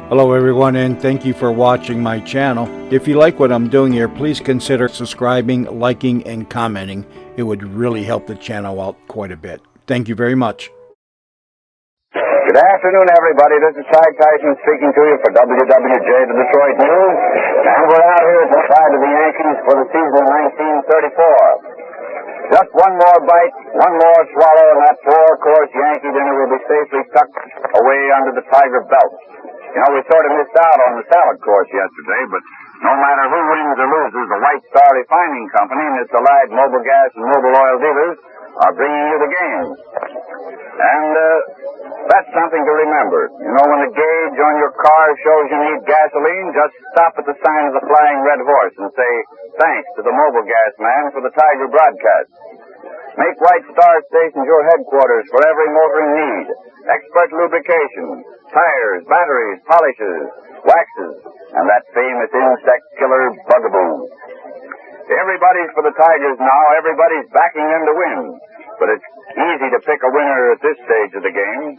Hello everyone, and thank you for watching my channel. If you like what I'm doing here, please consider subscribing, liking, and commenting. It would really help the channel out quite a bit. Thank you very much. Good afternoon, everybody. This is Ty Tyson speaking to you for WWJ, the Detroit News. And we're out here at the side of the Yankees for the season of 1934. Just one more bite, one more swallow, and that four-course Yankee dinner will be safely tucked away under the Tiger belt. You know, we sort of missed out on the salad course yesterday, but no matter who wins or loses, the White Star Refining Company and its allied mobile gas and mobile oil dealers are bringing you the game. And that's something to remember. You know, when the gauge on your car shows you need gasoline, just stop at the sign of the Flying Red Horse and say, thanks to the mobile gas man for the Tiger broadcast. Make White Star Stations your headquarters for every motoring need. Expert lubrication, tires, batteries, polishes, waxes, and that famous insect killer bugaboo. Everybody's for the Tigers now. Everybody's backing them to win. But it's easy to pick a winner at this stage of the game.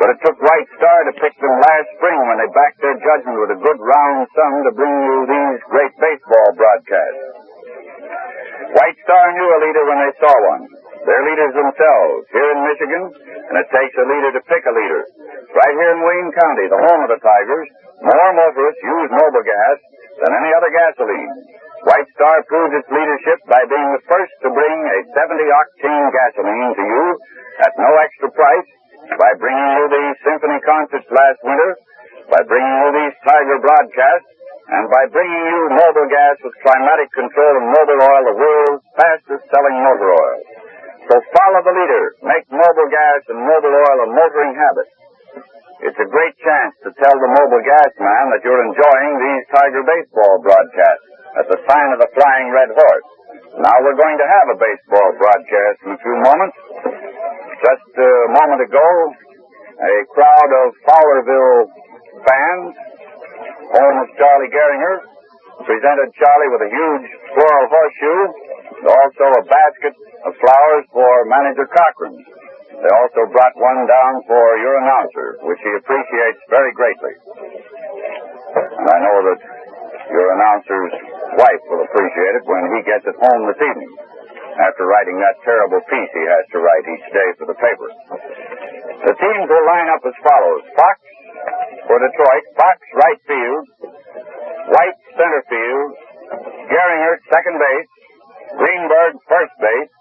But it took White Star to pick them last spring when they backed their judgment with a good round sum to bring you these great baseball broadcasts. White Star knew a leader when they saw one. They're leaders themselves here in Michigan, and it takes a leader to pick a leader. Right here in Wayne County, the home of the Tigers, more motorists use mobile gas than any other gasoline. White Star proved its leadership by being the first to bring a 70-octane gasoline to you at no extra price, by bringing you the symphony concerts last winter, by bringing you these Tiger broadcasts, and by bringing you mobile gas with climatic control and mobile oil, the world's fastest-selling motor oil. So follow the leader. Make mobile gas and mobile oil a motoring habit. It's a great chance to tell the mobile gas man that you're enjoying these Tiger baseball broadcasts at the sign of the Flying Red Horse. Now we're going to have a baseball broadcast in a few moments. Just a moment ago, a crowd of Fowlerville fans, home of Charlie Gehringer, presented Charlie with a huge floral horseshoe, and also a basket of flowers for Manager Cochran. They also brought one down for your announcer, which he appreciates very greatly. And I know that your announcer's wife will appreciate it when he gets it home this evening, after writing that terrible piece he has to write each day for the paper. The teams will line up as follows. Fox for Detroit, Fox right field, White center field, Gehringer second base, Greenberg first base,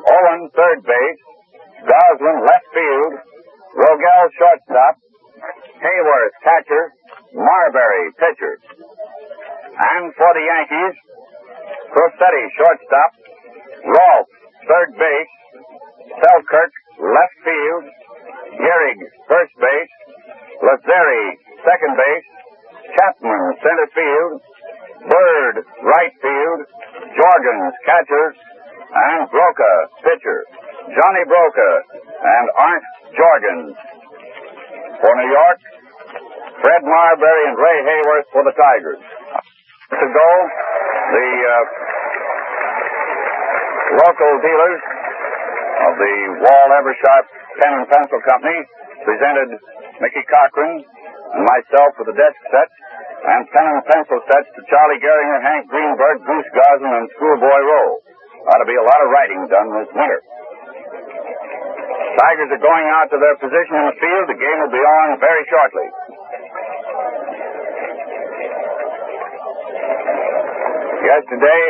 Owen third base, Goslin left field, Rogel shortstop, Hayworth catcher, Marbury pitcher. And for the Yankees, Crosetti shortstop, Rolfe third base, Selkirk left field, Gehrig first base, Lazzeri second base, Chapman center field, Bird right field, Jorgens catcher, and Broca pitcher. Johnny Broca and Arndt Jorgens. For New York, Fred Marbury and Ray Hayworth for the Tigers. To go, the local dealers of the Wall Eversharp Pen and Pencil Company presented Mickey Cochran and myself with the desk sets and pen and pencil sets to Charlie Gehringer, Hank Greenberg, Goose Goslin, and Schoolboy Rowe. Ought to be a lot of writing done this winter. Tigers are going out to their position in the field. The game will be on very shortly. Yesterday,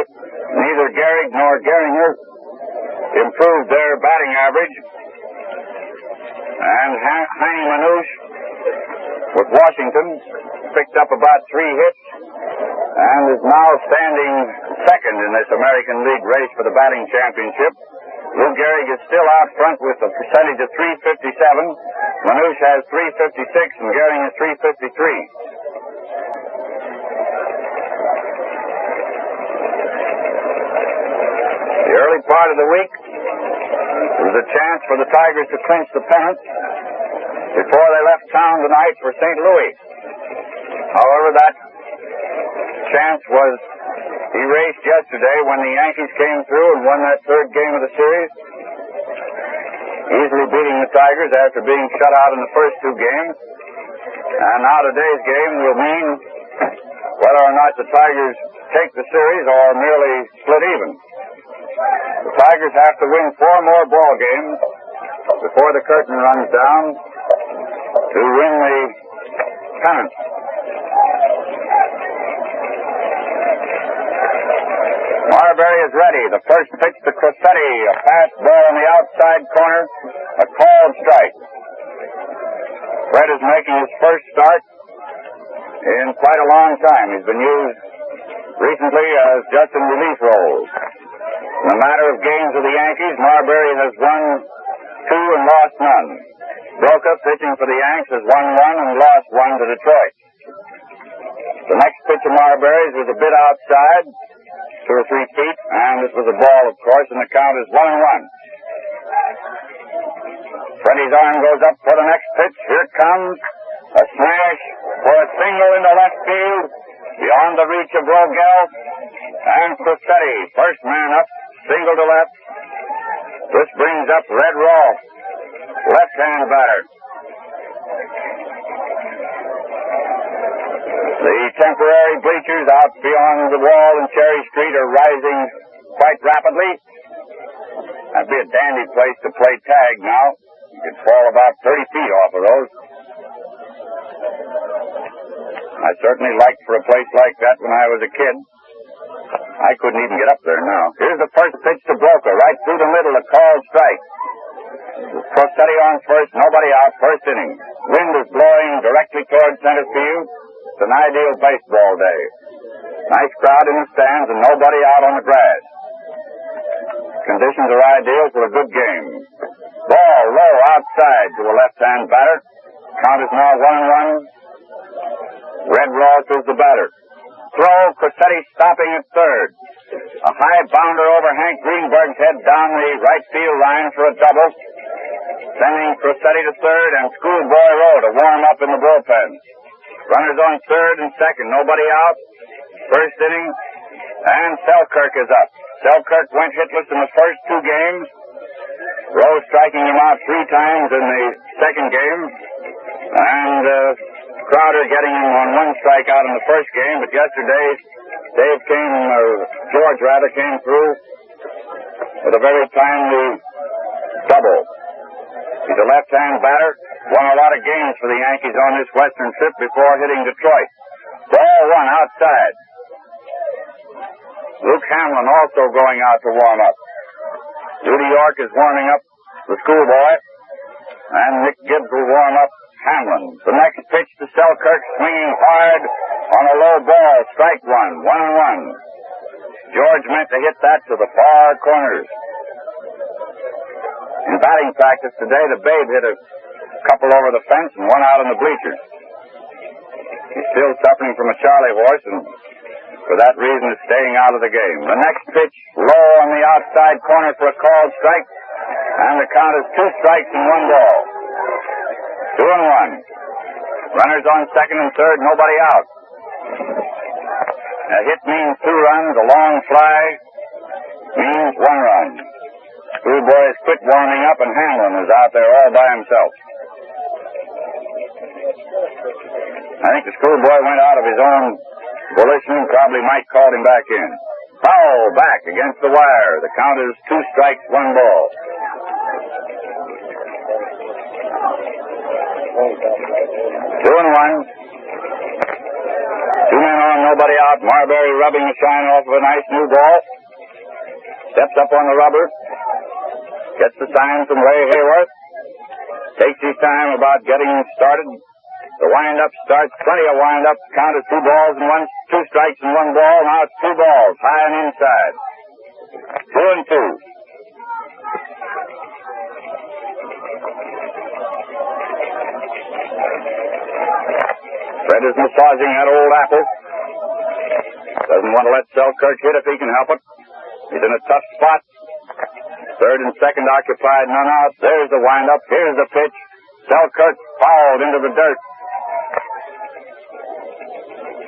neither Gehrig nor Gehringer improved their batting average. And Hank Manouche with Washington picked up about 3 hits and is now standing second in this American League race for the batting championship. Lou Gehrig is still out front with a percentage of .357. Manouche has .356 and Gehrig is .353. The early part of the week was a chance for the Tigers to clinch the pennant before they left town tonight for St. Louis. However, that chance was erased yesterday when the Yankees came through and won that third game of the series, easily beating the Tigers after being shut out in the first 2 games. And now today's game will mean whether or not the Tigers take the series or merely split even. The Tigers have to win 4 more ball games before the curtain runs down to win the pennant. Marbury is ready. The first pitch to Crissetti, a pass ball in the outside corner, a called strike. Fred is making his first start in quite a long time. He's been used recently as just in relief roles. In the matter of games with the Yankees, Marbury has won 2 and lost none. Broca, pitching for the Yanks, has won 1 and lost 1 to Detroit. The next pitch of Marbury's was a bit outside, 2 or 3 feet, and this was a ball, of course, and the count is 1-1. Freddie's arm goes up for the next pitch. Here it comes. A smash for a single into left field, beyond the reach of Rogel. And Crissetti, first man up, single to left. This brings up Red Rolfe, left-hand batter. The temporary bleachers out beyond the wall in Cherry Street are rising quite rapidly. That'd be a dandy place to play tag now. You could fall about 30 feet off of those. I certainly liked for a place like that when I was a kid. I couldn't even get up there now. Here's the first pitch to Broca, right through the middle, a called strike. Crissetti on first, nobody out, first inning. Wind is blowing directly toward center field. It's an ideal baseball day. Nice crowd in the stands and nobody out on the grass. Conditions are ideal for a good game. Ball low outside to a left-hand batter. Count is now 1-1. Red Rolfe is the batter. Throw, Crissetti stopping at third. A high bounder over Hank Greenberg's head down the right field line for a double. Sending Crissetti to third and Schoolboy Rowe to warm up in the bullpen. Runners on third and second, nobody out. First inning, and Selkirk is up. Selkirk went hitless in the first 2 games. Rowe striking him out 3 times in the second game. And Crowder getting him on 1 strikeout in the first game. But yesterday, George came through with a very timely double. He's a left-hand batter. Won a lot of games for the Yankees on this western trip before hitting Detroit. Ball 1 outside. Luke Hamlin also going out to warm up. Rudy York is warming up the Schoolboy. And Nick Gibbs will warm up Hamlin. The next pitch to Selkirk, swinging hard on a low ball. Strike 1, 1-1. George meant to hit that to the far corners. In batting practice today, the Babe hit a couple over the fence and 1 out in the bleachers. He's still suffering from a Charlie horse, and for that reason is staying out of the game. The next pitch, low on the outside corner for a called strike, and the count is 2 strikes and 1 ball. 2-1. Runners on second and third, nobody out. A hit means 2 runs, a long fly means 1 run. Schoolboy has quit warming up, and Hamlin is out there all by himself. I think the Schoolboy went out of his own volition and probably Mike called him back in. Foul back against the wire. The count is 2 strikes, 1 ball. 2-1. 2 men on, nobody out. Marbury rubbing the shine off of a nice new ball. Steps up on the rubber. Gets the sign from Ray Hayworth. Takes his time about getting started. The wind-up starts, plenty of wind-up. Count is 2 balls and 2 strikes and 1 ball. Now it's 2 balls, high and inside. 2-2. Fred is massaging that old apple. Doesn't want to let Selkirk hit if he can help it. He's in a tough spot. Third and second occupied, none out. There's the wind-up. Here's the pitch. Selkirk fouled into the dirt.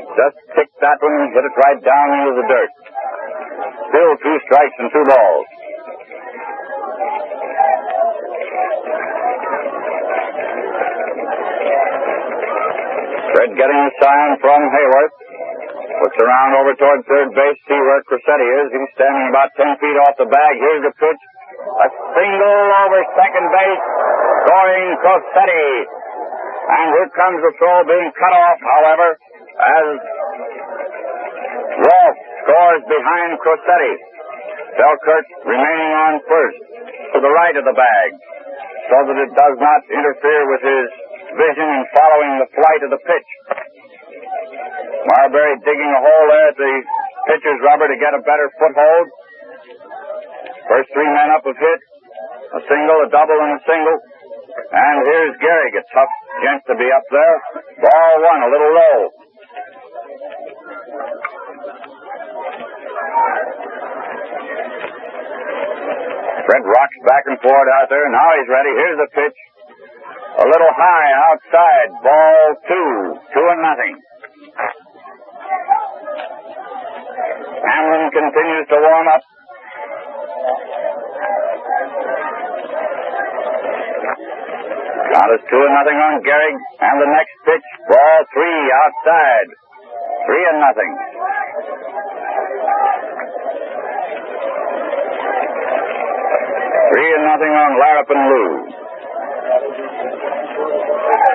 Just kicked that one and hit it right down into the dirt. Still 2 strikes and 2 balls. Selkirk getting a sign from Hayworth. Looks around over toward third base, see where Cressetti is. He's standing about 10 feet off the bag. Here's the pitch. A single over second base. Scoring Cressetti. And here comes the throw being cut off, however, as Rolfe scores behind Cressetti. Selkirk remaining on first, to the right of the bag, so that it does not interfere with his vision in following the flight of the pitch. Marbury digging a hole there at the pitcher's rubber to get a better foothold. First three men up have hit. A single, a double, and a single. And here's Gehrig, a tough gent to be up there. Ball one, a little low. Fred rocks back and forth out there. Now he's ready. Here's the pitch. A little high outside. Ball two. 2-0. Hamlin continues to warm up. Count is 2-0 on Gehrig. And the next pitch. Ball three outside. 3-0. 3-0 on Larapin Lou.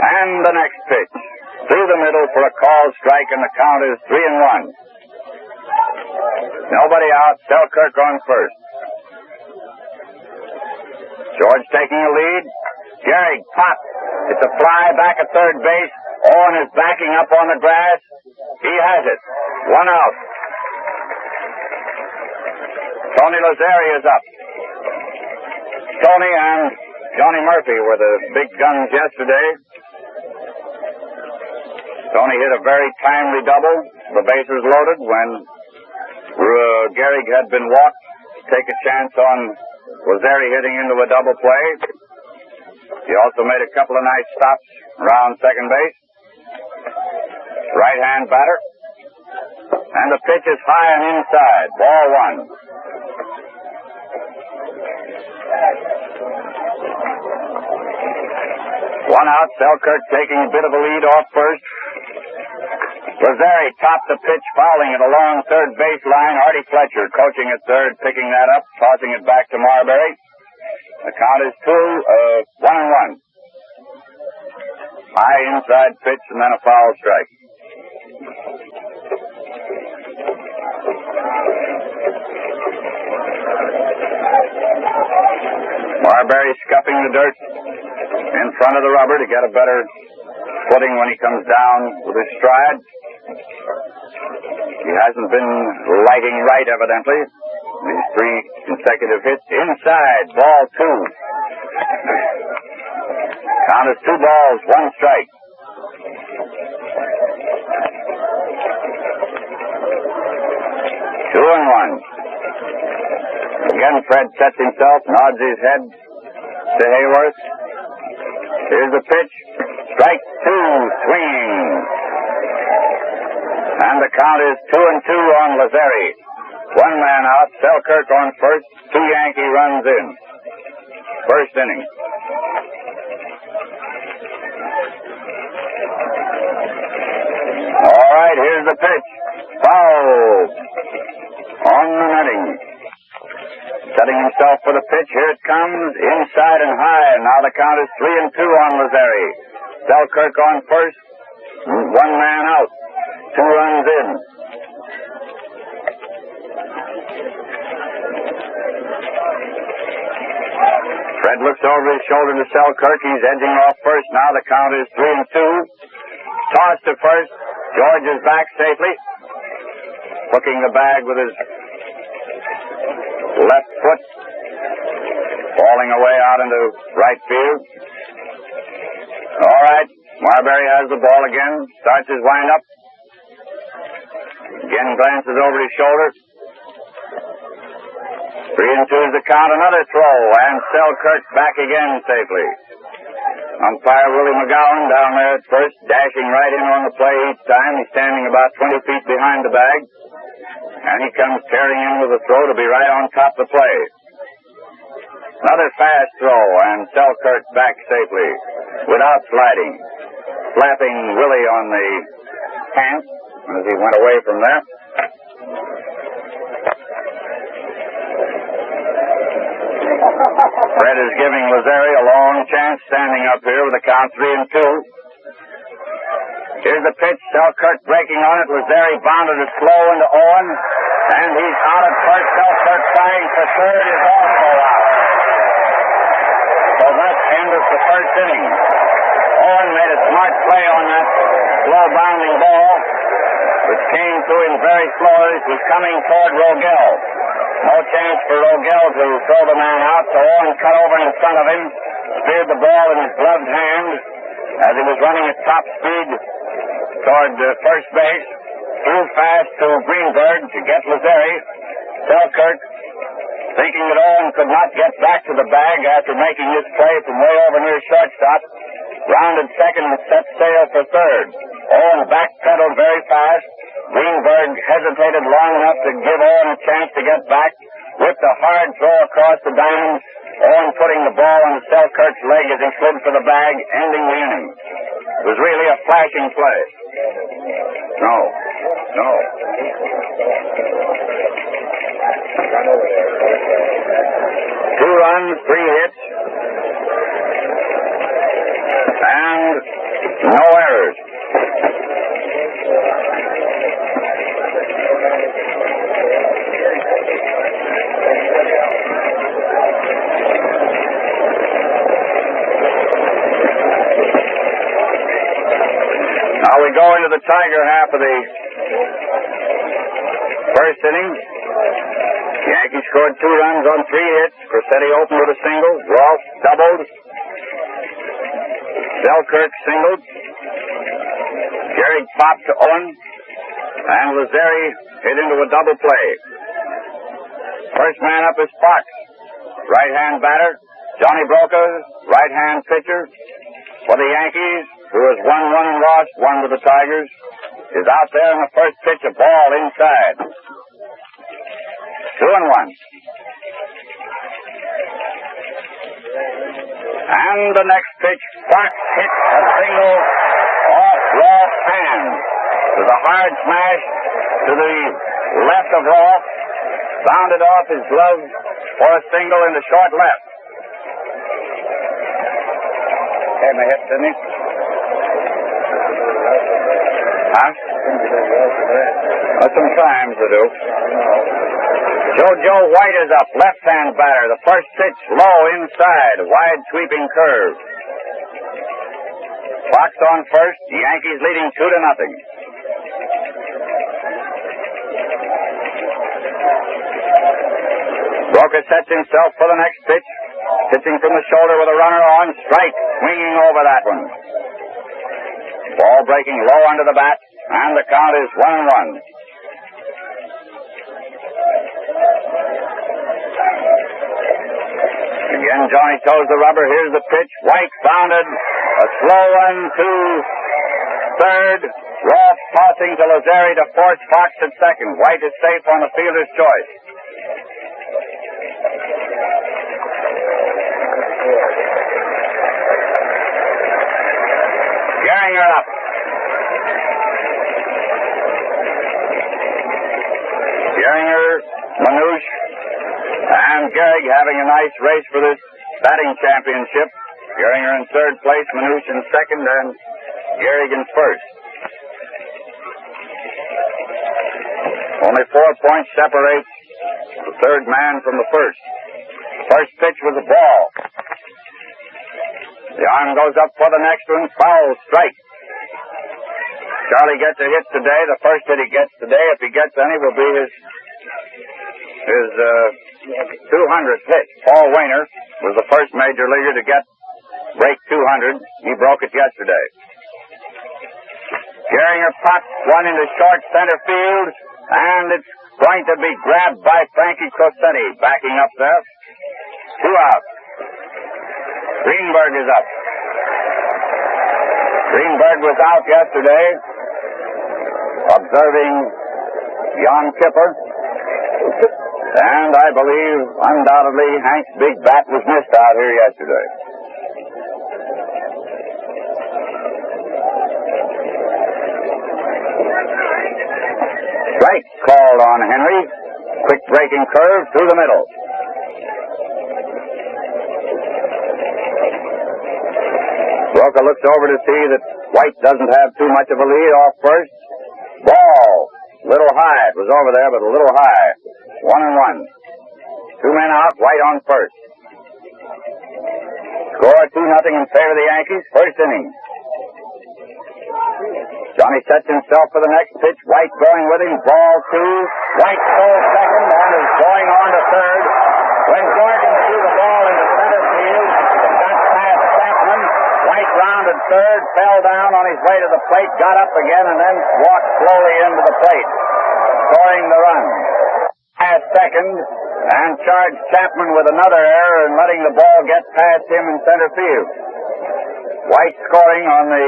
And the next pitch. Through the middle for a called strike, and the count is 3-1. Nobody out. Selkirk on first. George taking a lead. Gehrig pop. It's a fly back at third base. Owen is backing up on the grass. He has it. 1 out. Tony Lazzeri is up. Tony and Johnny Murphy were the big guns yesterday. Tony hit a very timely double. The bases loaded when Gehrig had been walked. Take a chance on Lazzeri hitting into a double play. He also made a couple of nice stops around second base. Right-hand batter. And the pitch is high and inside. Ball one. One out. Selkirk taking a bit of a lead off first. Lazzeri topped the pitch, fouling it along third baseline. Artie Fletcher coaching at third, picking that up, tossing it back to Marbury. The count is 1-1. High inside pitch and then a foul strike. Marbury scuffing the dirt in front of the rubber to get a better footing when he comes down with his stride. He hasn't been lighting right, evidently. These three consecutive hits inside. Ball two. Count is 2 balls, 1 strike. Two and one. Again, Fred sets himself, nods his head to Hayworth. Here's the pitch. Strike two, swinging. And the count is 2-2 on Lazzeri. 1 man out, Selkirk on first, 2 Yankee runs in. First inning. All right, here's the pitch. Foul. On the netting. Setting himself for the pitch. Here it comes. Inside and high. Now the count is 3-2 on Lazzeri. Selkirk on first. 1 man out. 2 runs in. Fred looks over his shoulder to Selkirk. He's edging off first. Now the count is 3-2. Toss to first. George is back safely. Hooking the bag with his left foot. Falling away out into right field. All right. Marbury has the ball again. Starts his windup. Again glances over his shoulder. 3-2 is the count. Another throw. And Selkirk back again safely. Umpire Willie McGowan down there at first, dashing right in on the play each time. He's standing about 20 feet behind the bag. And he comes tearing in with a throw to be right on top of the play. Another fast throw, and Selkirk back safely without sliding. slapping Willie on the pants as he went away from there. Fred is giving Lazari a long chance standing up here with the count 3-2. Here's the pitch. Selkirk breaking on it. Lazari bounded it slow into Owen, and he's out at first. Selkirk trying for third is also out. So that ends the first inning. Owen made a smart play on that slow bounding ball, which came to him very slowly. It was coming toward Rogel. No chance for Rogel to throw the man out, so Owen cut over in front of him, speared the ball in his gloved hand as he was running at top speed toward first base, threw fast to Greenberg to get Lazari. Selkirk, thinking that Owen could not get back to the bag after making this play from way over near shortstop, rounded second and set sail for third. Owen backpedaled very fast. Greenberg hesitated long enough to give Owen a chance to get back, whipped a hard throw across the diamond, Owen putting the ball on Selkirk's leg as he slid for the bag, ending the inning. It was really a flashing play. No. 2 runs, 3 hits, and no errors. Now we go into the Tiger half of the first inning. The Yankees scored 2 runs on 3 hits. Cressetti opened with a single. Rolfe doubled. Selkirk singled. Gehrig popped to Owen. And Lazari hit into a double play. First man up is Fox. Right-hand batter. Johnny Broca, right-hand pitcher for the Yankees, who has won 1 and lost 1 with the Tigers, is out there in the first pitch, a ball inside. 2-1. And the next pitch, Fox hits a single off Rolfe's hand. With a hard smash to the left of Rolfe, bounded off his glove for a single in the short left. Came a hit, didn't he? Huh? Sometimes they do. JoJo White is up, left-hand batter. The first pitch low inside, wide sweeping curve. Fox on first, the Yankees leading 2-0. Broca sets himself for the next pitch. Pitching from the shoulder with a runner on, strike, swinging over that one. Ball breaking low under the bat, and the count is 1-1. Again, Johnny toes the rubber. Here's the pitch. White grounded. A slow one to third. Rolfe tossing to Lazari to force Fox at second. White is safe on the fielder's choice. Gehringer up. Gehringer, Manouche, and Gehrig having a nice race for this batting championship. Gehringer in third place, Manouche in second, and Gehrig in first. Only 4 points separate the third man from the first. First pitch was a ball. The arm goes up for the next one. Foul, strike. Charlie gets a hit today. The first hit he gets today, if he gets any, will be his 200th hit. Paul Wainer was the first major leaguer to break 200. He broke it yesterday. Gehringer pops one into short center field, and it's going to be grabbed by Frankie Cressetti, backing up there. 2 out. Greenberg is up. Greenberg was out yesterday, observing Jan Kipper, and I believe, undoubtedly, Hank's big bat was missed out here yesterday. on Henry. Quick breaking curve through the middle. Broca looks over to see that White doesn't have too much of a lead off first. Ball. Little high. It was over there, but a little high. 1-1. 2 men out. White on first. Score 2-0 in favor of the Yankees. First inning. Johnny sets himself for the next pitch. White going with him. Ball 2. White stole second and is going on to third. When Jordan threw the ball into center field, got past Chapman. White rounded third, fell down on his way to the plate, got up again, and then walked slowly into the plate, scoring the run. Past second, and charged Chapman with another error in letting the ball get past him in center field. White scoring on the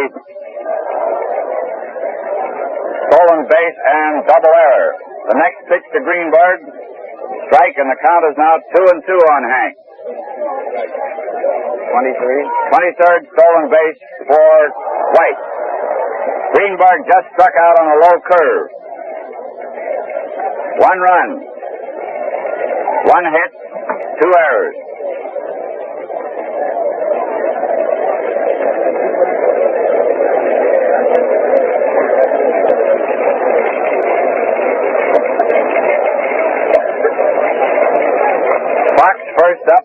stolen base and double error. The next pitch to Greenberg, strike, and the count is now 2-2 on Hank. 23rd stolen base for White. Greenberg just struck out on a low curve. 1 run. 1 hit. 2 errors. Fox first up.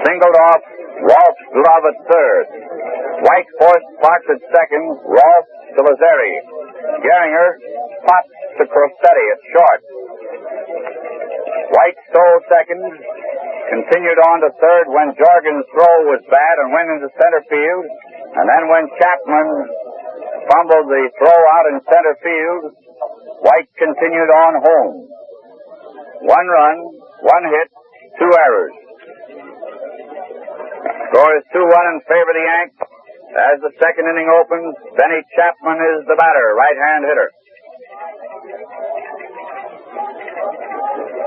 Singled off Rolf's glove at third. White forced Fox at second. Rolf to Lazzeri. Gehringer pops to Crosetti at short. White stole second. Continued on to third when Jorgen's throw was bad and went into center field. And then when Chapman fumbled the throw out in center field, White continued on home. 1 run, 1 hit, 2 errors. Score is 2-1 in favor of the Yanks. As the second inning opens, Benny Chapman is the batter, right-hand hitter.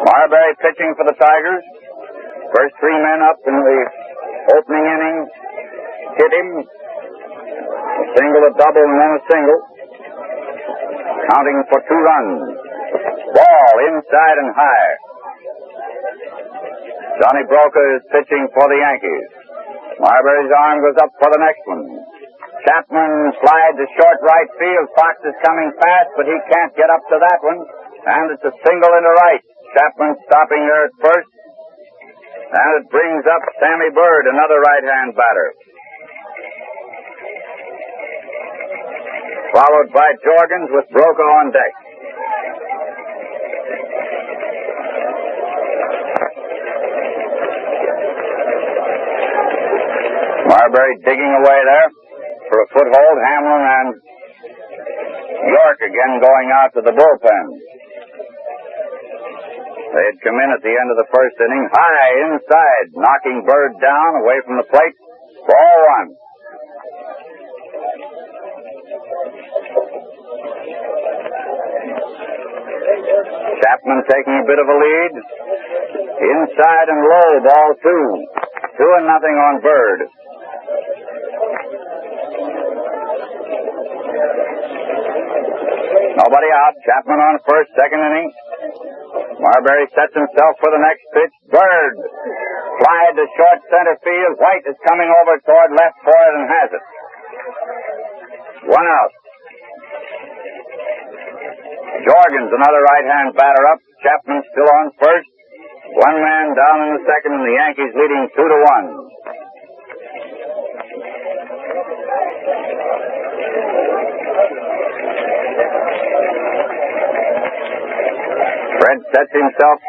Marbury pitching for the Tigers. First 3 men up in the opening inning hit him. A single, a double, and then a single. Counting for 2 runs. Ball inside and high. Johnny Broca is pitching for the Yankees. Marbury's arm goes up for the next one. Chapman slides to short right field. Fox is coming fast, but he can't get up to that one. And it's a single into right. Chapman stopping there at first. And it brings up Sammy Bird, another right-hand batter. Followed by Jorgens with Broca on deck. Marbury digging away there for a foothold. Hamlin and York again going out to the bullpen. They had come in at the end of the first inning, high inside, knocking Bird down away from the plate. Ball 1. Chapman taking a bit of a lead. Inside and low, ball 2. 2-0 on Bird. Nobody out. Chapman on first, second inning. Marbury sets himself for the next pitch. Bird flied to short center field. White is coming over toward left for it and has it. 1 out. Jorgens, another right-hand batter up. Chapman still on first. 1 man down in the second, and the Yankees leading 2-1. Fred sets himself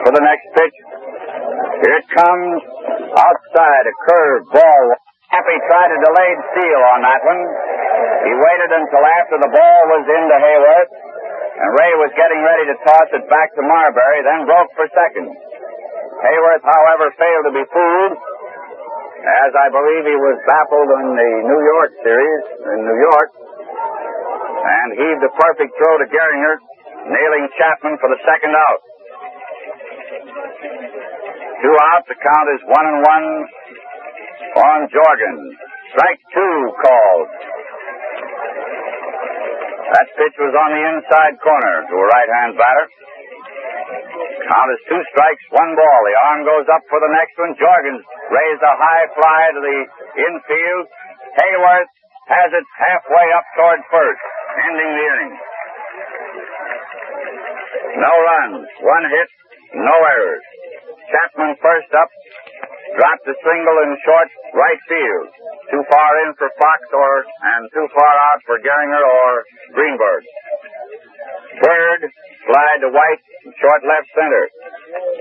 for the next pitch. Here it comes. Outside, a curve ball. Happy tried a delayed steal on that one. He waited until after the ball was into Hayworth, and Ray was getting ready to toss it back to Marbury, then broke for second. Hayworth, however, failed to be fooled, as I believe he was baffled in the New York series in New York, and heaved a perfect throw to Gehringer, nailing Chapman for the second out. 2 outs, the count is 1-1 on Jorgens. Strike 2 called. That pitch was on the inside corner to a right-hand batter. Count is 2 strikes, 1 ball. The arm goes up for the next one. Jorgens raised a high fly to the infield. Hayworth has it halfway up toward first, ending the inning. No runs, 1 hit, no errors. Chapman first up, dropped a single in short right field. Too far in for Fox and too far out for Gehringer or Greenberg. Third, slide to White, short left center.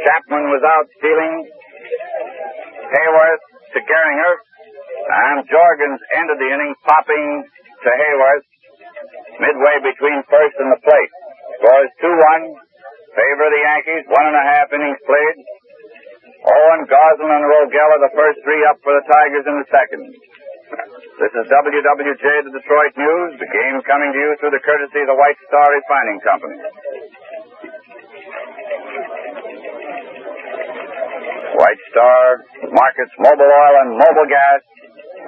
Chapman was out stealing. Hayworth to Gehringer, and Jorgens ended the inning popping to Hayworth midway between first and the plate. Scores 2-1, favor of the Yankees, 1.5 innings played. Owen, Goslin, and Rogel are the first 3 up for the Tigers in the second. This is WWJ, the Detroit News, the game coming to you through the courtesy of the White Star Refining Company. White Star markets mobile oil and mobile gas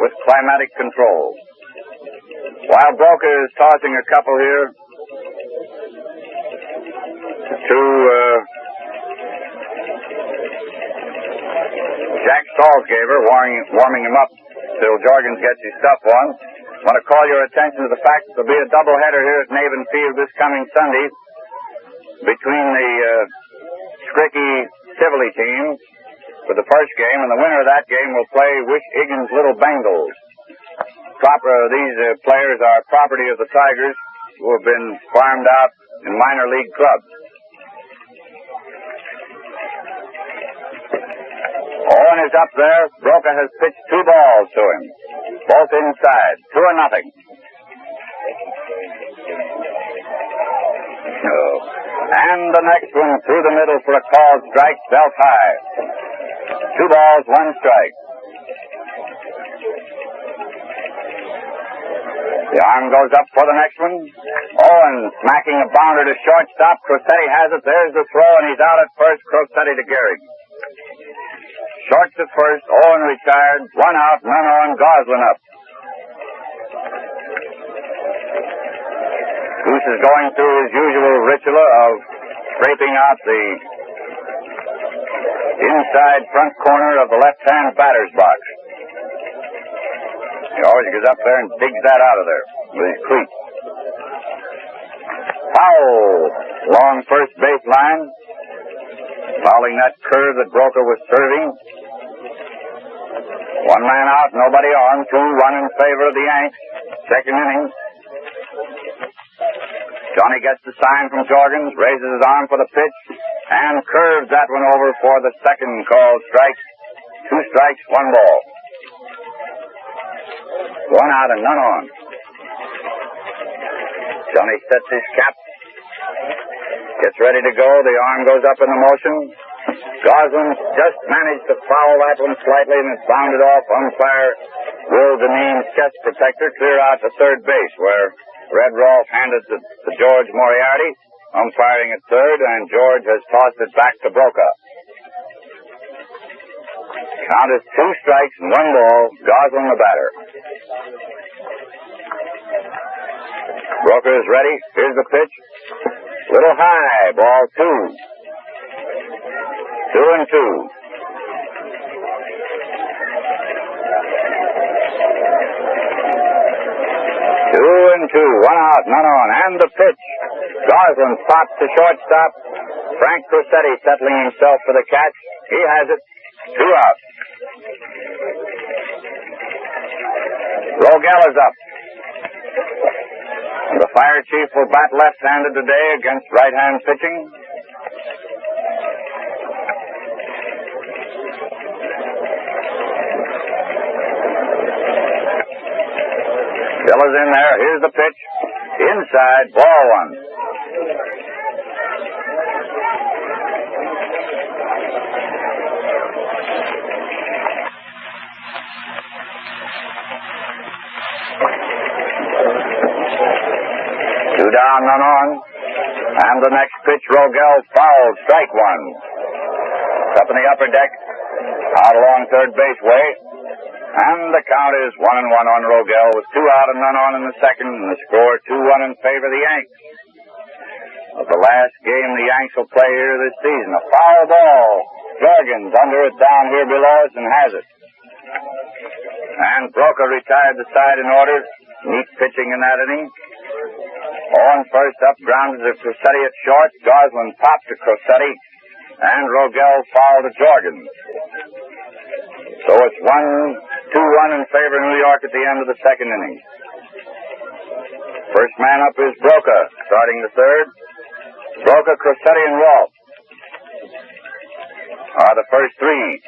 with climatic control. While Broca is tossing a couple here to Jack Salzgaber, warming him up till Jorgens gets his stuff on. I want to call your attention to the fact that there'll be a doubleheader here at Navin Field this coming Sunday between the Scricky Tivoli teams for the first game, and the winner of that game will play Wish-Iggins Little Bengals. These players are property of the Tigers, who have been farmed out in minor league clubs. Owen is up there. Broca has pitched 2 balls to him, both inside, 2-0. And the next one through the middle for a called strike, belt high. 2 balls, 1 strike. The arm goes up for the next one. Owen smacking a bounder to shortstop. Crosetti has it. There's the throw, and he's out at first. Crosetti to Gehrig. Short to first. Owen retired. 1 out, none on. Goslin up. Goose is going through his usual ritual of scraping out the inside front corner of the left-hand batter's box. He always goes up there and digs that out of there with his cleat. Foul along first base line, fouling that curve that Broca was serving. 1 man out, nobody on. 2-1 in favor of the Yanks. Second inning. Johnny gets the sign from Jorgens, raises his arm for the pitch, and curves that one over for the second called strike. 2 strikes, 1 ball. 1 out and none on. Johnny sets his cap, gets ready to go. The arm goes up in the motion. Goslin just managed to foul that one slightly, and it bounded off. Umpire Will Dineen's chest protector clear out to third base, where Red Rolfe handed it to George Moriarty, umpiring at third, and George has tossed it back to Broca. Count is 2 strikes and 1 ball. Goslin the batter. Broca is ready. Here's the pitch. Little high. Ball 2. 2-2. Two and two, 1 out, none on, and the pitch. Goslin pops to shortstop. Frank Crosetti settling himself for the catch. He has it. 2 out. Rogel is up. The fire chief will bat left-handed today against right-hand pitching. Bill is in there. Here's the pitch. Inside, ball 1. Two down, none on. And the next pitch, Rogel fouled. Strike 1. Up in the upper deck. Out along third base way. And the count is 1-1 on Rogel with 2 out and none on in the second. And the score 2-1 in favor of the Yanks. of the last game the Yanks will play here this season. A foul ball. Jorgens under it down here below us and has it. And Broca retired the side in order. Neat pitching in that inning. On first up, grounded to Crosetti at short. Goslin popped to Crosetti. And Rogel fouled to Jorgens. So it's 2-1 in favor of New York at the end of the second inning. First man up is Broca, starting the third. Broca, Crosetti, and Rolfe are the first three.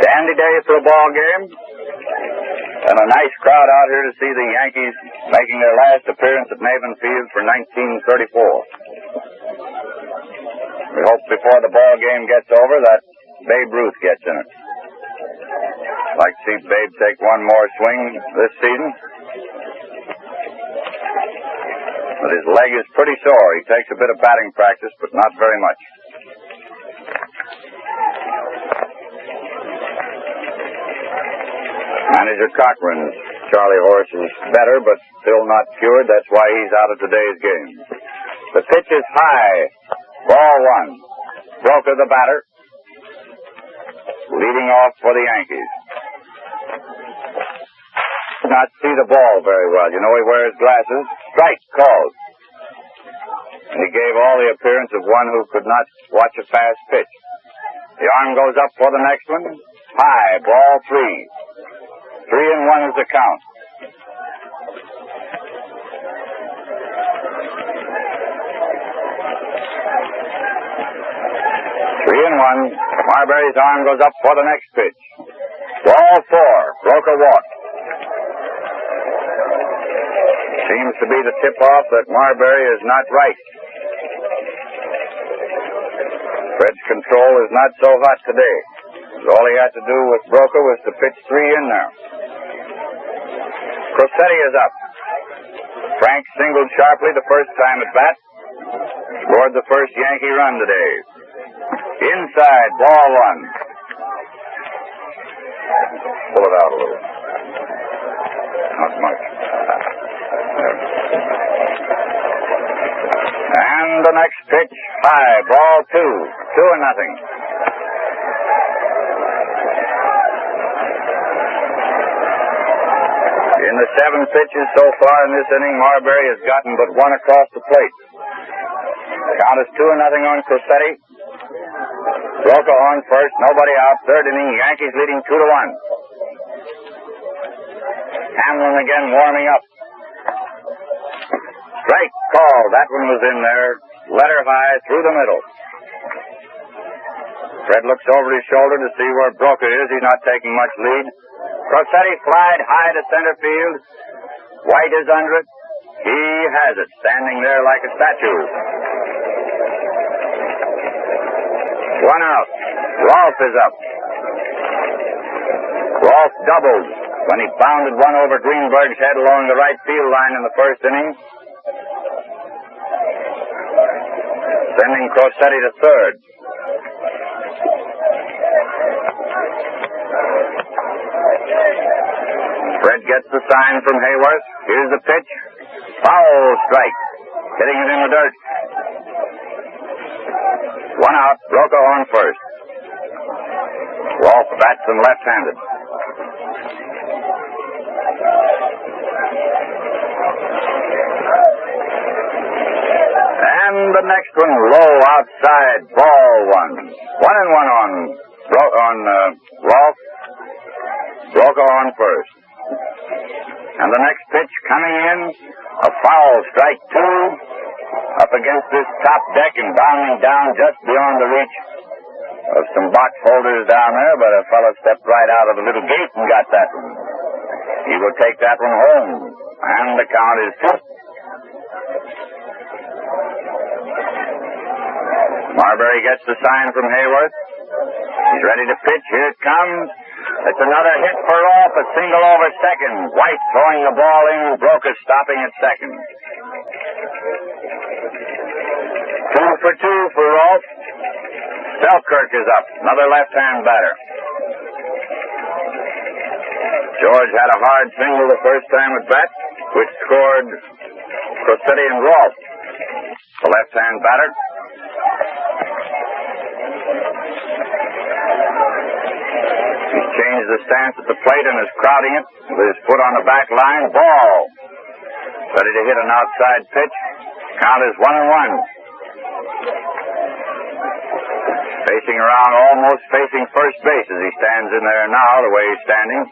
Dandy day for a ball game. And a nice crowd out here to see the Yankees making their last appearance at Navin Field for 1934. We hope before the ball game gets over that Babe Ruth gets in it. I'd like to see Babe take one more swing this season. But his leg is pretty sore. He takes a bit of batting practice, but not very much. Manager Cochran's Charlie Horse is better, but still not cured. That's why he's out of today's game. The pitch is high. Ball one. Broca the batter. Leading off for the Yankees. Not see the ball very well. You know he wears glasses. Strike called. And he gave all the appearance of one who could not watch a fast pitch. The arm goes up for the next one. High. Ball three. 3-1 is the count. Marbury's arm goes up for the next pitch. Ball four. Broca walk. Seems to be the tip-off that Marbury is not right. Fred's control is not so hot today. All he had to do with Broca was to pitch three in there. Crosetti is up. Frank singled sharply the first time at bat. Scored the first Yankee run today. Inside, ball one. Pull it out a little. Not much. And the next pitch, high, ball two. 2-0. In the 7 pitches so far in this inning, Marbury has gotten but one across the plate. The count is 2-0 on Crosetti. Broca on first, nobody out. Third inning, Yankees leading 2-1. Hamlin again warming up. Strike call. That one was in there. Letter high through the middle. Fred looks over his shoulder to see where Broca is. He's not taking much lead. Crosetti flied high to center field. White is under it. He has it, standing there like a statue. One out. Rolfe is up. Rolfe doubled when he bounded one over Greenberg's head along the right field line in the first inning, sending Crosetti to third. Fred gets the sign from Hayworth. Here's the pitch. Foul strike. Hitting it in the dirt. One out. Broca on first. Rolfe bats him left-handed. And the next one low outside. Ball one. 1-1 on Rolfe. Broca on first. And the next pitch coming in, a foul, strike two, up against this top deck and bounding down just beyond the reach of some box holders down there, but a fellow stepped right out of the little gate and got that one. He will take that one home, and the count is 2. Marbury gets the sign from Hayworth. He's ready to pitch. Here it comes. It's another hit for Rolfe, a single over second. White throwing the ball in, Broca stopping at second. 2 for 2 for Rolfe. Selkirk is up, another left-hand batter. George had a hard single the first time at bat, which scored Crosetti and Rolfe. The left-hand batter. He's changed the stance at the plate and is crowding it with his foot on the back line. Ball. Ready to hit an outside pitch. Count is 1-1. Facing around, almost facing first base as he stands in there now, the way he's standing.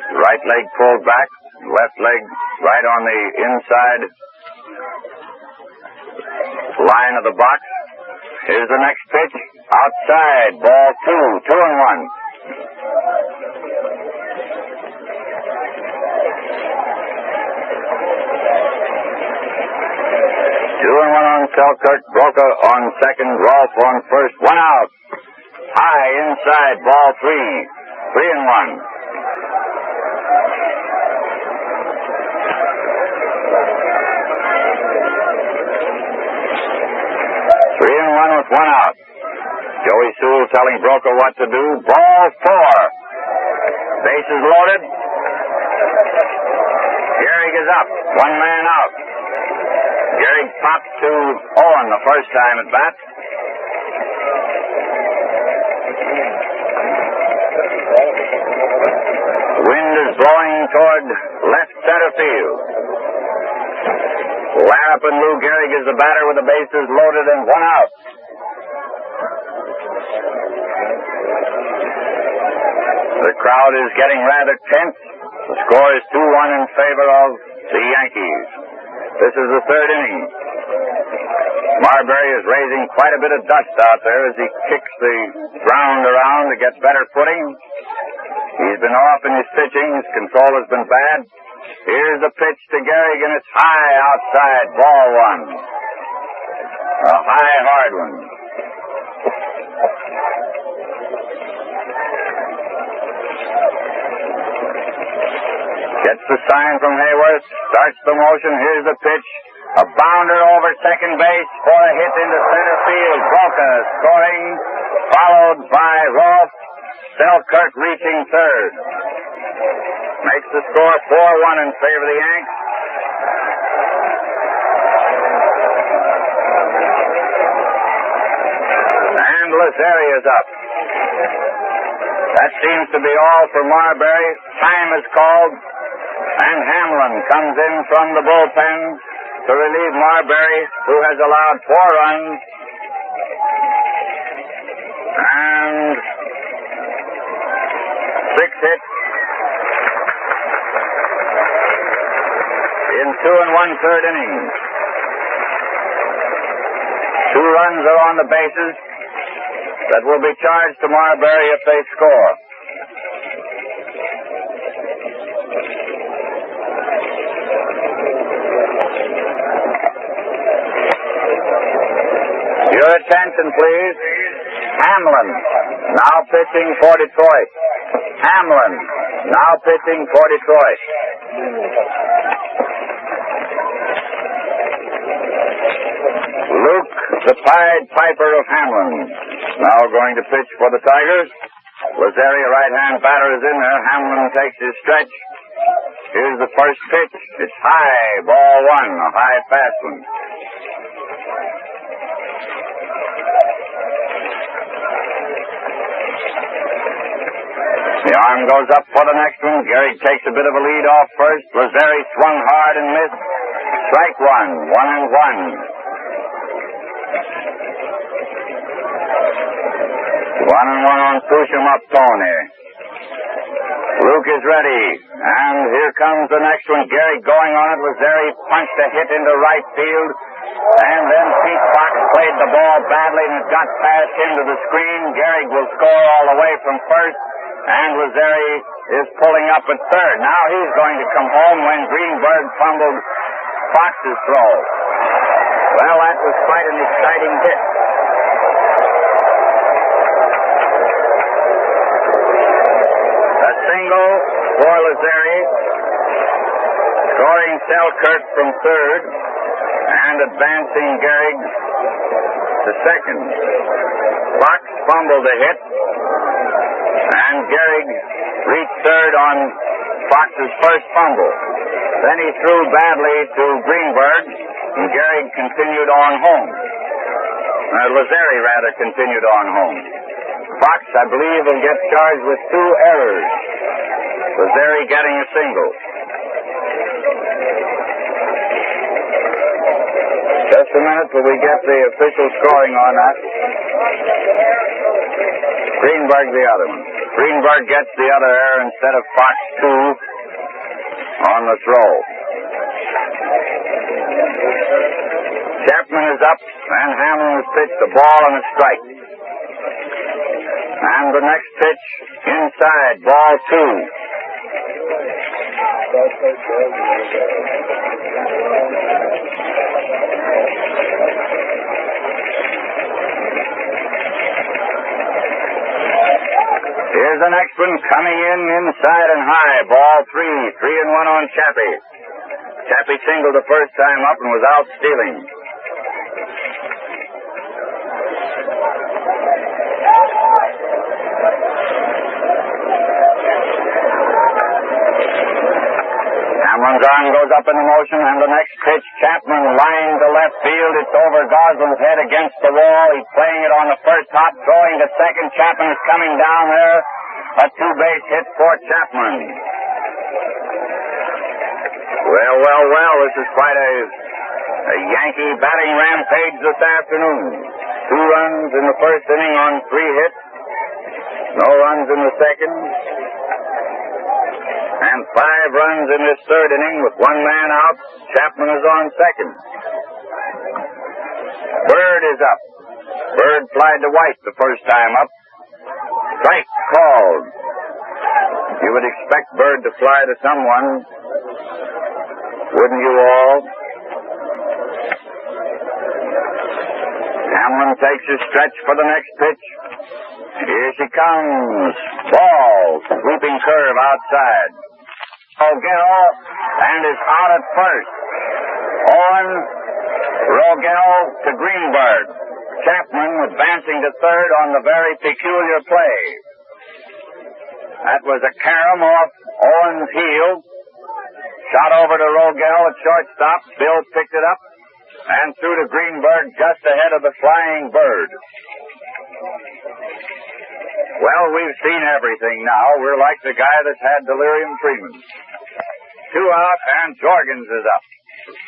Right leg pulled back, left leg right on the inside line of the box. Here's the next pitch. Outside, ball 2, 2-1. On Selkirk, Broca on second, Rolfe on first, 1 out. High inside, ball 3, 3-1. With 1 out. Joey Sewell telling Broca what to do. Ball 4. Bases loaded. Gehrig is up. 1 man out. Gehrig pops to Owen the first time at bat. The wind is blowing toward left center field. Larrap and Lou Gehrig is the batter with the bases loaded and 1 out. The crowd is getting rather tense. The score is 2-1 in favor of the Yankees. This is the third inning. Marbury is raising quite a bit of dust out there as he kicks the ground around to get better footing. He's been off in his pitching. His control has been bad. Here's the pitch to Gehrig, and it's high outside, ball 1. A high, hard one. Gets the sign from Hayworth, starts the motion, here's the pitch. A bounder over second base for a hit into center field. Broca scoring, followed by Rolfe. Selkirk reaching third. Makes the score 4-1 in favor of the Yanks. And Lazzeri is up. That seems to be all for Marbury. Time is called. And Hamlin comes in from the bullpen to relieve Marbury, who has allowed 4 runs and 6 hits in 2 1/3 innings. 2 runs are on the bases that will be charged to Marbury if they score. Your attention, please. Hamlin, now pitching for Detroit. Hamlin, now pitching for Detroit. Luke, the Pied Piper of Hamlin, now going to pitch for the Tigers. Lazzeri, a right-hand batter, is in there. Hamlin takes his stretch. Here's the first pitch. It's high, ball 1, a high fast one. The arm goes up for the next one. Gehrig takes a bit of a lead off first. Lazzeri swung hard and missed. Strike 1, 1-1. 1-1 on push-em-up Tony. Luke is ready. And here comes the next one. Gehrig going on it. Lazzeri punched a hit into right field. And then Pete Fox played the ball badly and it got past him to the screen. Gehrig will score all the way from first. And Lazzeri is pulling up at third. Now he's going to come home when Greenberg fumbled Fox's throw. Well, that was quite an exciting hit. A single for Lazzeri, scoring Selkirk from third, and advancing Gehrig to second. Fox fumbled the hit. And Gehrig reached reached third on Fox's first fumble. Then he threw badly to Greenberg, and Gehrig continued on home. Lazeri, rather, continued on home. Fox, I believe, will get charged with 2 errors. Lazeri getting a single. Just a minute till we get the official scoring on that. Greenberg the other one. Greenberg gets the other error instead of Fox 2 on the throw. Chapman is up, and Hamlin has pitched a ball and a strike. And the next pitch inside, ball 2. Here's the next one coming in inside and high, ball 3. 3-1 on Chappie. Chappie singled the first time up and was out stealing. Hamlin's arm goes up in the motion, and the next pitch, Chapman lined to left field. It's over Goslin's head against the wall. He's playing it on the first hop, throwing to second. Chapman is coming down there. A 2-base hit for Chapman. Well, this is quite a Yankee batting rampage this afternoon. 2 runs in the first inning on 3 hits. No runs in the second. And 5 runs in this third inning with 1 man out. Chapman is on second. Bird is up. Bird flied to White the first time up. Strike called. You would expect Bird to fly to someone. Wouldn't you all? Hamlin takes his stretch for the next pitch. Here she comes. Ball. Sweeping curve outside. Rogel, and is out at first. On Rogel to Greenberg. Chapman advancing to third on the very peculiar play. That was a carom off Owen's heel. Shot over to Rogel at shortstop. Bill picked it up and threw to Greenberg just ahead of the flying bird. Well, we've seen everything now. We're like the guy that's had delirium treatment. 2 out, and Jorgens is up.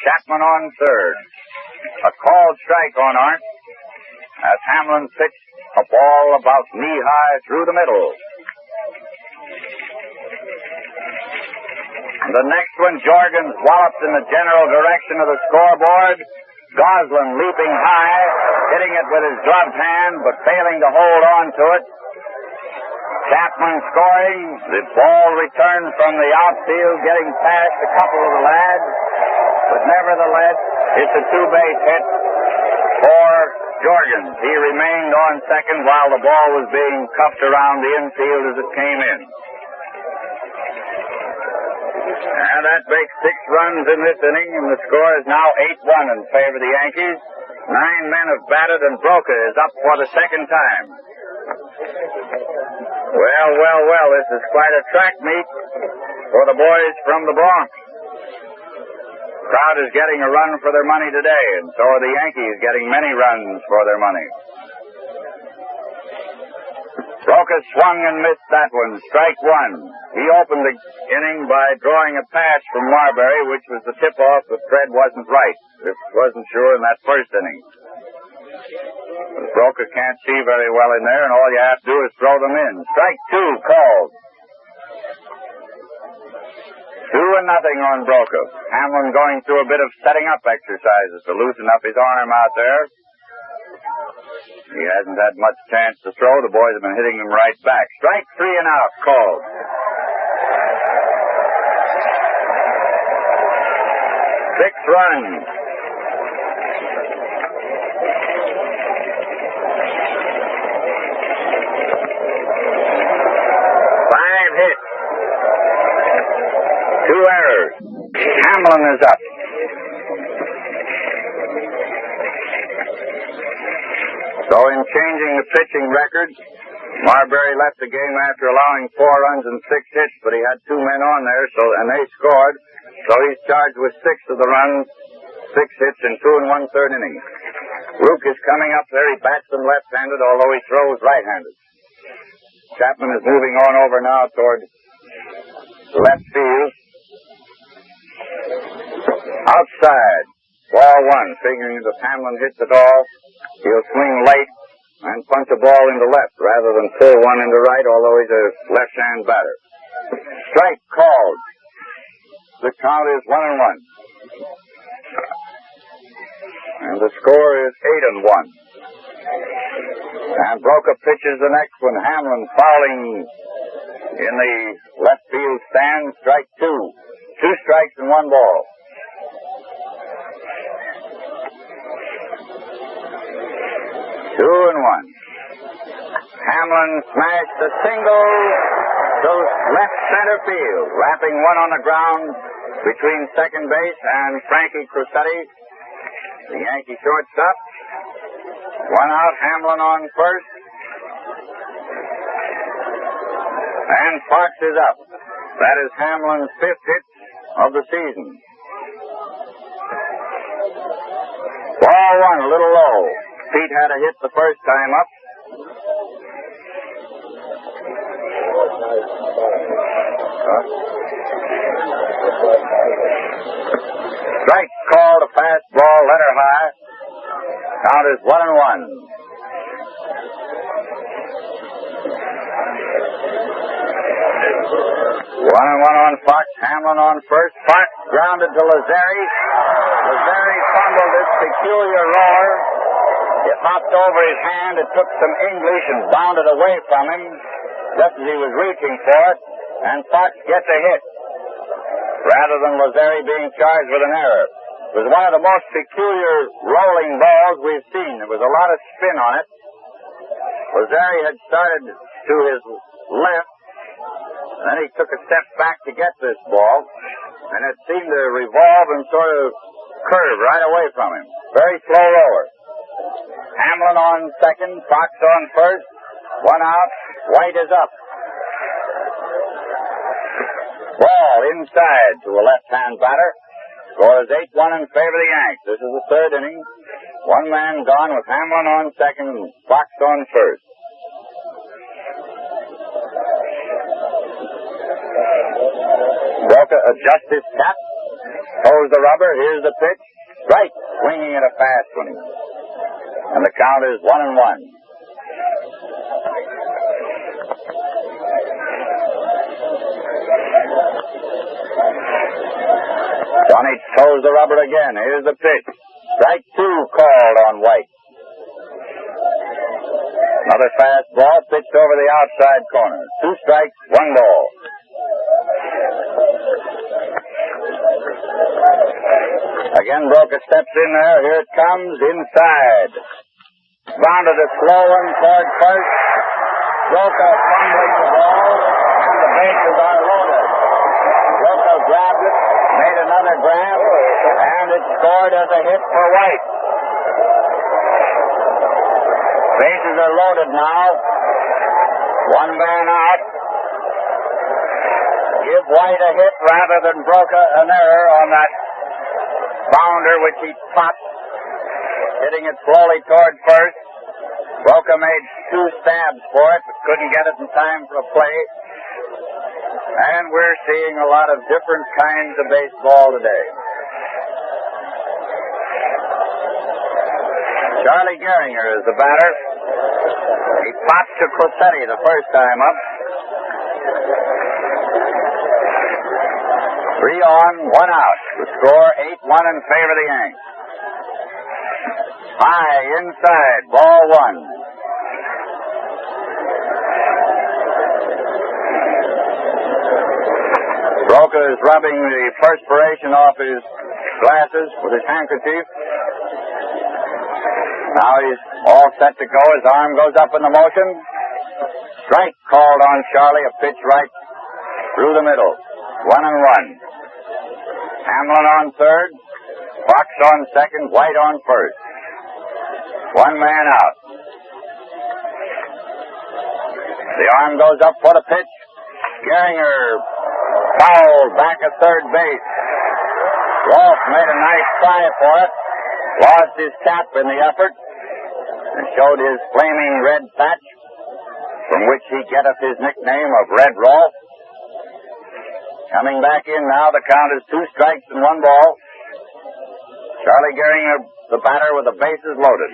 Chapman on third. A called strike on Arndt as Hamlin pitched a ball about knee-high through the middle. The next one, Jorgens walloped in the general direction of the scoreboard. Goslin leaping high, hitting it with his gloved hand, but failing to hold on to it. Chapman scoring. The ball returned from the outfield, getting past a couple of the lads. But nevertheless, it's a 2-base hit for Jorgens. He remained on second while the ball was being cuffed around the infield as it came in. And that makes 6 runs in this inning, and the score is now 8-1 in favor of the Yankees. 9 men have batted, and Broca is up for the second time. Well, this is quite a track meet for the boys from the Bronx. Crowd is getting a run for their money today, and so are the Yankees getting many runs for their money. Broca swung and missed that one. Strike 1. He opened the inning by drawing a pass from Marbury, which was the tip-off that Fred wasn't right. It wasn't sure in that first inning. Broca can't see very well in there, and all you have to do is throw them in. Strike 2 called. 2-0 on Broca. Hamlin going through a bit of setting up exercises to loosen up his arm out there. He hasn't had much chance to throw. The boys have been hitting him right back. Strike 3 and out called. Six runs. Hamlin is up. So in changing the pitching record, Marbury left the game after allowing 4 runs and 6 hits, but he had 2 men on there, and they scored. So he's charged with 6 of the runs, 6 hits in 2 1/3 innings. Luke is coming up there. He bats them left-handed, although he throws right-handed. Chapman is moving on over now toward left field. Outside, ball 1, figuring that if Hamlin hits it all, he'll swing late and punch a ball into left rather than pull one into right, although he's a left-hand batter. Strike called. The count is 1-1. And the score is 8-1. And Broca pitches the next one. Hamlin fouling in the left field stand. Strike 2. 2 strikes and 1 ball. Two and 1. Hamlin smashed a single to left center field, wrapping one on the ground between second base and Frankie Crucetti, the Yankee shortstop. 1 out, Hamlin on first. And Fox is up. That is Hamlin's 5th hit of the season. Ball 1, a little low. Pete had a hit the first time up. Strike called, a fastball, letter high. Count is 1-1. 1-1 on Fox. Hamlin on first. Fox grounded to Lazzeri. Lazzeri fumbled his peculiar roar. It hopped over his hand. It took some English and bounded away from him just as he was reaching for it. And Fox gets a hit rather than Lazzeri being charged with an error. It was one of the most peculiar rolling balls we've seen. There was a lot of spin on it. Lazzeri had started to his left, and then he took a step back to get this ball, and it seemed to revolve and sort of curve right away from him. Very slow roller. Hamlin on second, Fox on first, 1 out, White is up. Ball inside to a left-hand batter. Score is 8-1 in favor of the Yanks. This is the 3rd inning. 1 man gone with Hamlin on second, Fox on first. Broca adjusts his cap, throws the rubber, here's the pitch. Strike, swinging at a fast one. And the count is 1-1. Johnny throws the rubber again. Here's the pitch. Strike 2 called on White. Another fastball pitched over the outside corner. 2 strikes, 1 ball. Again, Broca steps in there. Here it comes inside. Rounded a slow one toward first. Broca fumbling the ball, and the bases are loaded. Broca grabbed it, made another grab, and it scored as a hit for White. Bases are loaded now. 1 man out. Give White a hit rather than Broca an error on that bounder which he popped, hitting it slowly toward first. Broca made 2 stabs for it, but couldn't get it in time for a play. And we're seeing a lot of different kinds of baseball today. Charlie Gehringer is the batter. He popped to Crucetti the first time up. 3 on, 1 out. The score 8-1 in favor of the Yanks. High inside, ball 1. Broca is rubbing the perspiration off his glasses with his handkerchief. Now he's all set to go. His arm goes up in the motion. Strike called on Charlie, a pitch right through the middle. 1-1. Hamlin on third, Fox on second, White on first. 1 man out. The arm goes up for the pitch. Gehringer fouled back at third base. Rolfe made a nice try for it. Lost his cap in the effort and showed his flaming red patch, from which he getteth his nickname of Red Rolfe. Coming back in now, the count is 2 strikes and 1 ball. Charlie Gehringer, the batter, with the bases loaded.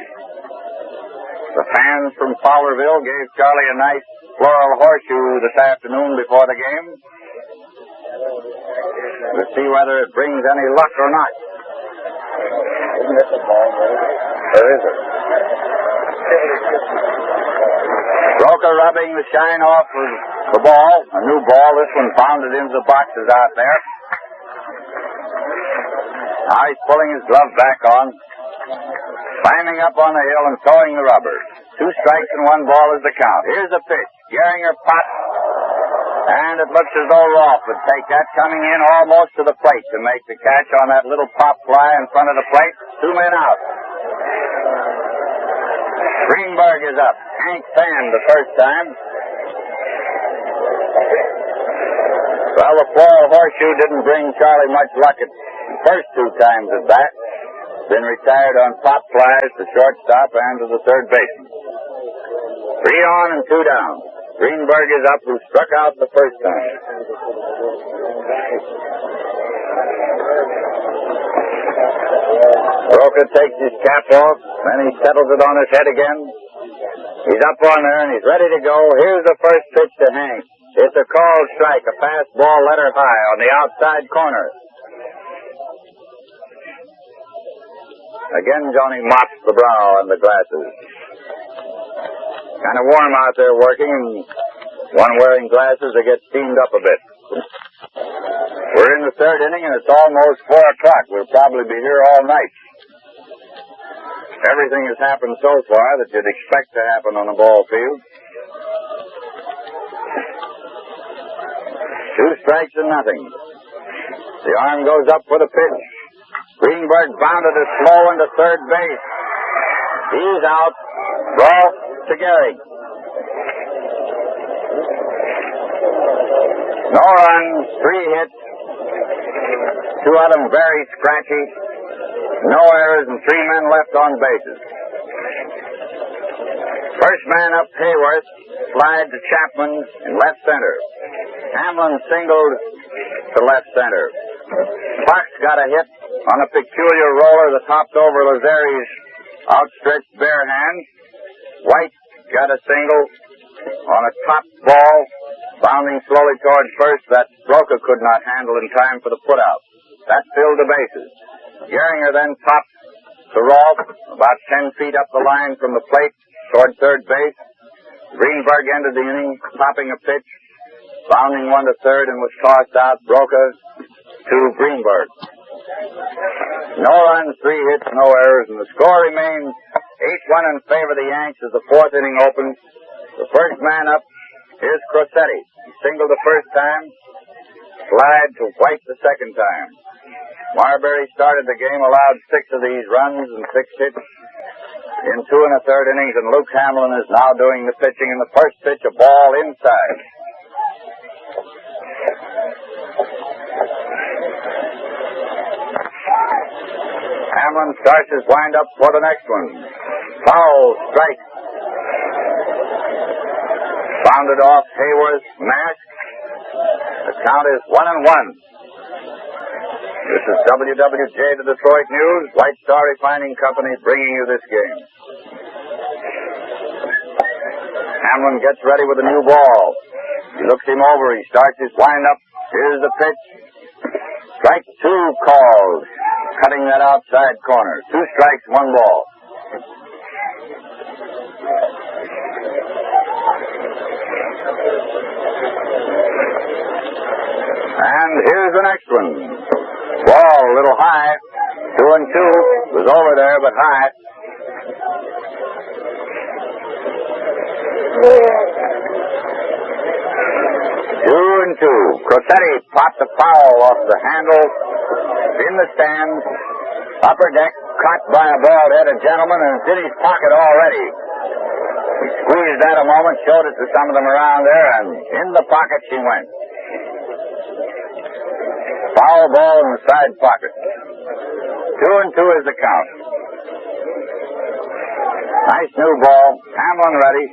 The fans from Fowlerville gave Charlie a nice floral horseshoe this afternoon before the game. We'll see whether it brings any luck or not. Isn't this a ball? There is it. Broker rubbing the shine off of the ball. A new ball. This one pounded into the boxes out there. Now he's pulling his glove back on. Climbing up on the hill and throwing the rubber. 2 strikes and 1 ball is the count. Here's the pitch. Gehringer pops. And it looks as though Rolfe would take that, coming in almost to the plate to make the catch on that little pop fly in front of the plate. 2 men out. Greenberg is up. Hank fanned the first time. Well, the floral horseshoe didn't bring Charlie much luck at the first 2 times at bat. Been retired on pop flies to shortstop and to the third baseman. 3 on and 2 down. Greenberg is up, who struck out the first time. Broker takes his cap off, then he settles it on his head again. He's up on there and he's ready to go. Here's the first pitch to Hank. It's a called strike, a fastball letter high on the outside corner. Again, Johnny mops the brow and the glasses. Kind of warm out there working, and one wearing glasses, they get steamed up a bit. We're in the 3rd inning, and it's almost 4 o'clock. We'll probably be here all night. Everything has happened so far that you'd expect to happen on a ball field. 2 strikes and nothing. The arm goes up for the pitch. Greenberg bounded it slow into third base. He's out. Rolfe to Gehrig. No runs, 3 hits. 2 of them very scratchy. No errors and 3 men left on bases. First man up, Hayworth, slide to Chapman in left center. Hamlin singled to left center. Fox got a hit on a peculiar roller that hopped over Lazari's outstretched bare hand. White got a single on a top ball, bounding slowly toward first that Broca could not handle in time for the putout. That filled the bases. Gehringer then topped to Rolfe about 10 feet up the line from the plate toward third base. Greenberg ended the inning, topping a pitch, bounding 1 to third, and was tossed out. Broca to Greenberg. No runs, 3 hits, no errors, and the score remains 8-1 in favor of the Yanks as the 4th inning opens. The first man up is Crosetti. He singled the first time, slide to White the second time. Marbury started the game, allowed 6 of these runs and 6 hits in 2 1/3 innings, and Luke Hamlin is now doing the pitching. In the first pitch, a ball inside. Hamlin starts his windup for the next one. Foul, strike. Bounded off Hayworth's mask. The count is 1-1. This is WWJ, the Detroit News, White Star Refining Company, bringing you this game. Hamlin gets ready with a new ball. He looks him over. He starts his windup. Here's the pitch. Strike 2 called. Cutting that outside corner. 2 strikes, 1 ball. And here's the next one. Ball a little high. 2-2. It was over there, but high. Two and two. Crosetti popped the foul off the handle in the stands. Upper deck, caught by a bald-headed gentleman, and it's in his pocket already. He squeezed that a moment, showed it to some of them around there, and in the pocket she went. Foul ball in the side pocket. 2-2 is the count. Nice new ball. Hamlin ready.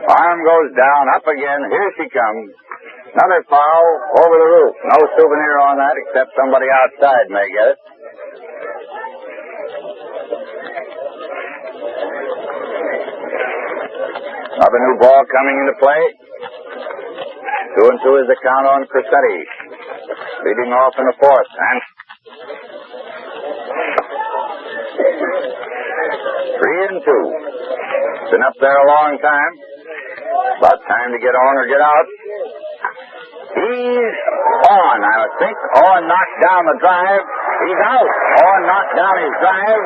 Arm goes down, up again. Here she comes. Another foul over the roof. No souvenir on that except somebody outside may get it. Another new ball coming into play. 2-2 is the count on Cressetti. Leading off in the fourth. And 3-2. Been up there a long time. About time to get on or get out. He's on, I would think. On knocked down the drive. He's out. On knocked down his drive.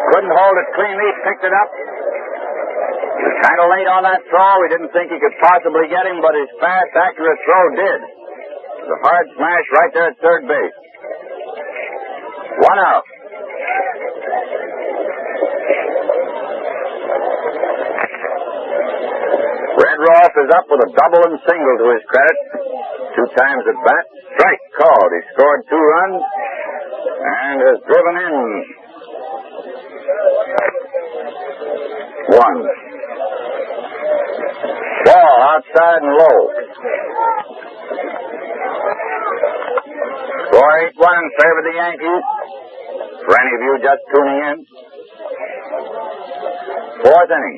Couldn't hold it cleanly. Picked it up. He was kind of late on that throw. We didn't think he could possibly get him, but his fast, accurate throw did. It was a hard smash right there at third base. 1 out. Red Rolfe is up with a double and single to his credit. 2 times at bat. Strike called. He scored 2 runs and has driven in 1. Ball outside and low. Score 8-1 in favor of the Yankees. For any of you just tuning in. 4th inning.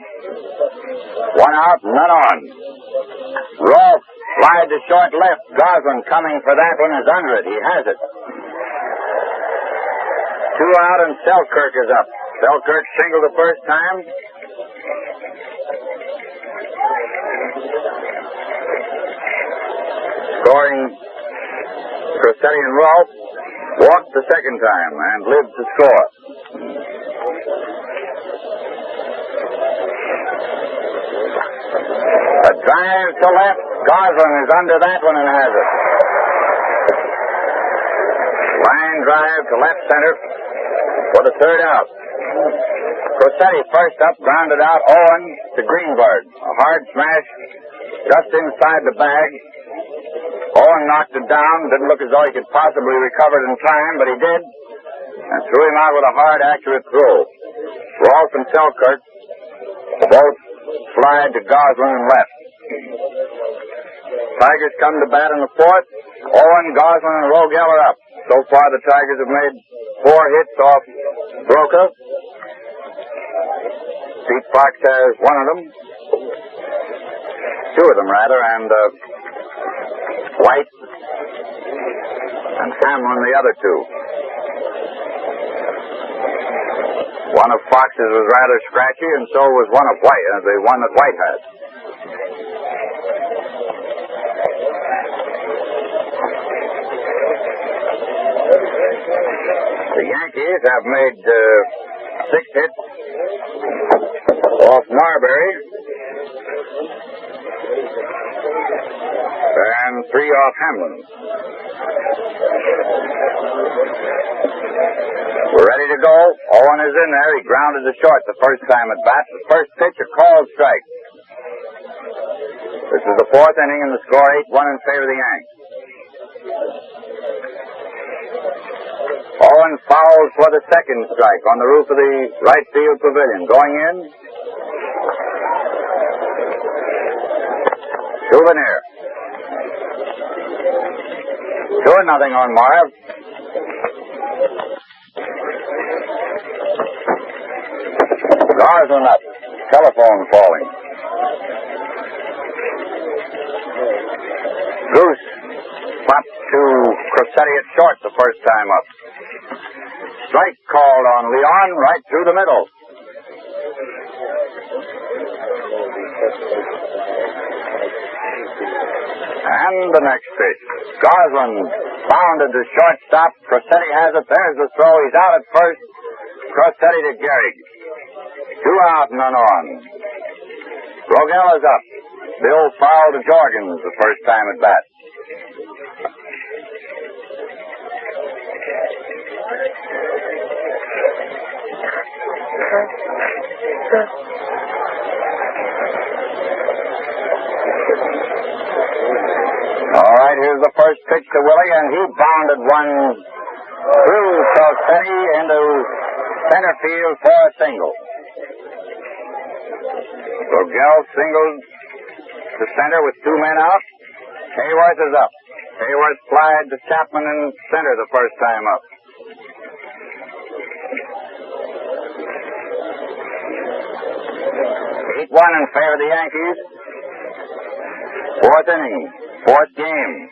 1 out, none on. Rolfe flied to short left. Goslin coming for that one is under it. He has it. 2 out and Selkirk is up. Selkirk singled the first time. Scoring Cressetti and Rolfe. Walked the second time and lived to score. A drive to left. Goslin is under that one and has it. Line drive to left center for the 3rd out. Cressetti first up, grounded out. Owen to Greenberg. A hard smash just inside the bag. Owen knocked it down. Didn't look as though he could possibly recover it in time, but he did. And threw him out with a hard, accurate throw. Rolfe and Selkirk both slide to Goslin and left. Tigers come to bat in the 4th. Owen, Goslin, and Rogel are up. So far, the Tigers have made 4 hits off Broca. Pete Fox has 1 of them. 2 of them, rather, and White and Hamlin the other 2. One of Fox's was rather scratchy, and so was one of White, the one that White had. The Yankees have made 6 hits off Marbury and 3 off Hamlin. We're ready to go. Owen is in there. He grounded to short the first time at bat. The first pitch, a called strike. This is the 4th inning, and the score 8-1 in favor of the Yanks. Owen fouls for the second strike on the roof of the right field pavilion. Going in. Souvenir. 2-0 on Marv. Goslin up. Telephone falling. Goose popped to Cressetti at short the first time up. Strike called on Leon right through the middle. And the next pitch. Goslin bounded to shortstop. Cressetti has it. There's the throw. He's out at first. Cressetti to Gehrig. 2 out, none on. Rogel is up. Bill fouled to Jorgens the first time at bat. All right, here's the first pitch to Willie, and he bounded one through Crosetti into center field for a single. Rogel singled to center with 2 men out. Hayworth is up. Hayworth flied to Chapman in center the first time up. One in favor of the Yankees. Fourth inning, fourth game.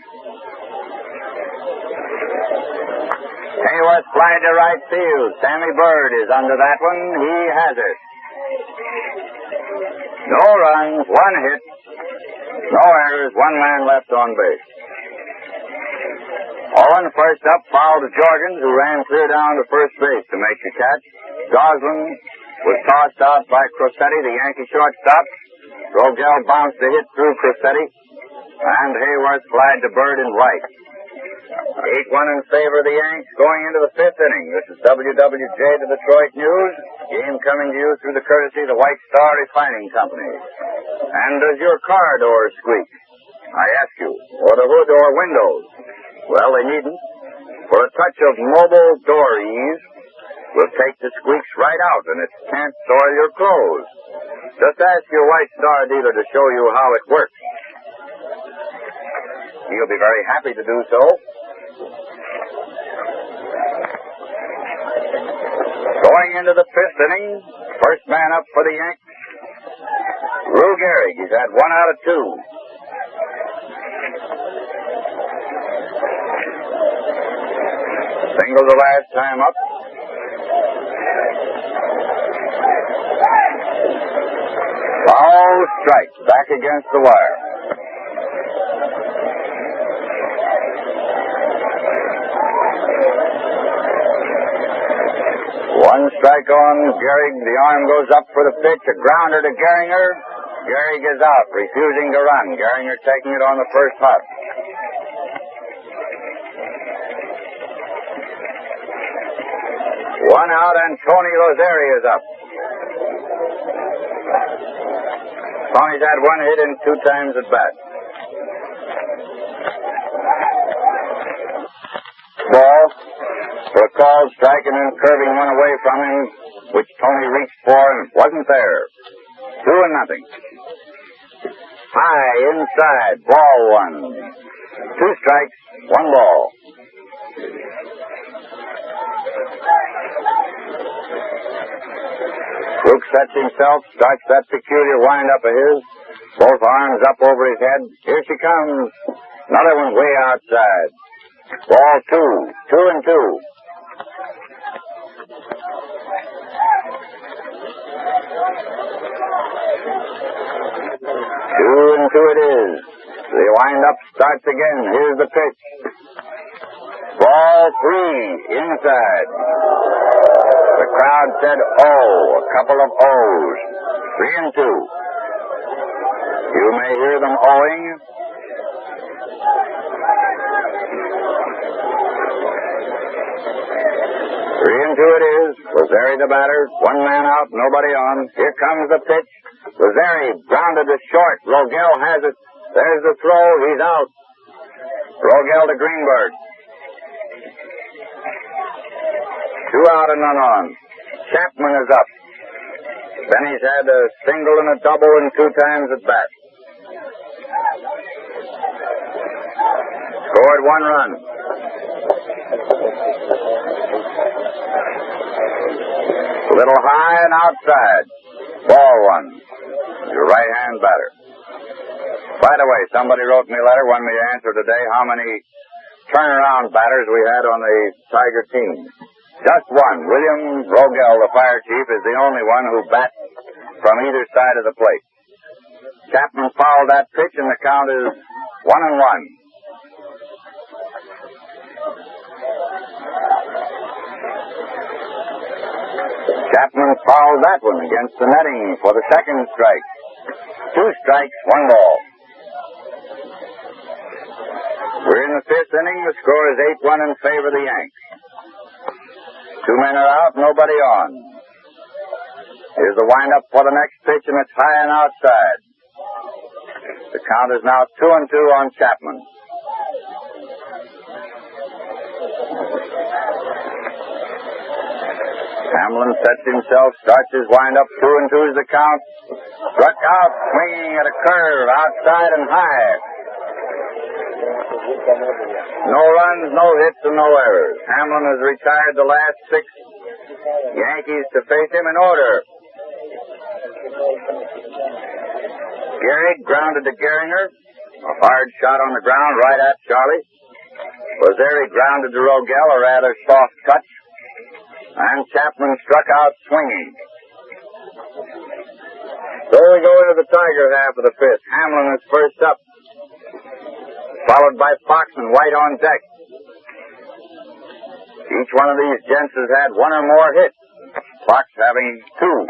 Hayworth flied to right field. Sammy Bird is under that one. He has it. No runs, 1 hit, no errors, 1 man left on base. Owen first up, fouled to Jorgens, who ran clear down to first base to make the catch. Goslin was tossed out by Crosetti, the Yankee shortstop. Rogel bounced the hit through Crosetti, and Hayworth flied to Bird in right. 8-1 in favor of the Yanks going into the 5th inning. This is WWJ, the Detroit News. Game coming to you through the courtesy of the White Star Refining Company. And does your car door squeak? I ask you. Or the hood or windows? Well, they needn't. For a touch of mobile door ease will take the squeaks right out, and it can't soil your clothes. Just ask your White Star dealer to show you how it works. He'll be very happy to do so. Going into the 5th inning, first man up for the Yanks, Lou Gehrig. He's had 1 out of 2. Single the last time up. Foul strike, back against the wire. One strike on Gehrig. The arm goes up for the pitch. A grounder to Gehringer. Gehrig is out, refusing to run. Gehringer taking it on the first hop. One out, and Tony Lozeri is up. Tony's had 1 hit and 2 times at bat. Ball for a called strike, and then curving one away from him, which Tony reached for and wasn't there. 2-0. High inside, ball 1. 2 strikes, 1 ball. Brooks sets himself, starts that peculiar wind-up of his. Both arms up over his head. Here she comes. Another one way outside. Ball 2. 2-2. 2-2 it is. The wind-up starts again. Here's the pitch. Ball 3, inside. The crowd said, oh, a couple of O's. 3-2. You may hear them owing. Three and 2 it is. Lozeri the batter. 1 man out, nobody on. Here comes the pitch. Lozeri grounded to short. Rogel has it. There's the throw. He's out. Rogel to Greenberg. 2 out and none on. Chapman is up. Then he's had a single and a double and 2 times at bat. Scored 1 run. A little high and outside. Ball 1. Your right-hand batter. By the way, somebody wrote me a letter, wanted me to answer today how many turnaround batters we had on the Tiger team. Just 1. William Rogel, the fire chief, is the only one who bats from either side of the plate. Chapman fouled that pitch, and the count is 1-1. Chapman fouled that one against the netting for the second strike. 2 strikes, 1 ball. We're in the 5th inning. The score is 8-1 in favor of the Yanks. 2 men are out, nobody on. Here's the windup for the next pitch, and it's high and outside. The count is now 2-2 on Chapman. Hamlin sets himself, starts his windup, 2-2 is the count. Struck out, swinging at a curve, outside and high. No runs, no hits, and no errors. Hamlin has retired the last 6 Yankees to face him in order. Gehrig grounded to Gehringer. A hard shot on the ground right at Charlie. Lazeri grounded to Rogel, a rather soft touch. And Chapman struck out swinging. So we go into the Tiger half of the 5th. Hamlin is first up, followed by Fox and White on deck. Each one of these gents has had 1 or more hits. Fox having 2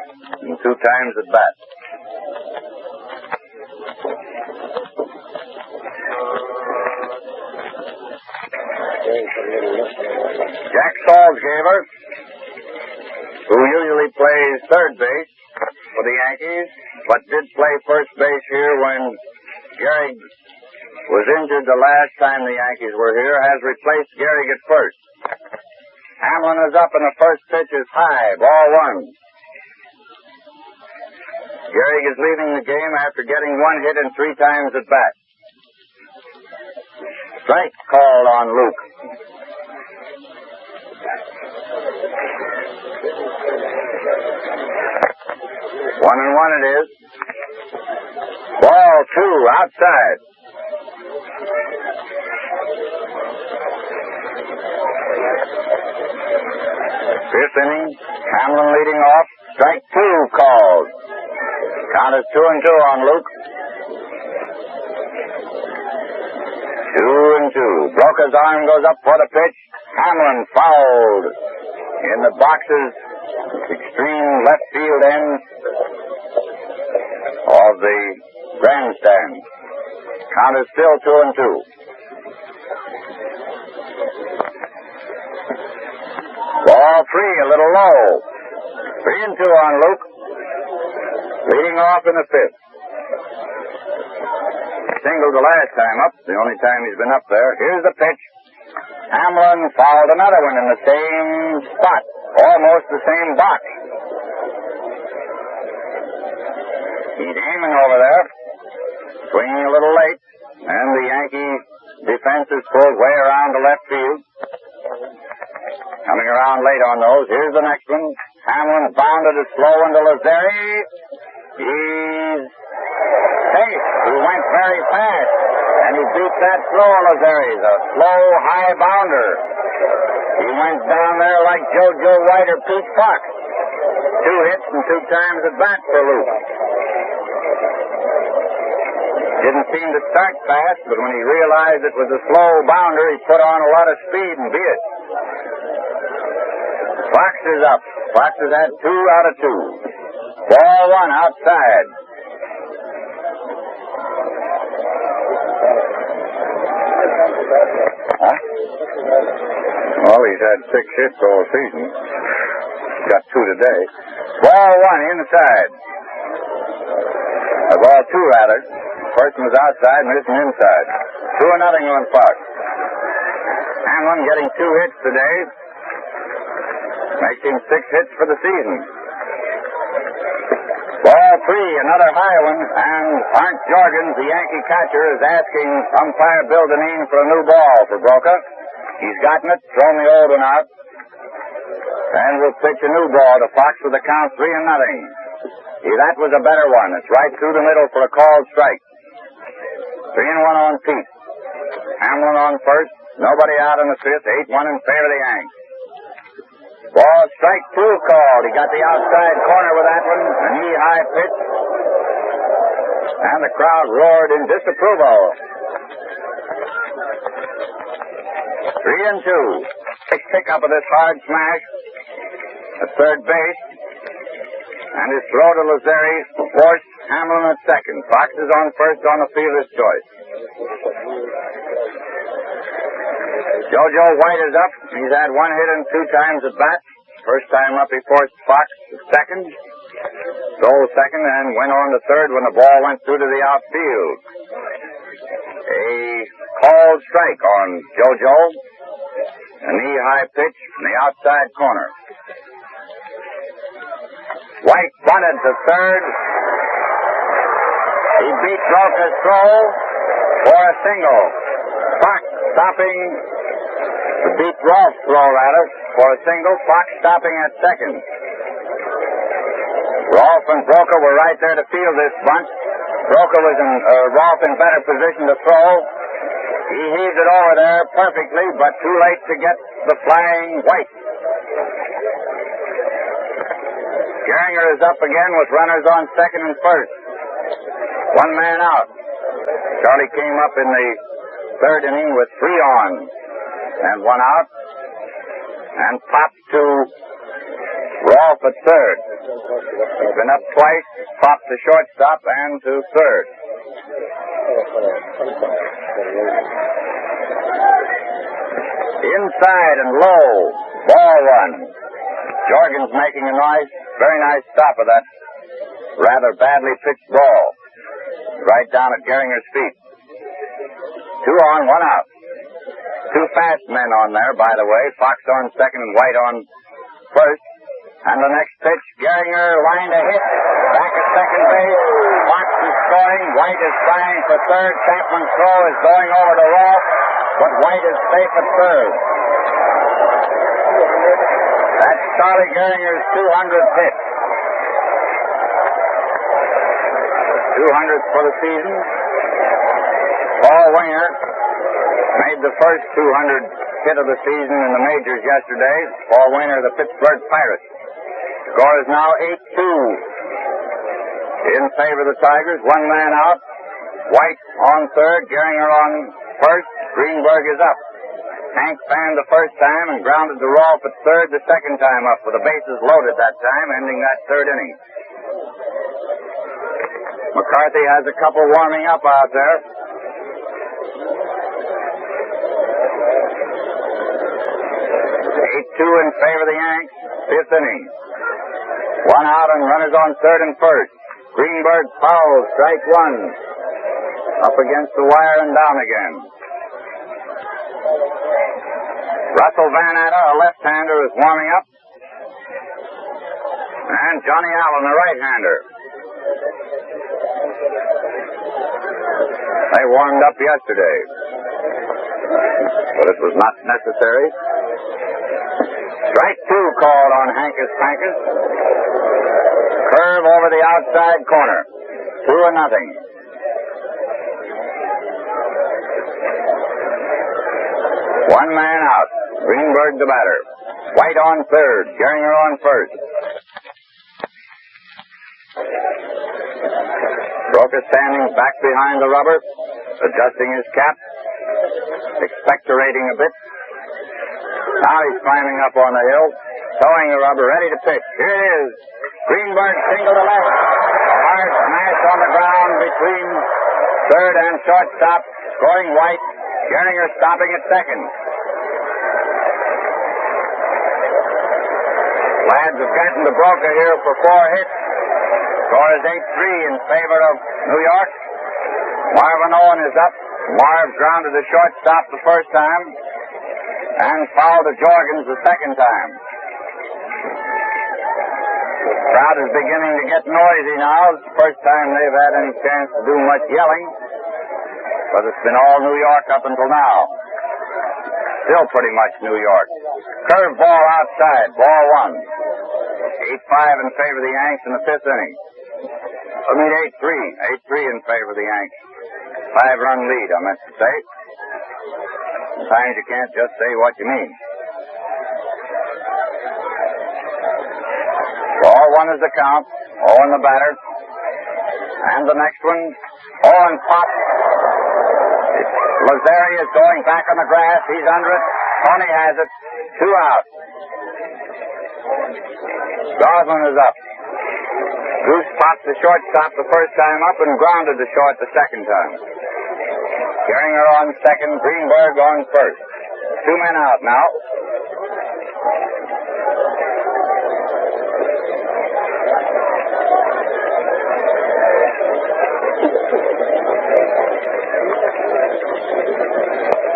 and 2 times at bat. Jack Salzgaber, who usually plays third base for the Yankees, but did play first base here when Gehrig was injured the last time the Yankees were here, has replaced Gehrig at first. Hamlin is up, and the first pitch is high, ball 1. Gehrig is leaving the game after getting 1 hit and 3 times at bat. Strike called on Luke. 1-1 it is. Ball 2, outside. Fifth inning, Hamlin leading off. Strike 2 called. Count is 2-2 on Luke. 2-2. Broca's arm goes up for the pitch. Hamlin fouled in the box's extreme left field end of the grandstand. Count is still 2-2. Ball 3, a little low. 3-2 on Luke. Leading off in the 5th. Singled the last time up, the only time he's been up there. Here's the pitch. Hamlin fouled another one in the same spot, almost the same box. He's aiming over there, swinging a little late, and the Yankee defense is pulled way around the left field. Coming around late on those. Here's the next one. Hamlin bounded it slow into Lazeri. He's safe. He went very fast, and he beat that slow Lazeri, the slow, high bounder. He went down there like JoJo White or Pete Fox. 2 hits and 2 times at bat for Luke. Didn't seem to start fast, but when he realized it was a slow bounder, he put on a lot of speed and beat it. Fox is up. Fox has had 2 out of 2. Ball 1 outside. Huh? Well, he's had 6 hits all season. Got 2 today. Ball 1 inside. Ball 2 rather. First one was outside and this one inside. 2-0 on Fox. Hamlin getting 2 hits today. Makes him 6 hits for the season. Ball 3, another high one, and Arndt Jorgens, the Yankee catcher, is asking umpire Bill Dineen for a new ball for Broca. He's gotten it, thrown the old one out, and will pitch a new ball to Fox with the count 3-0. See, that was a better one. It's right through the middle for a called strike. 3-1 on Pete. Hamlin on first, nobody out in the 5th, 8-1 in favor of the Yanks. Ball strike 2 called. He got the outside corner with that one. A knee-high pitch. And the crowd roared in disapproval. 3-2. Nice pickup of this hard smash at third base. And his throw to Lazeri forced Hamlin at second. Fox is on first on the fielder's choice. JoJo White is up. He's had 1 hit and 2 times at bat. First time up, he forced Fox to second. Stole second and went on to third when the ball went through to the outfield. A called strike on JoJo. A knee-high pitch from the outside corner. White bunted to third. He beat Rocha's throw for a single. Fox stopping to beat Rolf's throw, rather, for a single. Fox stopping at second. Rolf and Rocha were right there to field this bunt. Rolf in better position to throw. He heaved it over there perfectly, but too late to get the flying White. Geringer is up again with runners on second and first. One man out. Charlie came up in the third inning with 3 on and 1 out, and popped to Rolf at third. He's been up twice, popped to shortstop and to third. Inside and low, ball 1. Jorgen's making a very nice stop of that rather badly pitched ball. Right down at Geringer's feet. 2 on, 1 out. 2 fast men on there, by the way. Fox on second and White on first. And the next pitch, Geringer lined a hit. Back at second base. Fox is scoring. White is trying for third. Chapman's throw is going over to Rolf, but White is safe at third. That's Charlie Geringer's 200th hit. 200th for the season. Paul Winger made the first 200 hit of the season in the majors yesterday. Paul Winger, the Pittsburgh Pirates. Score is now 8-2 in favor of the Tigers. 1 man out. White on third. Geringer on first. Greenberg is up. Hank fanned the first time and grounded to Rolf at third the second time up with the bases loaded that time, ending that third inning. McCarthy has a couple warming up out there. 8-2 in favor of the Yanks. 5th inning. 1 out and runners on third and first. Greenberg fouls, strike 1. Up against the wire and down again. Russell Van Atta, a left-hander, is warming up. And Johnny Allen, a right-hander. They warmed up yesterday, but it was not necessary. Strike 2 called on Hankus Pankus. Curve over the outside corner. 2-0. One man out. Greenberg the batter. White on third. Geringer on first. Rocha standing back behind the rubber, adjusting his cap, expectorating a bit. Now he's climbing up on the hill, towing the rubber, ready to pitch. Here it is. Greenberg single to left. Hard smash on the ground between third and shortstop, scoring White. Geringer stopping at second. Lads have gotten to Broca here for 4 hits. Score is 8-3 in favor of New York. Marvin Owen is up. Marv grounded the shortstop the first time and fouled to Jorgens the second time. The crowd is beginning to get noisy now. It's the first time they've had any chance to do much yelling, but it's been all New York up until now. Still pretty much New York. Curve ball outside, ball 1. 8-5 in favor of the Yanks in the 5th inning. 8-3. 8-3 in favor of the Yanks. 5-run lead, I meant to say. Sometimes you can't just say what you mean. Ball 1 is the count. Owen the batter. And the next one, Owen pops. Lazari is going back on the grass. He's under it. Tony has it. 2 out. Goslin is up. Goose popped the shortstop the first time up and grounded the short the second time. Geringer on second, Greenberg on first. 2 men out now.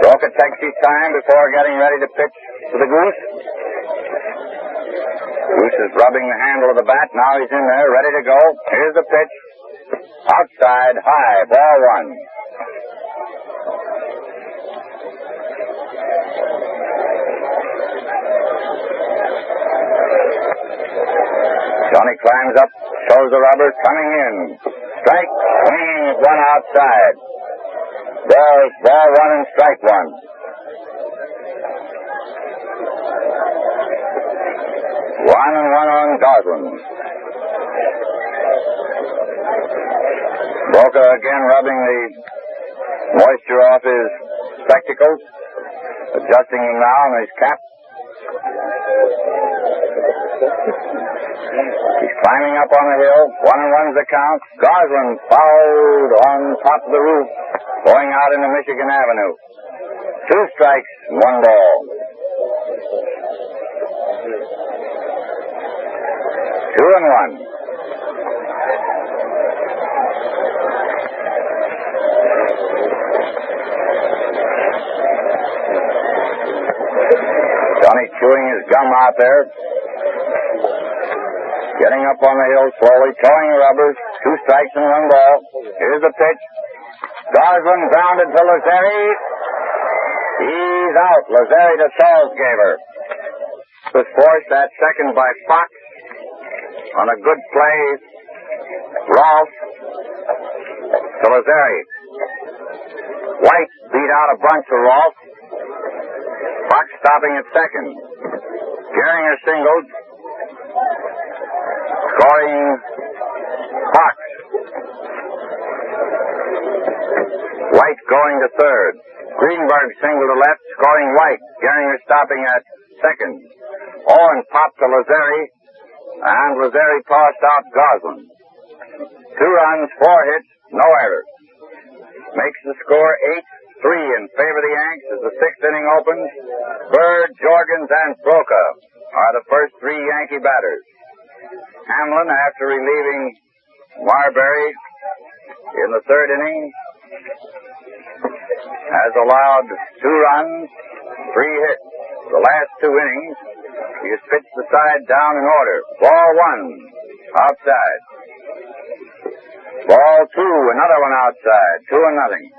Broker takes his time before getting ready to pitch to the Goose. Goose is rubbing the handle of the bat. Now he's in there, ready to go. Here's the pitch. Outside, high, ball one. Johnny climbs up, shows the rubbers, coming in. Strike, swing, one outside. There's ball one and strike one. One and one on Goslin. Broca again rubbing the moisture off his spectacles, adjusting them now on his cap. He's climbing up on the hill. 1-1's the count. Goslin fouled on top of the roof, going out into Michigan Avenue. 2 strikes, 1 ball. 2-1. Johnny chewing his gum out there. Getting up on the hill slowly, towing rubbers. 2 strikes and 1 ball. Here's the pitch. Goslin grounded to Lazzeri. He's out. Lazzeri to Salzgeber. Was forced at second by Fox on a good play. Rolfe to Lazzeri. White beat out a bunch of Rolfe. Fox stopping at second. Gehringer singled. Scoring Fox. White going to third. Greenberg singled to left, scoring White. Gehringer stopping at second. Owen popped to Lazzeri, and Lazzeri tossed out Goslin. 2 runs, 4 hits, no errors. Makes the score 8-3 in favor of the Yanks as the 6th inning opens. Bird, Jorgens, and Broca are the first 3 Yankee batters. Hamlin, after relieving Marbury in the 3rd inning, has allowed 2 runs, 3 hits. The last 2 innings, he has pitched the side down in order. Ball 1, outside. Ball 2, another one outside. 2-0.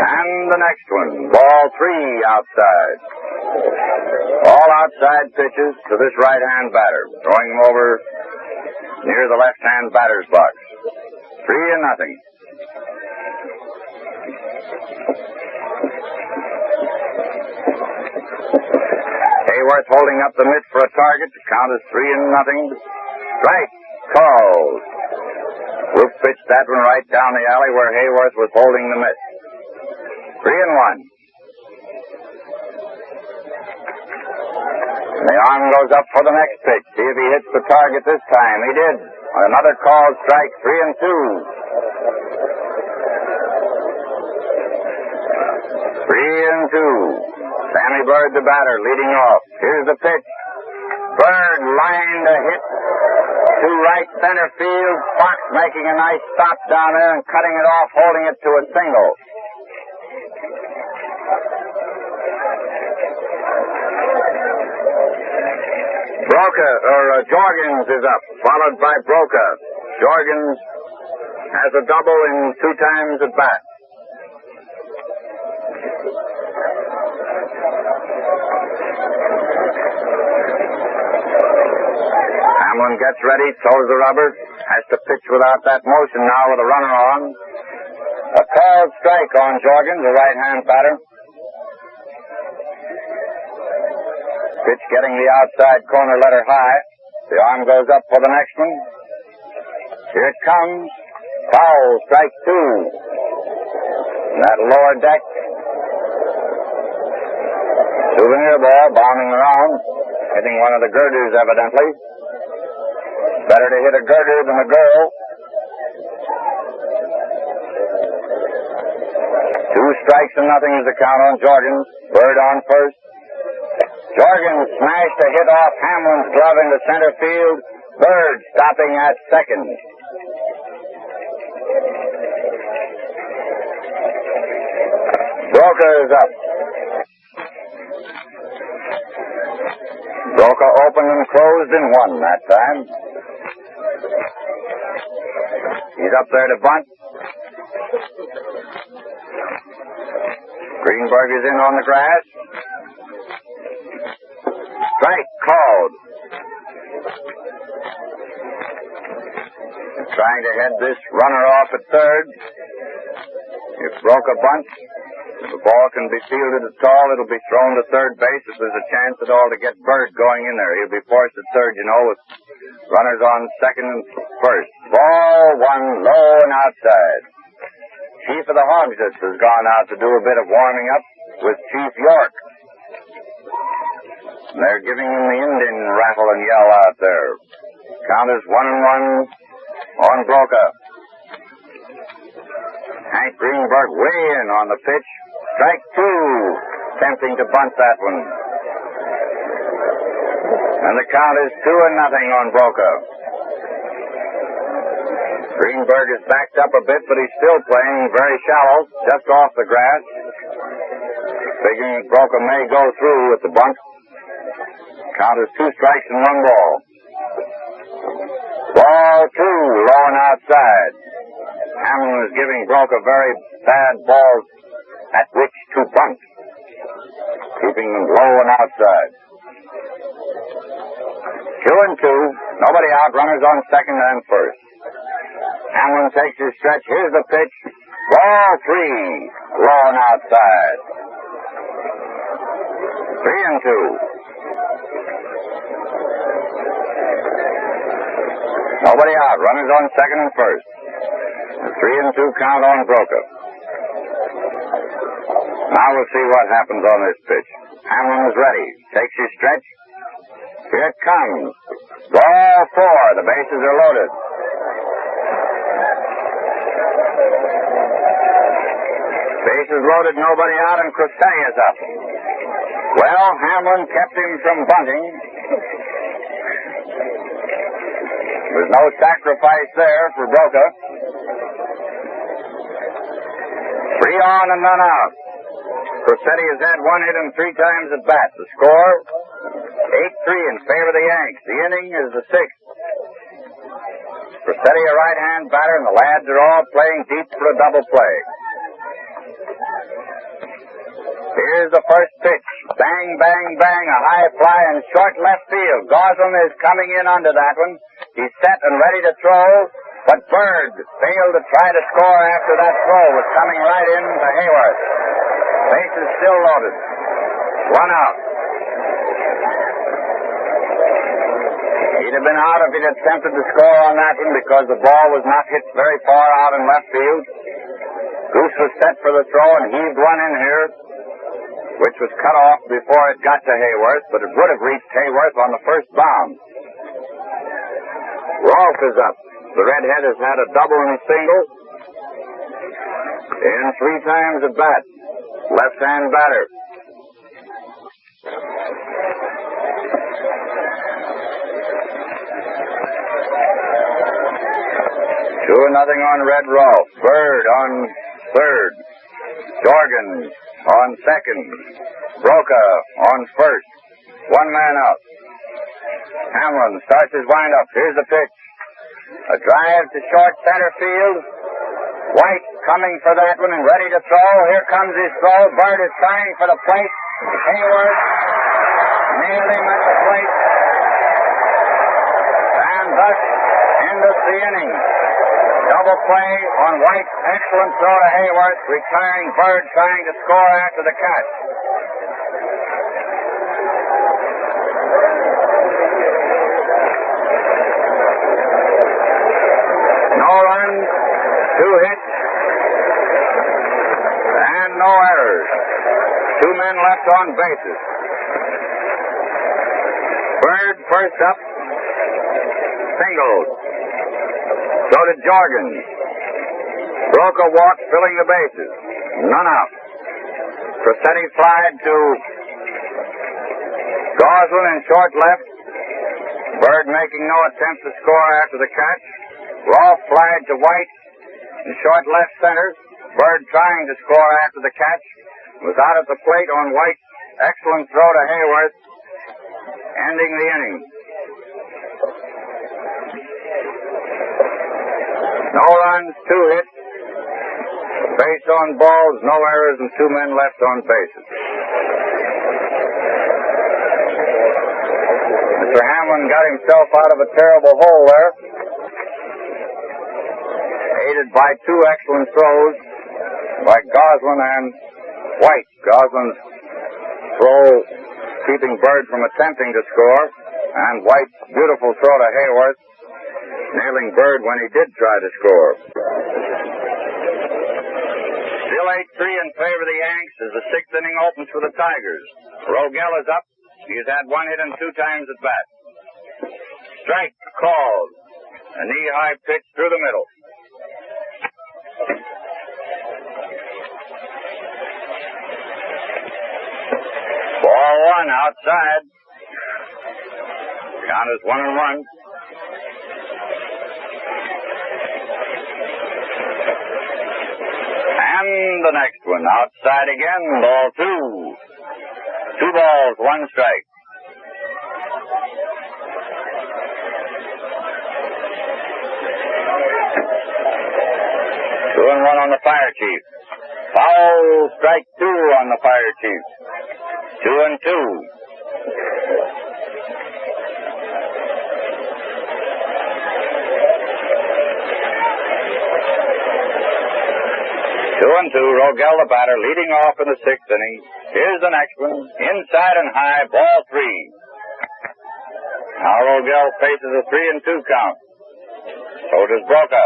And the next one, ball 3 outside. All outside pitches to this right-hand batter, throwing him over near the left-hand batter's box. 3-0. Hayworth holding up the mitt for a target. The count is 3-0. Strike. Called. Wolf pitched that one right down the alley where Hayworth was holding the mitt. 3-1. And the arm goes up for the next pitch. See if he hits the target this time. He did. Another called strike. 3-2. 3-2. Sammy Bird, the batter, leading off. Here's the pitch. Bird lined a hit to right center field. Fox making a nice stop down there and cutting it off, holding it to a single. Jorgens is up, followed by Broca. Jorgens has a double in 2 times at bat. Hamlin gets ready, throws the rubber, has to pitch without that motion now with a runner on. A called strike on Jorgens, the right-hand batter. Pitch getting the outside corner letter high. The arm goes up for the next one. Here it comes. Foul, strike 2. And that lower deck. Souvenir ball bounding around, hitting one of the girders evidently. Better to hit a girder than a girl. 2 strikes and nothing is the count on Jordan. Bird on first. Jordan smashed a hit off Hamlin's glove into center field. Bird stopping at second. Broca is up. Broca opened and closed in 1 that time. He's up there to bunt. Greenberg is in on the grass. Strike called. Trying to head this runner off at third. If Broca bunts, the ball can be fielded at all. It'll be thrown to third base if there's a chance at all to get Bird going in there. He'll be forced at third, with runners on second and first. Ball 1 low and outside. Chief of the Hogsets has gone out to do a bit of warming up with Chief York. And they're giving him the Indian rattle and yell out there. Count is 1-1 on Broca. Hank Greenberg way in on the pitch. Strike 2. Attempting to bunt that one. And the count is 2-0 on Broca. Greenberg is backed up a bit, but he's still playing very shallow, just off the grass. Figuring Broca may go through with the bunt. Count is 2 strikes and 1 ball. Ball 2, low and outside. Hamlin is giving Broca very bad balls at which to bunt, keeping them low and outside. 2-2, nobody out, runners on second and first. Hamlin takes his stretch. Here's the pitch. Ball 3, low and outside. 3-2. Nobody out. Runners on second and first. A 3-2 count on Broca. Now we'll see what happens on this pitch. Hamlin is ready. Takes his stretch. Here it comes. Ball 4. The bases are loaded. Bases loaded, nobody out, and Crosetti is up. Well, Hamlin kept him from bunting. There's no sacrifice there for Broca. 3 on and none out. Crosetti has had 1 hit and 3 times at bat. The score, 8-3 in favor of the Yanks. The inning is the 6th. Crosetti a right-hand batter, and the lads are all playing deep for a double play. Here's the first pitch. Bang, bang, bang. A high fly in short left field. Goslin is coming in under that one. He's set and ready to throw, but Bird failed to try to score after that throw. Was coming right in to Hayworth. Base is still loaded. 1 out. He'd have been out if he'd attempted to score on that one because the ball was not hit very far out in left field. Goose was set for the throw and heaved one in here, which was cut off before it got to Hayworth, but it would have reached Hayworth on the first bound. Rolfe is up. The redhead has had a double and a single in 3 times at bat. Left-hand batter. Two or nothing on Red Rolfe. Bird on third. Jorgen on second. Broca on first. 1 man out. Hamlin starts his windup. Here's the pitch. A drive to short center field. White coming for that one and ready to throw. Here comes his throw. Bird is trying for the plate. Hayworth nailed him at the plate. And thus ends the inning. Double play on White's excellent throw to Hayworth, retiring Bird trying to score after the catch. No runs, 2 hits, and no errors. 2 men left on bases. Bird first up, singled. So did Jorgen. Broca walked, filling the bases. None out. Rossetti flied to Goslin in short left. Bird making no attempt to score after the catch. Rolfe flied to White in short left center. Bird trying to score after the catch. Was out at the plate on White's excellent throw to Hayworth, ending the inning. No runs, 2 hits. Base on balls, no errors, and 2 men left on bases. Mr. Hamlin got himself out of a terrible hole there, aided by 2 excellent throws by Goslin and White. Goslin's throw keeping Bird from attempting to score, and White's beautiful throw to Hayworth, nailing Bird when he did try to score. Still 8-3 in favor of the Yanks as the 6th inning opens for the Tigers. Rogel is up. He's had 1 hit and 2 times at bat. Strike called. A knee-high pitch through the middle. Ball 1 outside. Count is 1-1. And the next one outside again. Ball 2. 2 balls, 1 strike. Two and one on the Fire Chief. Foul, strike 2 on the Fire Chief. 2-2. Rogel the batter, leading off in the 6th inning. Here's the next one. Inside and high, ball 3. Now Rogel faces a 3-2 count. So does Broca.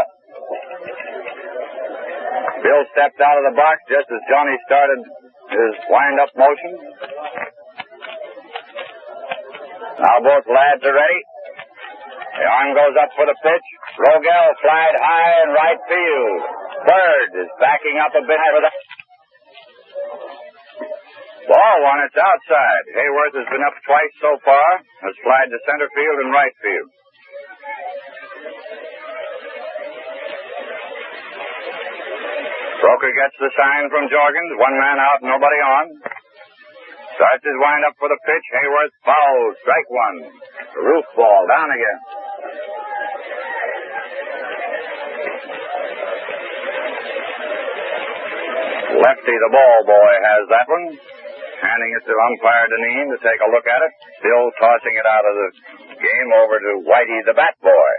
Bill stepped out of the box just as Johnny started his wind-up motion. Now both lads are ready. The arm goes up for the pitch. Rogel flied high in right field. Bird is backing up a bit for the ball 1. It's outside. Hayworth has been up twice so far. Has flied to center field and right field. Broker gets the sign from Jorgens. 1 man out, nobody on. Starts his wind-up for the pitch. Hayworth fouls. Strike 1. The roof ball down again. Lefty, the ball boy, has that one. Handing it to umpire Deneen to take a look at it. Still tossing it out of the game over to Whitey, the bat boy.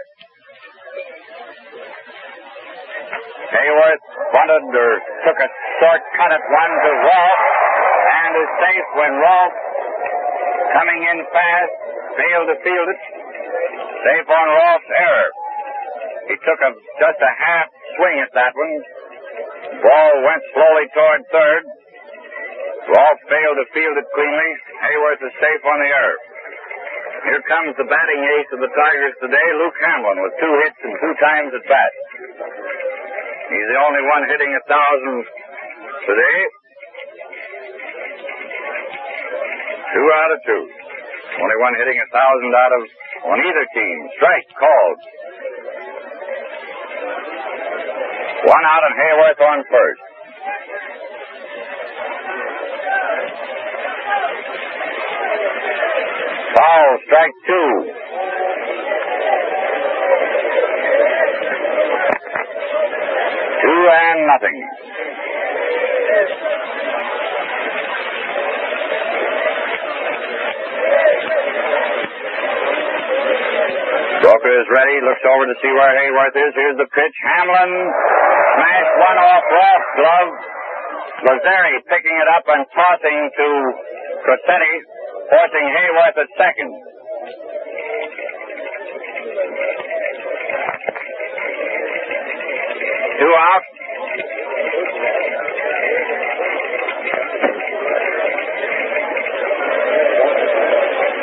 Hayworth bunted or took a short cut at one to Rolfe and is safe when Rolfe, coming in fast, failed to field it. Safe on Rolfe's error. He took just a half swing at that one. Ball went slowly toward third. Rolfe failed to field it cleanly. Hayworth is safe on the error. Here comes the batting ace of the Tigers today, Luke Hamlin, with 2 hits and 2 times at bat. He's the only one hitting 1,000 today. 2 out of 2. Only one hitting 1,000 out of on either team. Strike called. 1 out and Hayworth on first. Foul, strike 2. Two and nothing. Broker is ready, looks over to see where Hayworth is. Here's the pitch. Hamlin smashed one off Rolfe's glove. Lazzeri picking it up and tossing to Rossetti, forcing Hayworth at second. Two out.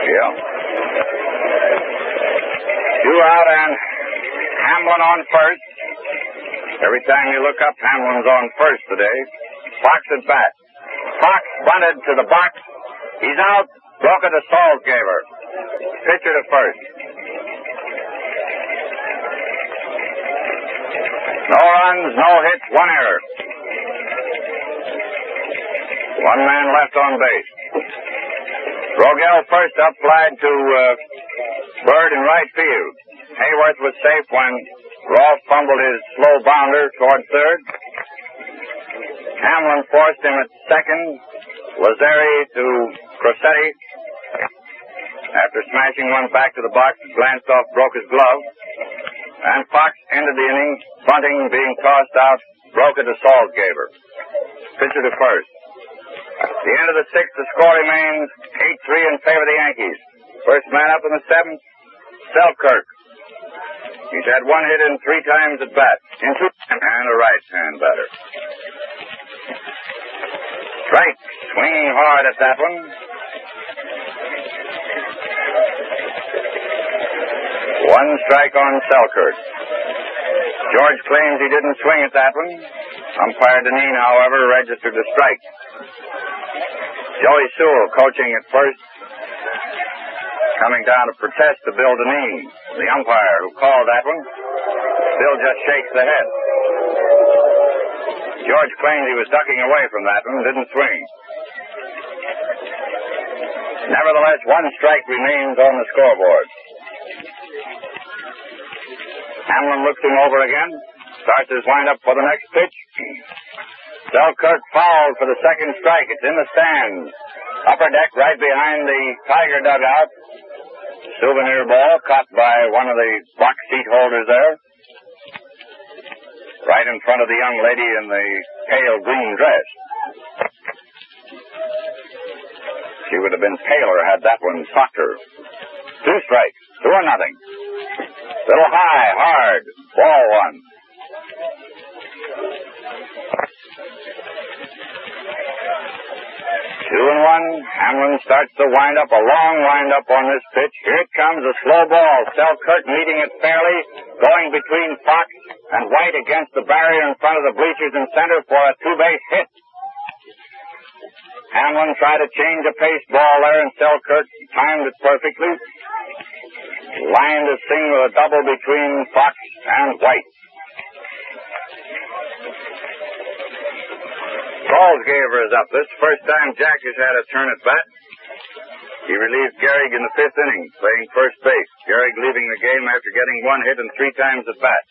Yeah. 2 out and Hamlin on first. Every time you look up, Hamlin's on first today. Fox at bat. Fox bunted to the box. He's out. Broke it to Salzgaber. Pitcher to first. No runs, no hits, one error. One man left on base. Rogel first up, fly to Bird in right field. Hayworth was safe when Rolfe fumbled his slow bounder toward third. Hamlin forced him at second. Lazzeri to Crosetti. After smashing one back to the box, glanced off, broke his glove. And Fox ended the inning, bunting, being tossed out, broke it to Salzgaber. Pitcher to first. At the end of the sixth, the score remains 8-3 in favor of the Yankees. First man up in the seventh, Selkirk. He's had one hit in 3 times at bat. And a right-hand batter. Strike, swinging hard at that one. One strike on Selkirk. George claims he didn't swing at that one. Umpire Deneen, however, registered a strike. Joey Sewell coaching at first, coming down to protest to Bill Deneen, the umpire who called that one. Bill just shakes the head. George claims he was ducking away from that one, didn't swing. Nevertheless, one strike remains on the scoreboard. Hamlin looks him over again, starts his windup for the next pitch. Selkirk fouled for the second strike. It's in the stands. Upper deck right behind the Tiger dugout. Souvenir ball caught by one of the box seat holders there. Right in front of the young lady in the pale green dress. She would have been paler had that one socked her. 2 strikes, 2-0. Little high, hard, ball one. 2-1. Hamlin starts to wind up, a long wind-up on this pitch. Here it comes, a slow ball. Selkirk meeting it fairly, going between Fox and White against the barrier in front of the bleachers in center for a 2-base hit. Hamlin tried to change a pace ball there, and Selkirk timed it perfectly. Lined a single, a double between Fox and White. Salzgaber is up. This is the first time Jack has had a turn at bat. He relieved Gehrig in the 5th inning, playing first base. Gehrig leaving the game after getting 1 hit and 3 times at bat.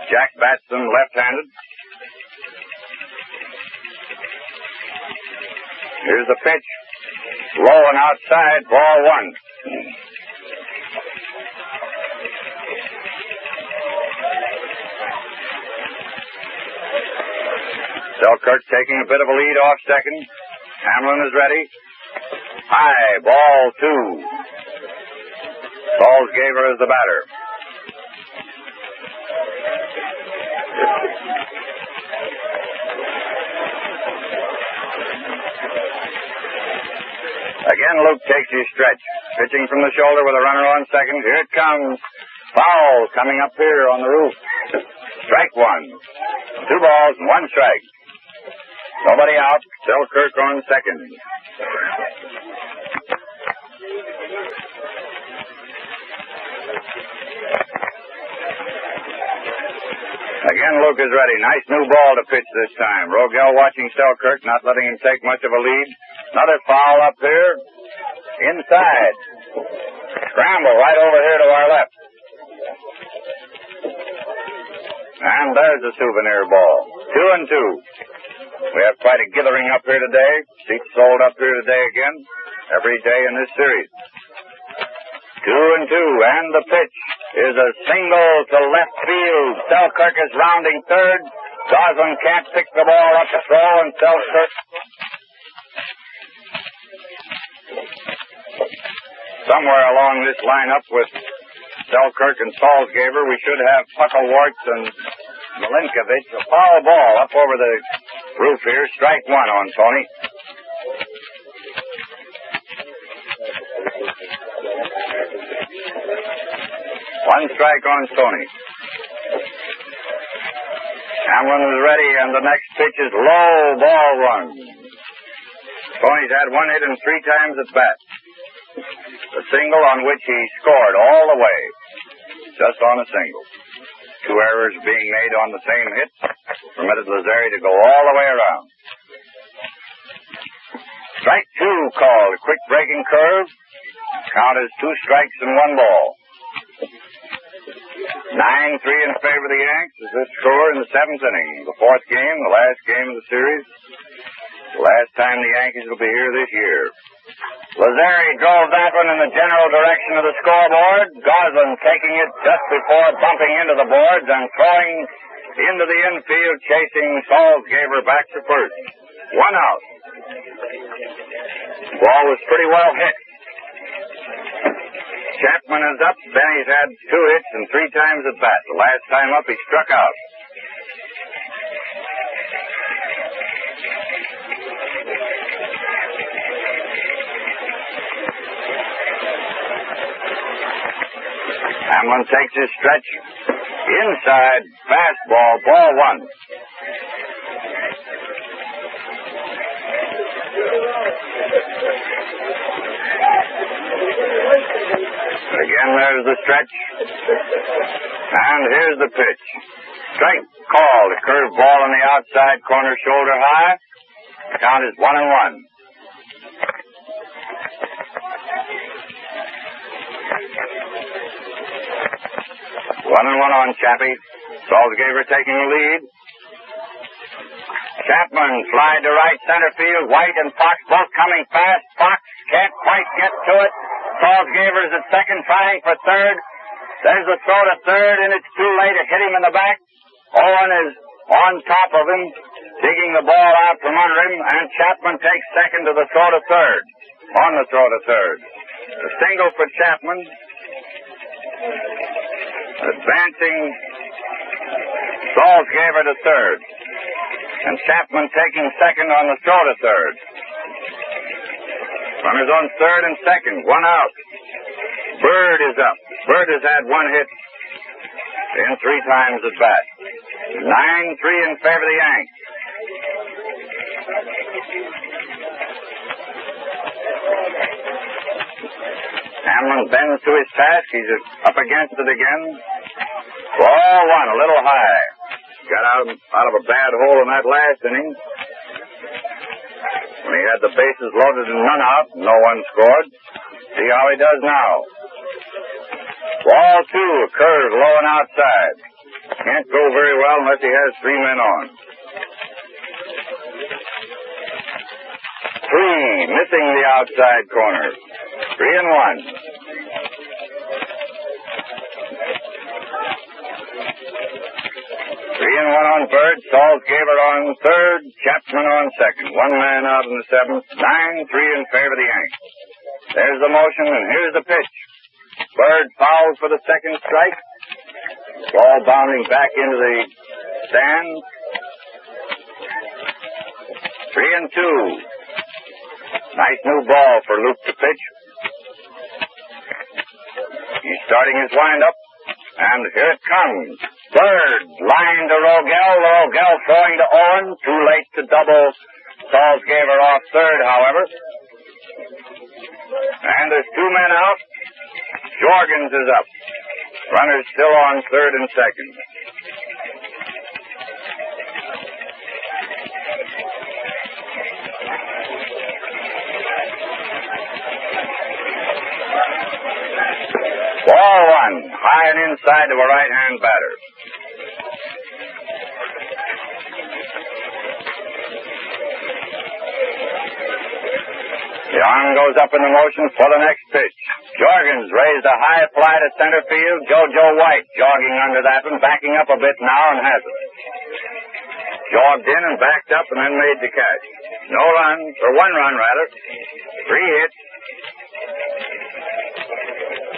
Jack bats them left-handed. Here's the pitch. Low and outside, ball 1. Selkirk taking a bit of a lead off second. Hamlin is ready. High, ball 2. Salzgaber is the batter. Again, Luke takes his stretch. Pitching from the shoulder with a runner on second. Here it comes. Foul coming up here on the roof. Strike 1. 2 balls and 1 strike. Nobody out. Selkirk on second. Again, Luke is ready. Nice new ball to pitch this time. Rogel watching Selkirk, not letting him take much of a lead. Another foul up here. Inside. Scramble right over here to our left. And there's the souvenir ball. 2-2. We have quite a gathering up here today. Seats sold up here today again. Every day in this series. 2-2. And the pitch is a single to left field. Selkirk is rounding third. Goslin can't pick the ball up to throw, and Selkirk. Somewhere along this lineup with Selkirk and Salzgaber, we should have Pucklewarts and Milinkovich. A foul ball up over the roof here. Strike 1 on Tony. One strike on Tony. Hamlin is ready, and the next pitch is low, ball one. Tony's had one hit and 3 times at bat. A single on which he scored all the way. Just on a single. 2 errors being made on the same hit permitted Lazari to go all the way around. Strike 2 called. A quick breaking curve. Count is 2 strikes and 1 ball. 9-3 in favor of the Yanks is this score in the 7th inning. The 4th game, the last game of the series. The last time the Yankees will be here this year. Lazari drove that one in the general direction of the scoreboard. Goslin taking it just before bumping into the boards and throwing into the infield, chasing Salzgeber back to first. 1 out. Ball was pretty well hit. Chapman is up. Benny's had 2 hits and 3 times at bat. The last time up, he struck out. Hamlin takes his stretch. Inside, fastball, ball 1. Again, there's the stretch. And here's the pitch. Strike called. A curved ball on the outside corner, shoulder high. Count is 1-1. One and one on Chappie. Salzgeber taking the lead. Chapman flied to right center field. White and Fox both coming fast. Fox can't quite get to it. Salzgeber's at second, trying for third. There's a throw to third, and it's too late. It hit him in the back. Owen is on top of him, digging the ball out from under him, and Chapman takes second to the throw to third. On the throw to third. A single for Chapman. Advancing Salzgeber to third. And Chapman taking second on the throw to third. Runners on third and second. 1 out. Bird is up. Bird has had 1 hit in 3 times at bat. 9-3 in favor of the Yanks. Hamlin bends to his task. He's up against it again. Ball 1, a little high. Got out of a bad hole in that last inning. When he had the bases loaded and none out, no one scored. See how he does now. Ball 2, a curve low and outside. Can't go very well unless he has 3 men on. 3, missing the outside corner. 3-1. 3-1 on Bird. Salzgeber on third. Chapman on second. 1 man out in the 7th. 9-3 in favor of the Yanks. There's the motion, and here's the pitch. Bird fouls for the second strike. Ball bounding back into the stands. 3-2. Nice new ball for Luke to pitch. He's starting his windup, and here it comes. Bird, line to Rogel. Rogel throwing to Owen. Too late to double Salzgeber off third, however. And there's 2 men out. Jorgens is up. Runners still on third and second. Ball 1, high and inside to a right-hand batter. Young goes up in the motion for the next pitch. Jorgens raised a high fly to center field. JoJo White jogging under that one, backing up a bit now and has it. Jogged in and backed up and then made the catch. No runs, or 1 run rather. 3 hits.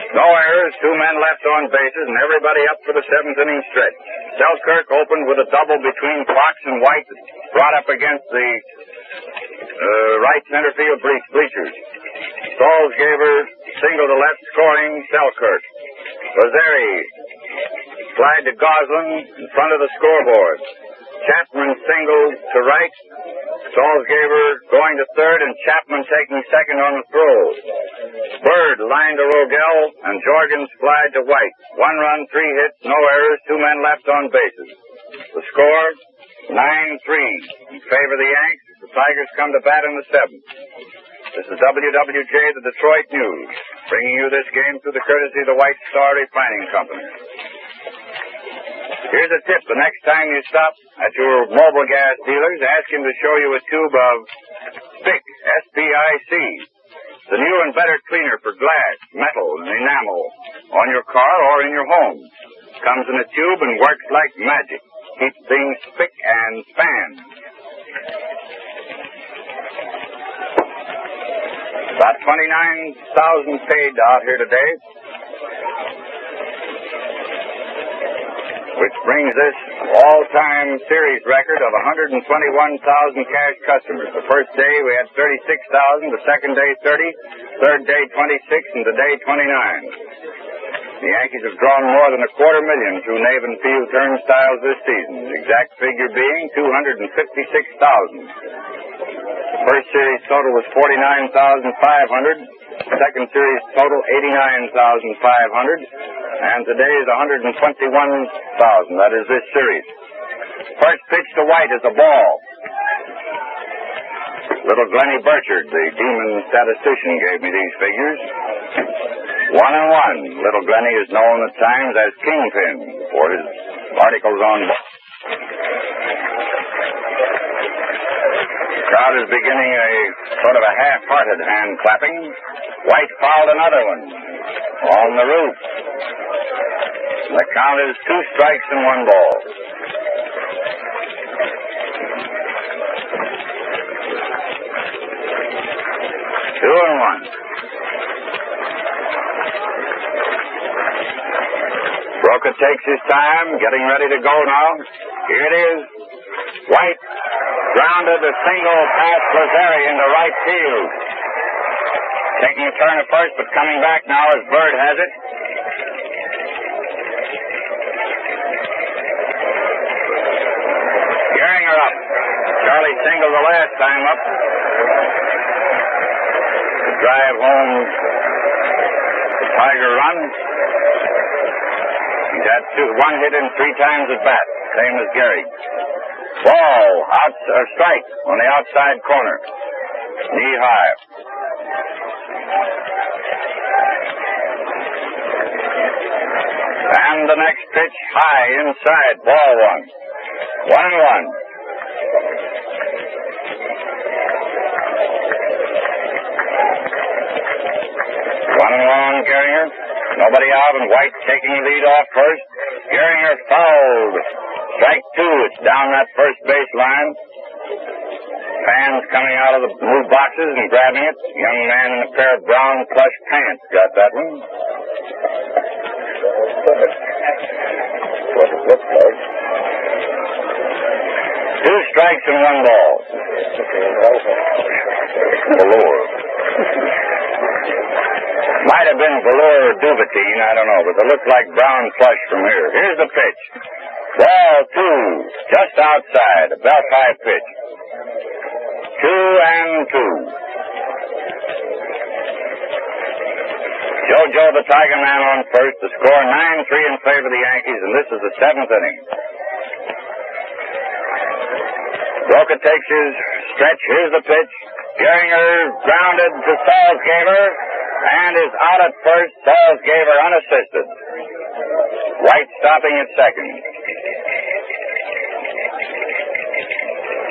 No errors, 2 men left on bases, and everybody up for the 7th inning stretch. Selkirk opened with a double between Fox and White, brought up against the right center field bleachers. Salzgeber single to left, scoring Selkirk. Lazari slide to Goslin in front of the scoreboard. Chapman single to right. Salzgeber going to third, and Chapman taking second on the throw. Bird lined to Rogel, and Jorgens flied to White. 1 run, 3 hits, no errors, 2 men left on bases. The score, 9-3 in favor of the Yanks. The Tigers come to bat in the 7th. This is WWJ, the Detroit News, bringing you this game through the courtesy of the White Star Refining Company. Here's a tip. The next time you stop at your mobile gas dealers, ask him to show you a tube of SPIC, S-P-I-C, the new and better cleaner for glass, metal, and enamel on your car or in your home. Comes in a tube and works like magic. Keeps things spick and span. About 29,000 paid out here today, which brings this all-time series record of 121,000 cash customers. The first day we had 36,000, the second day 30, third day 26, and today 29. The Yankees have drawn more than 250,000 through Navin Field turnstiles this season, the exact figure being 256,000. The first series total was 49,500. Second series total 89,500. And today is 121,000. That is this series. First pitch to White is a ball. Little Glenny Burchard, the demon statistician, gave me these figures. 1-1. Little Glenny is known at times as Kingpin for his articles on ball. The crowd is beginning a sort of a half-hearted hand clapping. White fouled another one on the roof. The count is 2 strikes and 1 ball. Two and 1. Broca takes his time, getting ready to go now. Here it is. White grounded a single past Lazari into right field. Taking a turn at first, but coming back now as Bird has it. Gehringer up. Charlie singled the last time up to drive home the Tiger run. He's had 1 hit and 3 times at bat, same as Gehrig. Ball, strike on the outside corner. Knee high. And the next pitch high inside. Ball 1. 1-1. Gehringer. Nobody out, and White taking the lead off first. Gehringer fouled. Strike 2. It's down that first base line. Fans coming out of the blue boxes and grabbing it. Young man in a pair of brown plush pants got that one. What it looks like. 2 strikes and 1 ball. Velour. Might have been velour or duvetine, I don't know, but it looked like brown plush from here. Here's the pitch. Ball 2, just outside, a belt high pitch. 2-2. JoJo, the Tiger Man, on first. The score 9-3 in favor of the Yankees, and this is the 7th inning. Broca takes his stretch. Here's the pitch. Gehringer grounded to Salzgeber and is out at first. Salzgeber unassisted. White stopping at second.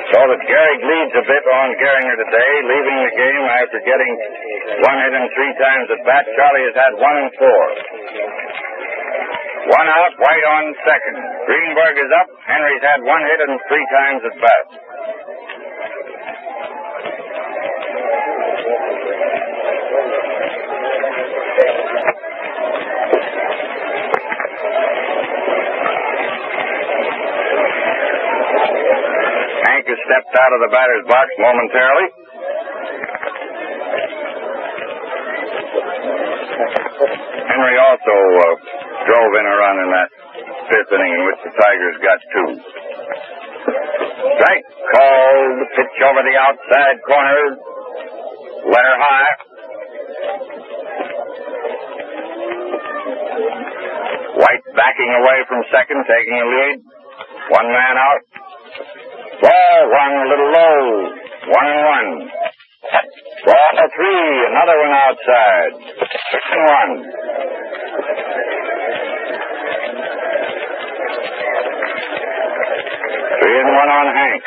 So that Gehrig leads a bit on Gehringer today, leaving the game after getting 1 hit and 3 times at bat. Charlie has had 1 and 4. 1 out, White on second. Greenberg is up. Henry's had 1 hit and 3 times at bat. Hank has stepped out of the batter's box momentarily. Henry also drove in a run in that 5th inning in which the Tigers got 2. Strike called. The pitch over the outside corner. Letter high. White backing away from second, taking a lead. One man out. Ball one, a little low. 1-1. Ball three, another one outside. 6-1. 3-1 on Hank.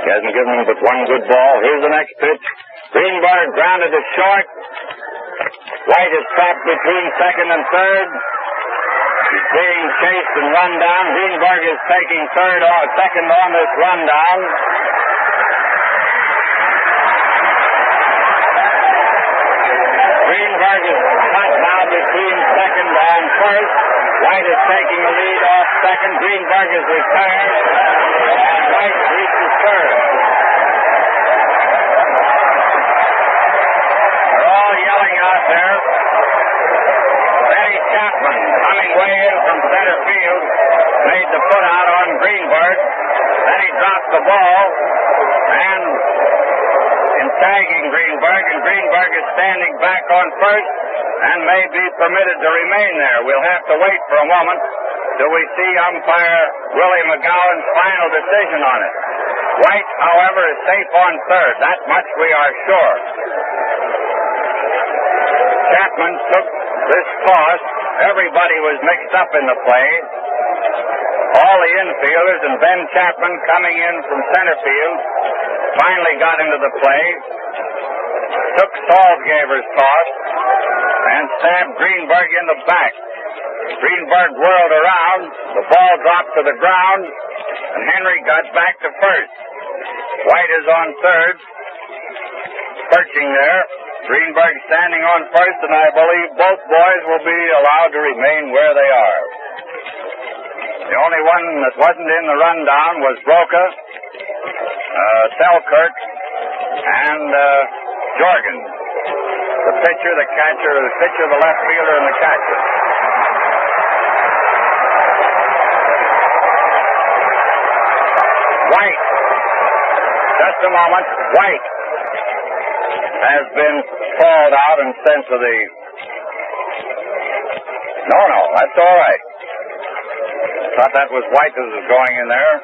He hasn't given him but one good ball. Here's the next pitch. Greenberg grounded to short. White is trapped between second and third. He's being chased and run down. Greenberg is taking second on this rundown. Greenberg is caught now between second and first. White is taking the lead off second. Greenberg is retired. And White reaches third. They're all yelling out there. Benny Chapman, coming way in from center field, made the put out on Greenberg. Then he dropped the ball, and in tagging Greenberg, and Greenberg is standing back on first and may be permitted to remain there. We'll have to wait for a moment till we see umpire Willie McGowan's final decision on it. White, however, is safe on third. That much we are sure. Chapman took this toss. Everybody was mixed up in the play. All the infielders and Ben Chapman coming in from center field finally got into the play, took Salzgaber's toss, and stabbed Greenberg in the back. Greenberg whirled around, the ball dropped to the ground, and Henry got back to first. White is on third, perching there. Greenberg standing on first, and I believe both boys will be allowed to remain where they are. The only one that wasn't in the rundown was Broca, Selkirk, and Jorgen. The pitcher, the catcher, the left fielder, and the catcher. White. Just a moment. White has been called out and sent to the... No, that's all right. Thought that was White that was going in there.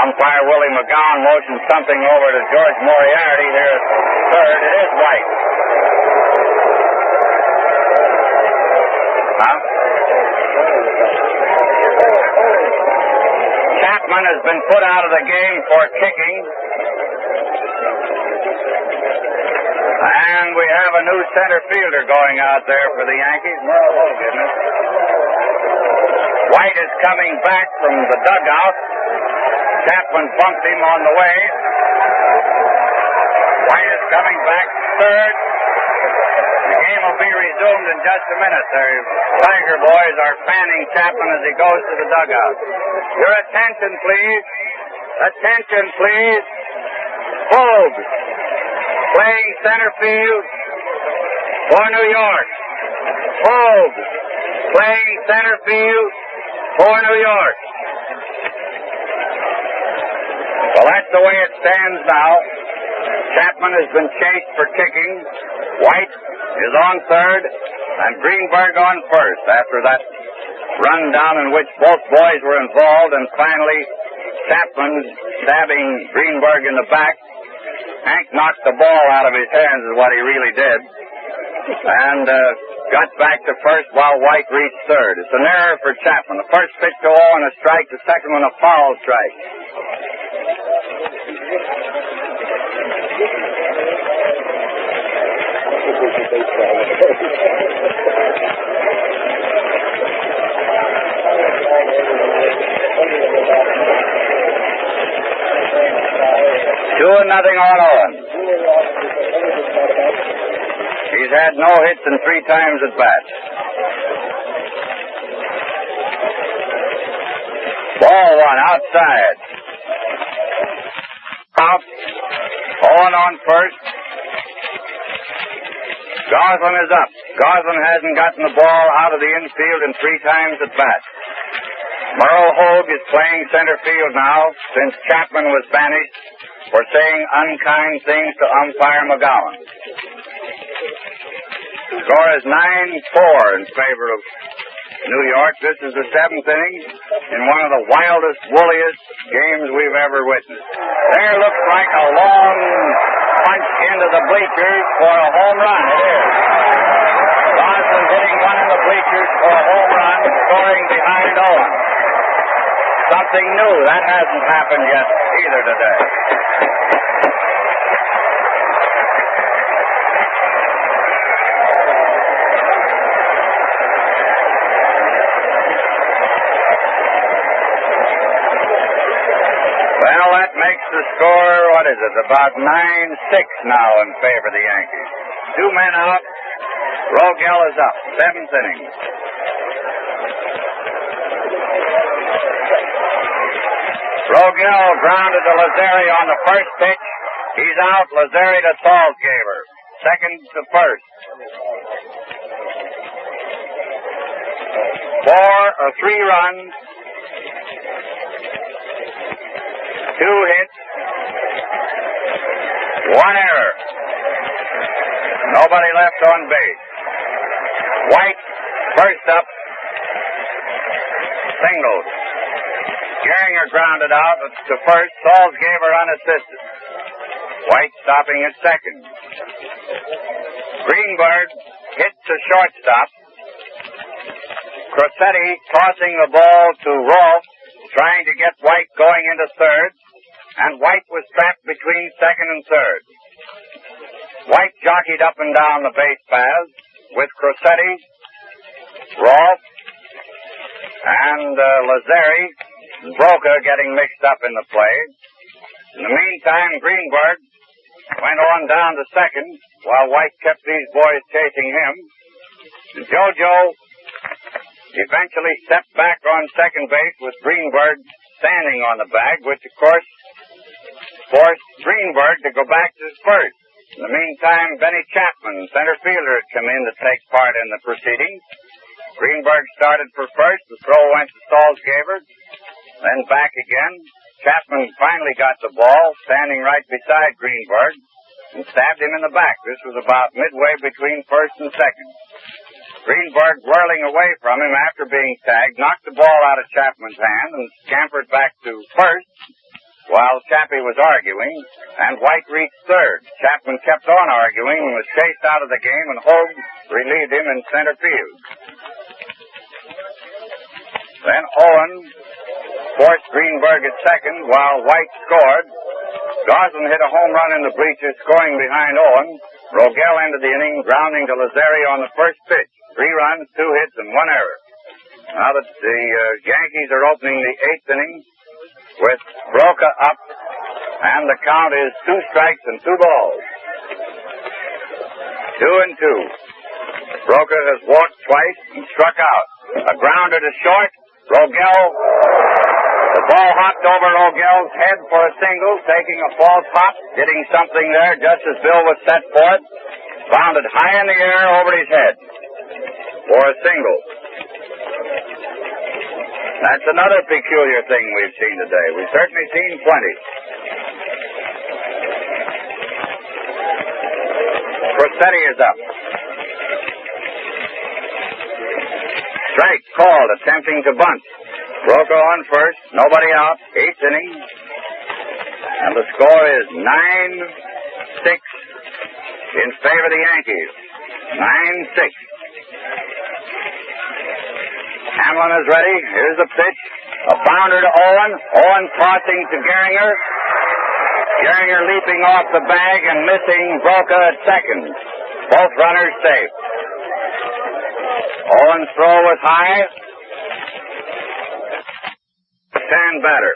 Umpire Willie McGowan motioned something over to George Moriarty here at third. It is White. Huh? Chapman has been put out of the game for kicking. And we have a new center fielder going out there for the Yankees. Oh, goodness. White is coming back from the dugout. Chapman bumped him on the way. White is coming back third. The game will be resumed in just a minute. The Tiger boys are fanning Chapman as he goes to the dugout. Your attention, please. Attention, please. Hogue, playing center field for New York. Hogue, playing center field for New York. Well, that's the way it stands now. Chapman has been chased for kicking. White is on third, and Greenberg on first after that rundown in which both boys were involved, and finally Chapman stabbing Greenberg in the back. Hank knocked the ball out of his hands is what he really did, and got back to first while White reached third. It's an error for Chapman. The first pitch to 0 and a strike, the second one a foul strike. Two and nothing on Owen. He's had no hits and 3 times at bat. Ball one outside. Out. Owen on first. Goslin is up. Goslin hasn't gotten the ball out of the infield in 3 times at bat. Merle Hogue is playing center field now since Chapman was banished for saying unkind things to umpire McGowan. The score is 9-4 in favor of New York. This is the seventh inning in one of the wildest, woolliest games we've ever witnessed. There looks like a long punch into the bleachers for a home run. It is. Gosling hitting one in the bleachers for a home run, scoring behind Owen. Something new. That hasn't happened yet either today. Well, that makes the score, what is it, about 9-6 now in favor of the Yankees. 2 men out. Rogel is up. 7th inning. Rogel grounded to Lazzeri on the first pitch. He's out. Lazzeri to Salzgaber. Second to first. 3 runs. 2 hits. 1 error. Nobody left on base. White, first up. Singled. Gehringer grounded out to first. Salzgaber unassisted. White stopping at second. Greenberg hits to shortstop. Crosetti tossing the ball to Rolfe, trying to get White going into third, and White was trapped between second and third. White jockeyed up and down the base paths with Crosetti, Rolfe, and Lazzeri, Broca getting mixed up in the play. In the meantime, Greenberg went on down to second while White kept these boys chasing him. And JoJo eventually stepped back on second base with Greenberg standing on the bag, which of course forced Greenberg to go back to first. In the meantime, Benny Chapman, center fielder, had come in to take part in the proceedings. Greenberg started for first. The throw went to Salzgaber, then back again. Chapman finally got the ball, standing right beside Greenberg, and stabbed him in the back. This was about midway between first and second. Greenberg, whirling away from him after being tagged, knocked the ball out of Chapman's hand and scampered back to first while Chappie was arguing, and White reached third. Chapman kept on arguing and was chased out of the game, and Hogue relieved him in center field. Then Owen forced Greenberg at second while White scored. Gosling hit a home run in the bleachers, scoring behind Owen. Rogel ended the inning, grounding to Lazzeri on the first pitch. 3 runs, 2 hits, and 1 error. Now that the Yankees are opening the 8th inning with Broca up, and the count is 2 strikes and 2 balls. 2-2. Broca has walked twice and struck out. A grounder to short. Rogel. The ball hopped over Rogel's head for a single, taking a false hop, hitting something there just as Bill was set for it. Bounded high in the air over his head for a single. That's another peculiar thing we've seen today. We've certainly seen plenty. Crosetti is up. Strike called, attempting to bunt. Broca on first, nobody out, 8th inning. And the score is 9-6 in favor of the Yankees. 9-6. Hamlin is ready. Here's the pitch. A bounder to Owen. Owen tossing to Gehringer. Gehringer leaping off the bag and missing Broca at second. Both runners safe. Owen's throw was high. Stand batter.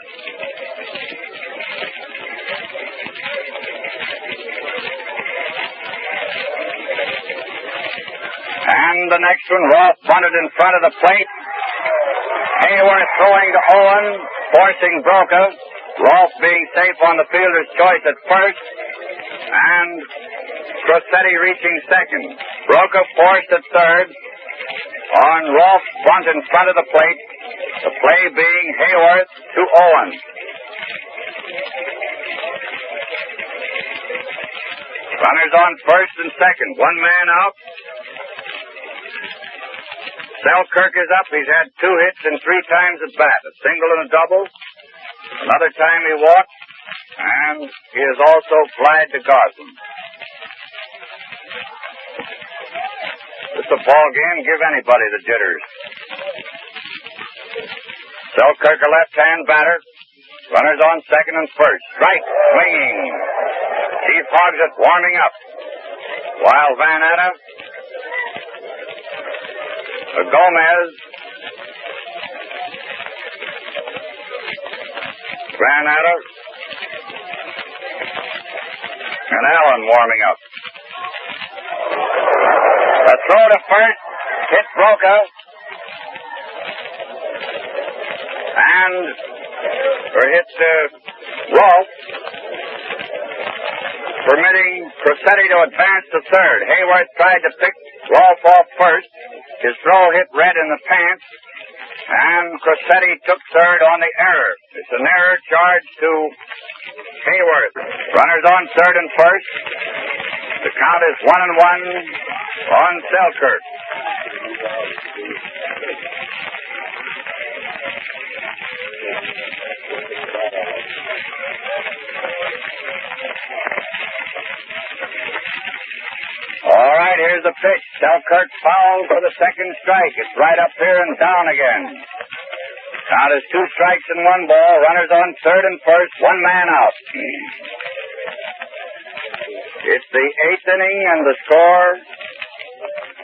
And the next one, Rolfe bunted in front of the plate. Hayworth throwing to Owen, forcing Broca. Rolfe being safe on the fielder's choice at first. And Crosetti reaching second. Broca forced at third. On Rolfe's bunt in front of the plate. The play being Hayworth to Owen. Runners on first and second. One man out. Selkirk is up. He's had 2 hits and 3 times at bat. A single and a double. Another time he walked. And he has also flied to Gosling. It's a ball game. Give anybody the jitters. Selkirk, a left-hand batter. Runners on second and first. Strike, swinging. Chief Hogsett warming up. While Van Atta, Gomez, Van Atta, and Allen warming up. A throw to first. Hit Broca. And hit Rolfe, permitting Crosetti to advance to third. Hayworth tried to pick Rolfe off first. His throw hit Red in the pants, and Crosetti took third on the error. It's an error charged to Hayworth. Runners on third and first. The count is 1-1 on Selkirk. All right, here's the pitch. Selkirk fouled for the second strike. It's right up here and down again. Count is 2 strikes and 1 ball. Runners on third and first. 1 man out. It's the 8th inning, and the score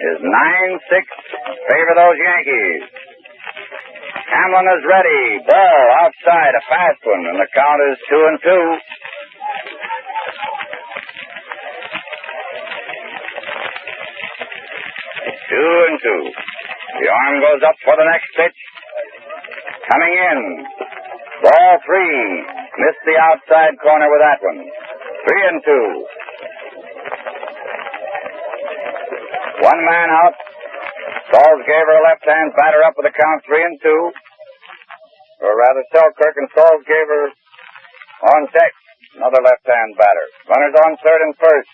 is 9-6 in favor of those Yankees. Hamlin is ready. Ball outside, a fast one, and the count is 2-2. Two and two. The arm goes up for the next pitch. Coming in. Ball 3. Missed the outside corner with that one. 3-2. 1 man out. Salzgaber, a left-hand batter, up with the count 3-2. Or rather, Selkirk and Salzgaber on deck. Another left-hand batter. Runners on third and first.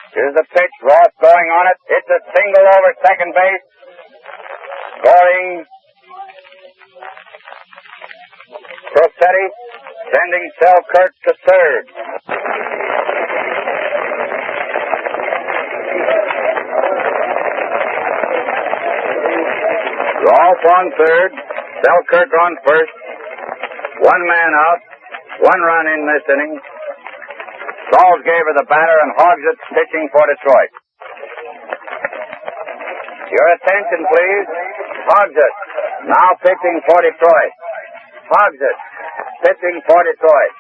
Here's the pitch. Ross going on it. It's a single over second base. Scoring Crosetti, sending Selkirk to third. Rolfe on third. Selkirk on first. 1 man out. 1 run in this inning. Salzgaber the batter, and Hogsett pitching for Detroit. Your attention, please. Hogsett now pitching for Detroit. Hogsett pitching for Detroit.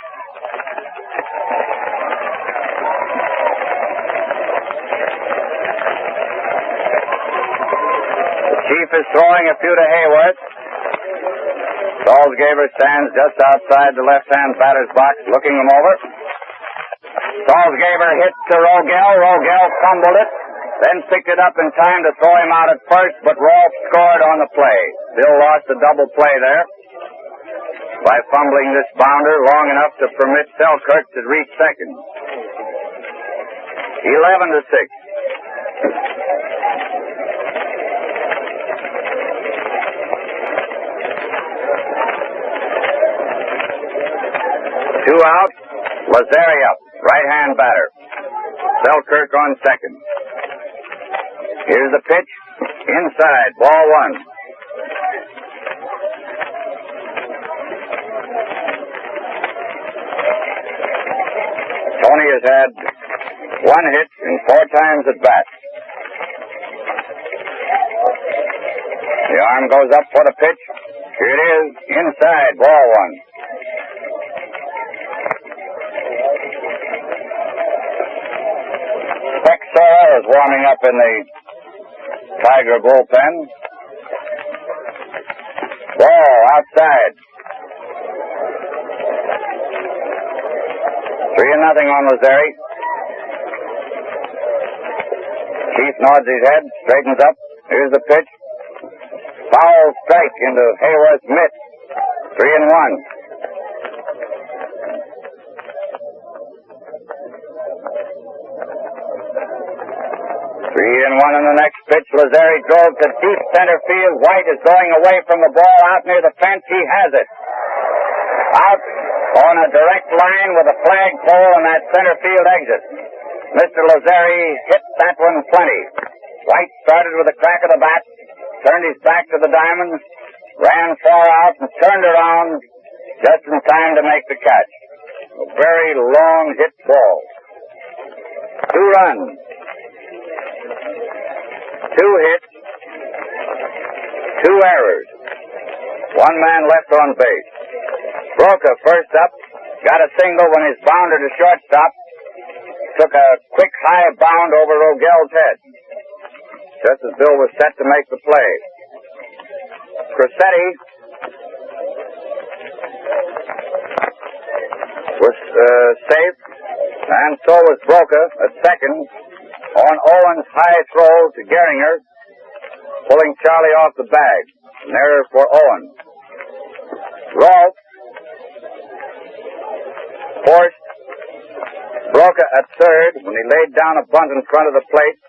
The Chief is throwing a few to Hayworth. Salzgaber stands just outside the left-hand batter's box, looking him over. Salzgaber hit to Rogel. Rogel fumbled it, then picked it up in time to throw him out at first, but Rolfe scored on the play. Bill lost a double play there by fumbling this bounder long enough to permit Selkirk to reach second. 11-6. Two out. Lazari up. Right-hand batter. Selkirk on second. Here's the pitch. Inside. Ball 1. Tony has had 1 hit and 4 times at bat. The arm goes up for the pitch. Here it is. Inside. Ball 1. Is warming up in the Tiger bullpen. Ball outside. 3-0 on Lazari. Chief nods his head, straightens up. Here's the pitch. Foul strike into Hayworth's mitt. 3-1. 3-1 in the next pitch. Lazzeri drove to deep center field. White is going away from the ball out near the fence. He has it. Out on a direct line with a flagpole and that center field exit. Mr. Lazzeri hit that one plenty. White started with a crack of the bat, turned his back to the diamond, ran far out and turned around just in time to make the catch. A very long hit ball. 2 runs. 2 hits. 2 errors. 1 man left on base. Broca first up, got a single when his bounder to shortstop took a quick high bound over Rogel's head, just as Bill was set to make the play. Cressetti was safe, and so was Broca at second on Owen's high throw to Gehringer, pulling Charlie off the bag. An error for Owen. Rolfe forced Broca at third when he laid down a bunt in front of the plate.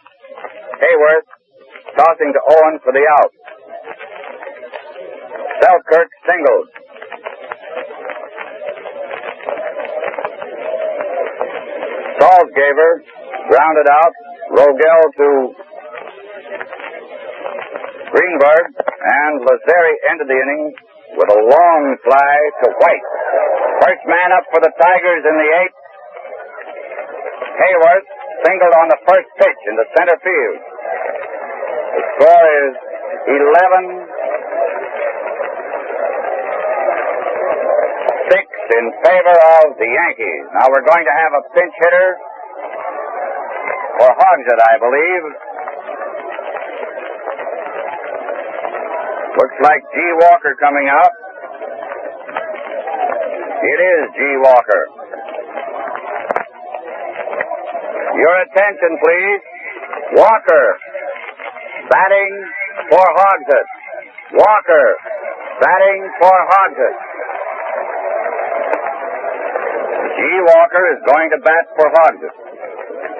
Hayworth tossing to Owen for the out. Selkirk singled. Salzgaver grounded out. Rogel to Greenberg, and Lazzeri ended the inning with a long fly to White. First man up for the Tigers in the 8th. Hayworth singled on the first pitch into center field. The score is 11-6 in favor of the Yankees. Now we're going to have a pinch hitter for Hogsett, I believe. Looks like G. Walker coming out. It is G. Walker. Your attention, please. Walker batting for Hogsett. Walker batting for Hogsett. G. Walker is going to bat for Hogsett,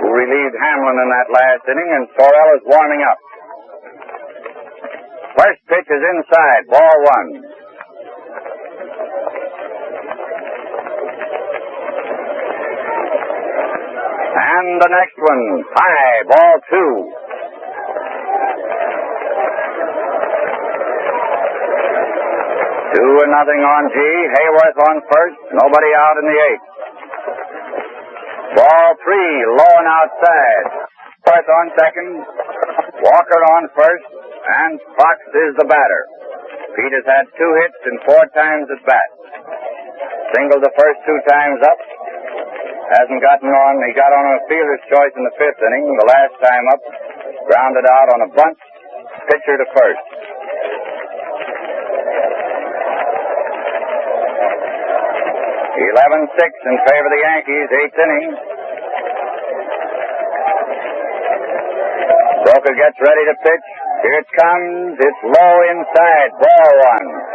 who relieved Hamlin in that last inning, and Sorrell is warming up. First pitch is inside, ball 1. And the next one, high, ball 2. 2-0 on G. Hayworth on first, nobody out in the 8th. Ball 3, low and outside. Fourth on second, Walker on first, and Fox is the batter. Pete has had 2 hits and 4 times at bat. Singled the first 2 times up. Hasn't gotten on. He got on a fielder's choice in the 5th inning. The last time up, grounded out on a bunt. Pitcher to first. 11-6 in favor of the Yankees, 8th inning. Broca gets ready to pitch. Here it comes. It's low inside. Ball 1.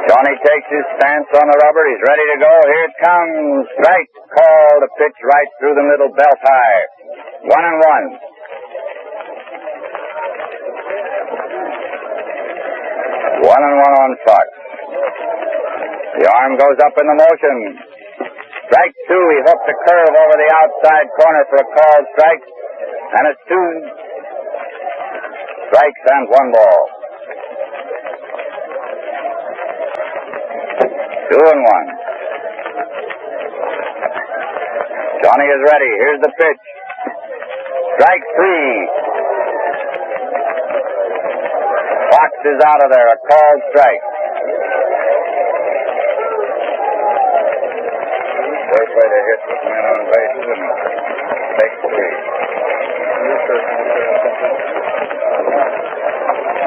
Johnny takes his stance on the rubber. He's ready to go. Here it comes. Strike. Called a pitch right through the middle, belt high. 1-1. 1-1 on Fox. The arm goes up in the motion. Strike 2. He hooked a curve over the outside corner for a called strike. And it's 2 strikes and 1 ball. 2-1. Johnny is ready. Here's the pitch. Strike 3. Fox is out of there. A called strike. First way to hit with men on bases and take the lead.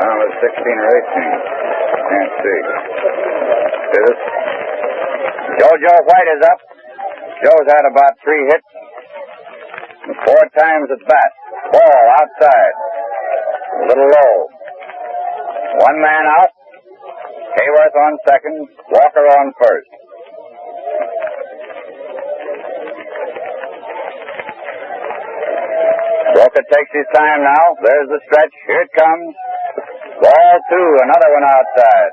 Now it's 16 or 18. Can't see. Jojo White is up. Joe's had about 3 hits and 4 times at bat. Ball outside. A little low. 1 man out. Hayworth on second. Walker on first. Walker takes his time now. There's the stretch. Here it comes. Ball 2. Another one outside.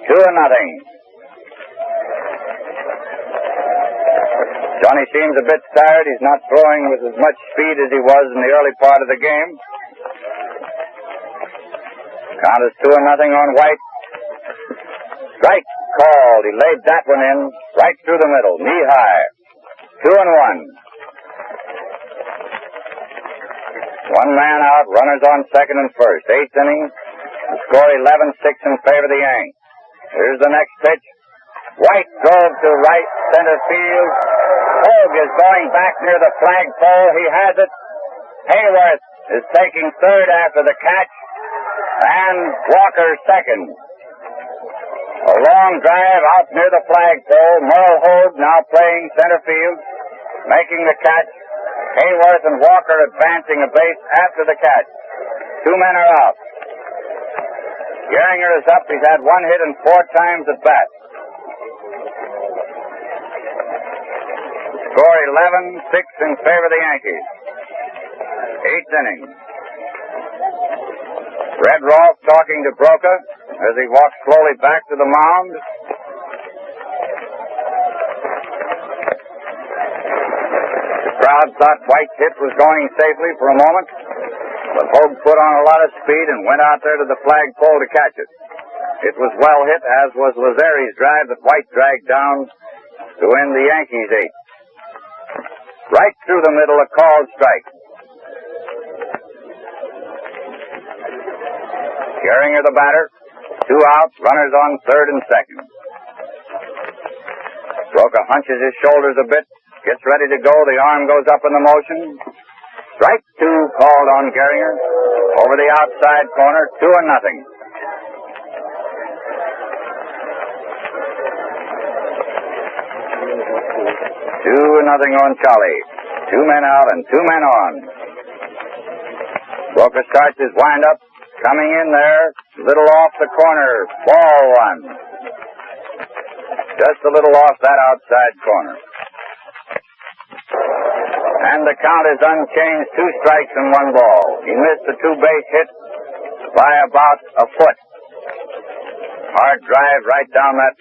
2-0. Johnny seems a bit tired. He's not throwing with as much speed as he was in the early part of the game. Count is 2-0 on White. Strike called. He laid that one in right through the middle, knee high. 2-1. 1 man out. Runners on second and first. 8th inning. The score 11-6 in favor of the Yanks. Here's the next pitch. White drove to right center field. Hogue is going back near the flagpole. He has it. Hayworth is taking third after the catch. And Walker second. A long drive out near the flagpole. Merle Hogue now playing center field, making the catch. Hayworth and Walker advancing a base after the catch. 2 men are out. Gehringer is up. He's had 1 hit and 4 times at bat. Score 11-6 in favor of the Yankees. 8th inning. Red Rolfe talking to Broca as he walks slowly back to the mound. The crowd thought White's hit was going safely for a moment, but Hogue put on a lot of speed and went out there to the flagpole to catch it. It was well hit, as was Lazari's drive that White dragged down to end the Yankees' 8th. Right through the middle, a called strike. Gehringer the batter. 2 outs, runners on third and second. Broca hunches his shoulders a bit, gets ready to go. The arm goes up in the motion. Strike 2 called on Gehringer. Over the outside corner, 2-0. 2-0 on Charlie. 2 men out and 2 men on. Broca starts his windup. Coming in there, little off the corner. Ball 1. Just a little off that outside corner. And the count is unchanged. 2 strikes and 1 ball. He missed the 2-base hit by about a foot. Hard drive right down that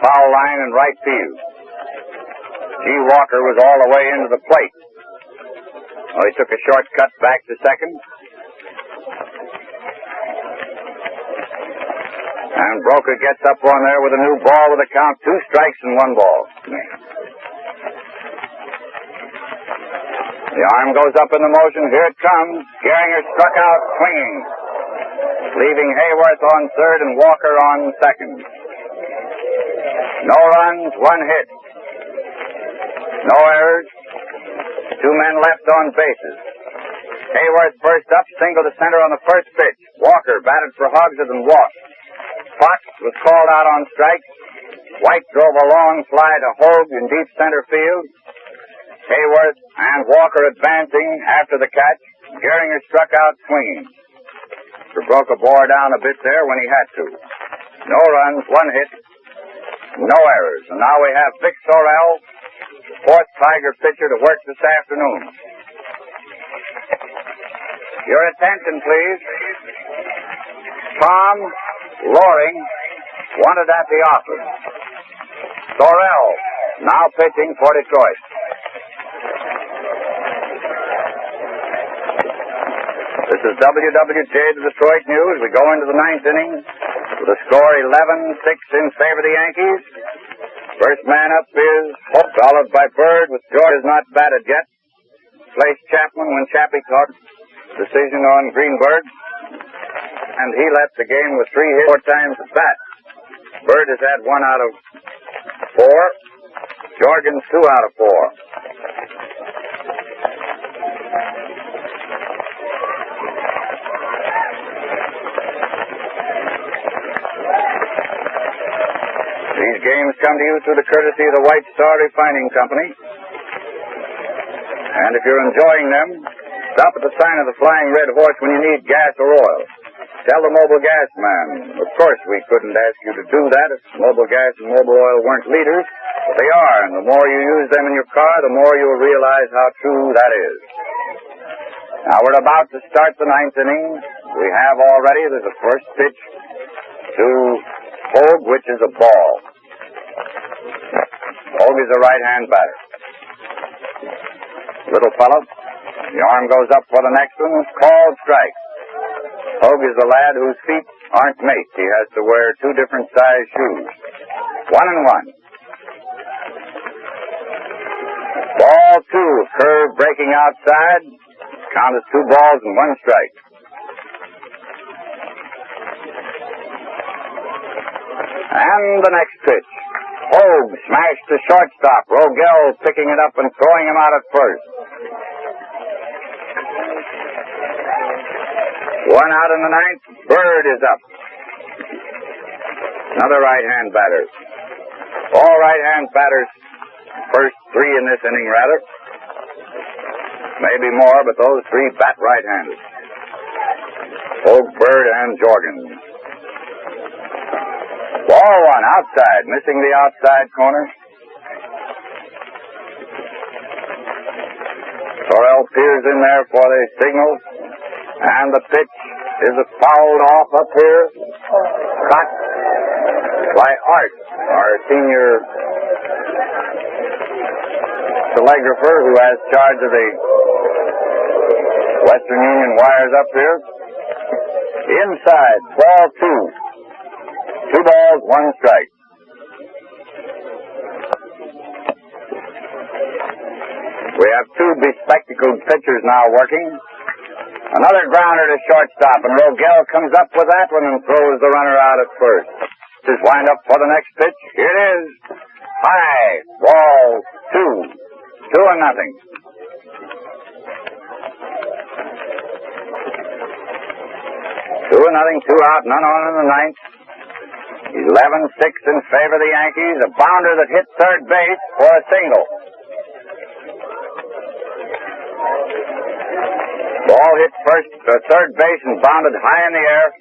foul line in right field. G. Walker was all the way into the plate. Well, he took a shortcut back to second. And Broca gets up on there with a new ball with a count. 2 strikes and 1 ball. The arm goes up in the motion. Here it comes. Gehringer struck out swinging, leaving Hayworth on third and Walker on second. No runs, 1 hit. No errors. 2 men left on bases. Hayworth first up, single to center on the first pitch. Walker batted for Hogshead and walked. Fox was called out on strike. White drove a long fly to Hogue in deep center field. Hayworth and Walker advancing after the catch. Gehringer struck out swinging. Broca bore down a bit there when he had to. No runs, 1 hit, no errors. And now we have Vic Sorrell, the 4th Tiger pitcher, to work this afternoon. Your attention, please. Tom Loring wanted at the office. Sorrell now pitching for Detroit. This is WWJ, the Detroit News. We go into the 9th inning with a score 11-6 in favor of the Yankees. First man up is Hope, followed by Bird, with George has not batted yet. Placed Chapman when Chappie caught decision on Greenberg. And he left the game with 3 hits, 4 times at bat. Bird has had 1 out of 4. Jorgens 2 out of 4. These The games come to you through the courtesy of the White Star Refining Company. And if you're enjoying them, stop at the sign of the Flying Red Horse when you need gas or oil. Tell the mobile gas man. Of course, we couldn't ask you to do that if mobile gas and mobile oil weren't leaders, but they are, and the more you use them in your car, the more you'll realize how true that is. Now, we're about to start the ninth inning. We have already, there's a first pitch to Hogue, which is a ball. Hogue is a right-hand batter. Little fellow, the arm goes up for the next one, called strike. Hogue is a lad whose feet aren't mates. He has to wear two different size shoes. 1-1. Ball two, curve breaking outside. Count is 2 balls and 1 strike. And the next pitch. Hogue smashed the shortstop. Rogel picking it up and throwing him out at first. 1 out in the ninth. Bird is up. Another right-hand batter. All right-hand batters. First 3 in this inning, rather. Maybe more, but those 3 bat right-handed. Hogue, Bird, and Jorgen. Ball 1 outside, missing the outside corner. Torrell peers in there for the signal. And the pitch is fouled off up here. Caught by Art, our senior telegrapher who has charge of the Western Union wires up here. Inside, ball 2. 2 balls, 1 strike. We have 2 bespectacled pitchers now working. Another grounder to shortstop, and Rogel comes up with that one and throws the runner out at first. Just wind up for the next pitch. Here it is. High. Ball 2. 2-0. 2-0, 2 out, none on in the ninth. 11-6 in favor of the Yankees. A bounder that hit third base for a single. Ball hit third base and bounded high in the air.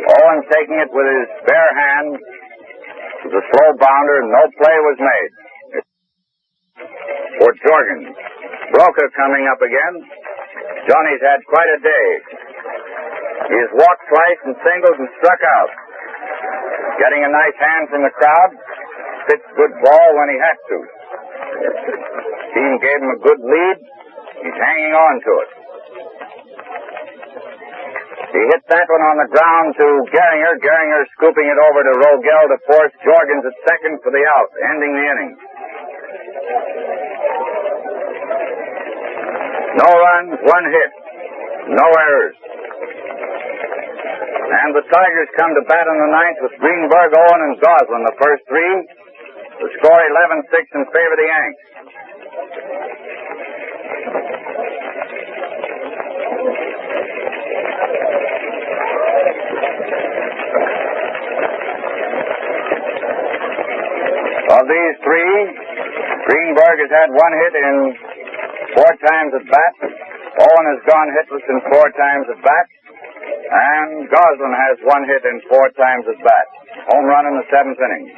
Owen taking it with his bare hand. It was a slow bounder and no play was made. For Jorgen. Broca coming up again. Johnny's had quite a day. He has walked twice and singled and struck out. Getting a nice hand from the crowd. Pitched good ball when he had to. Team gave him a good lead. He's hanging on to it. He hit that one on the ground to Gehringer. Gehringer scooping it over to Rogel to force Jorgens at second for the out, ending the inning. No runs, 1 hit. No errors. And the Tigers come to bat in the ninth with Greenberg, Owen, and Goslin, the first 3. The score 11-6 in favor of the Yanks. Of these 3, Greenberg has had 1 hit in 4 times at bat. Owen has gone hitless in 4 times at bat. And Goslin has 1 hit in 4 times at bat. Home run in the 7th inning.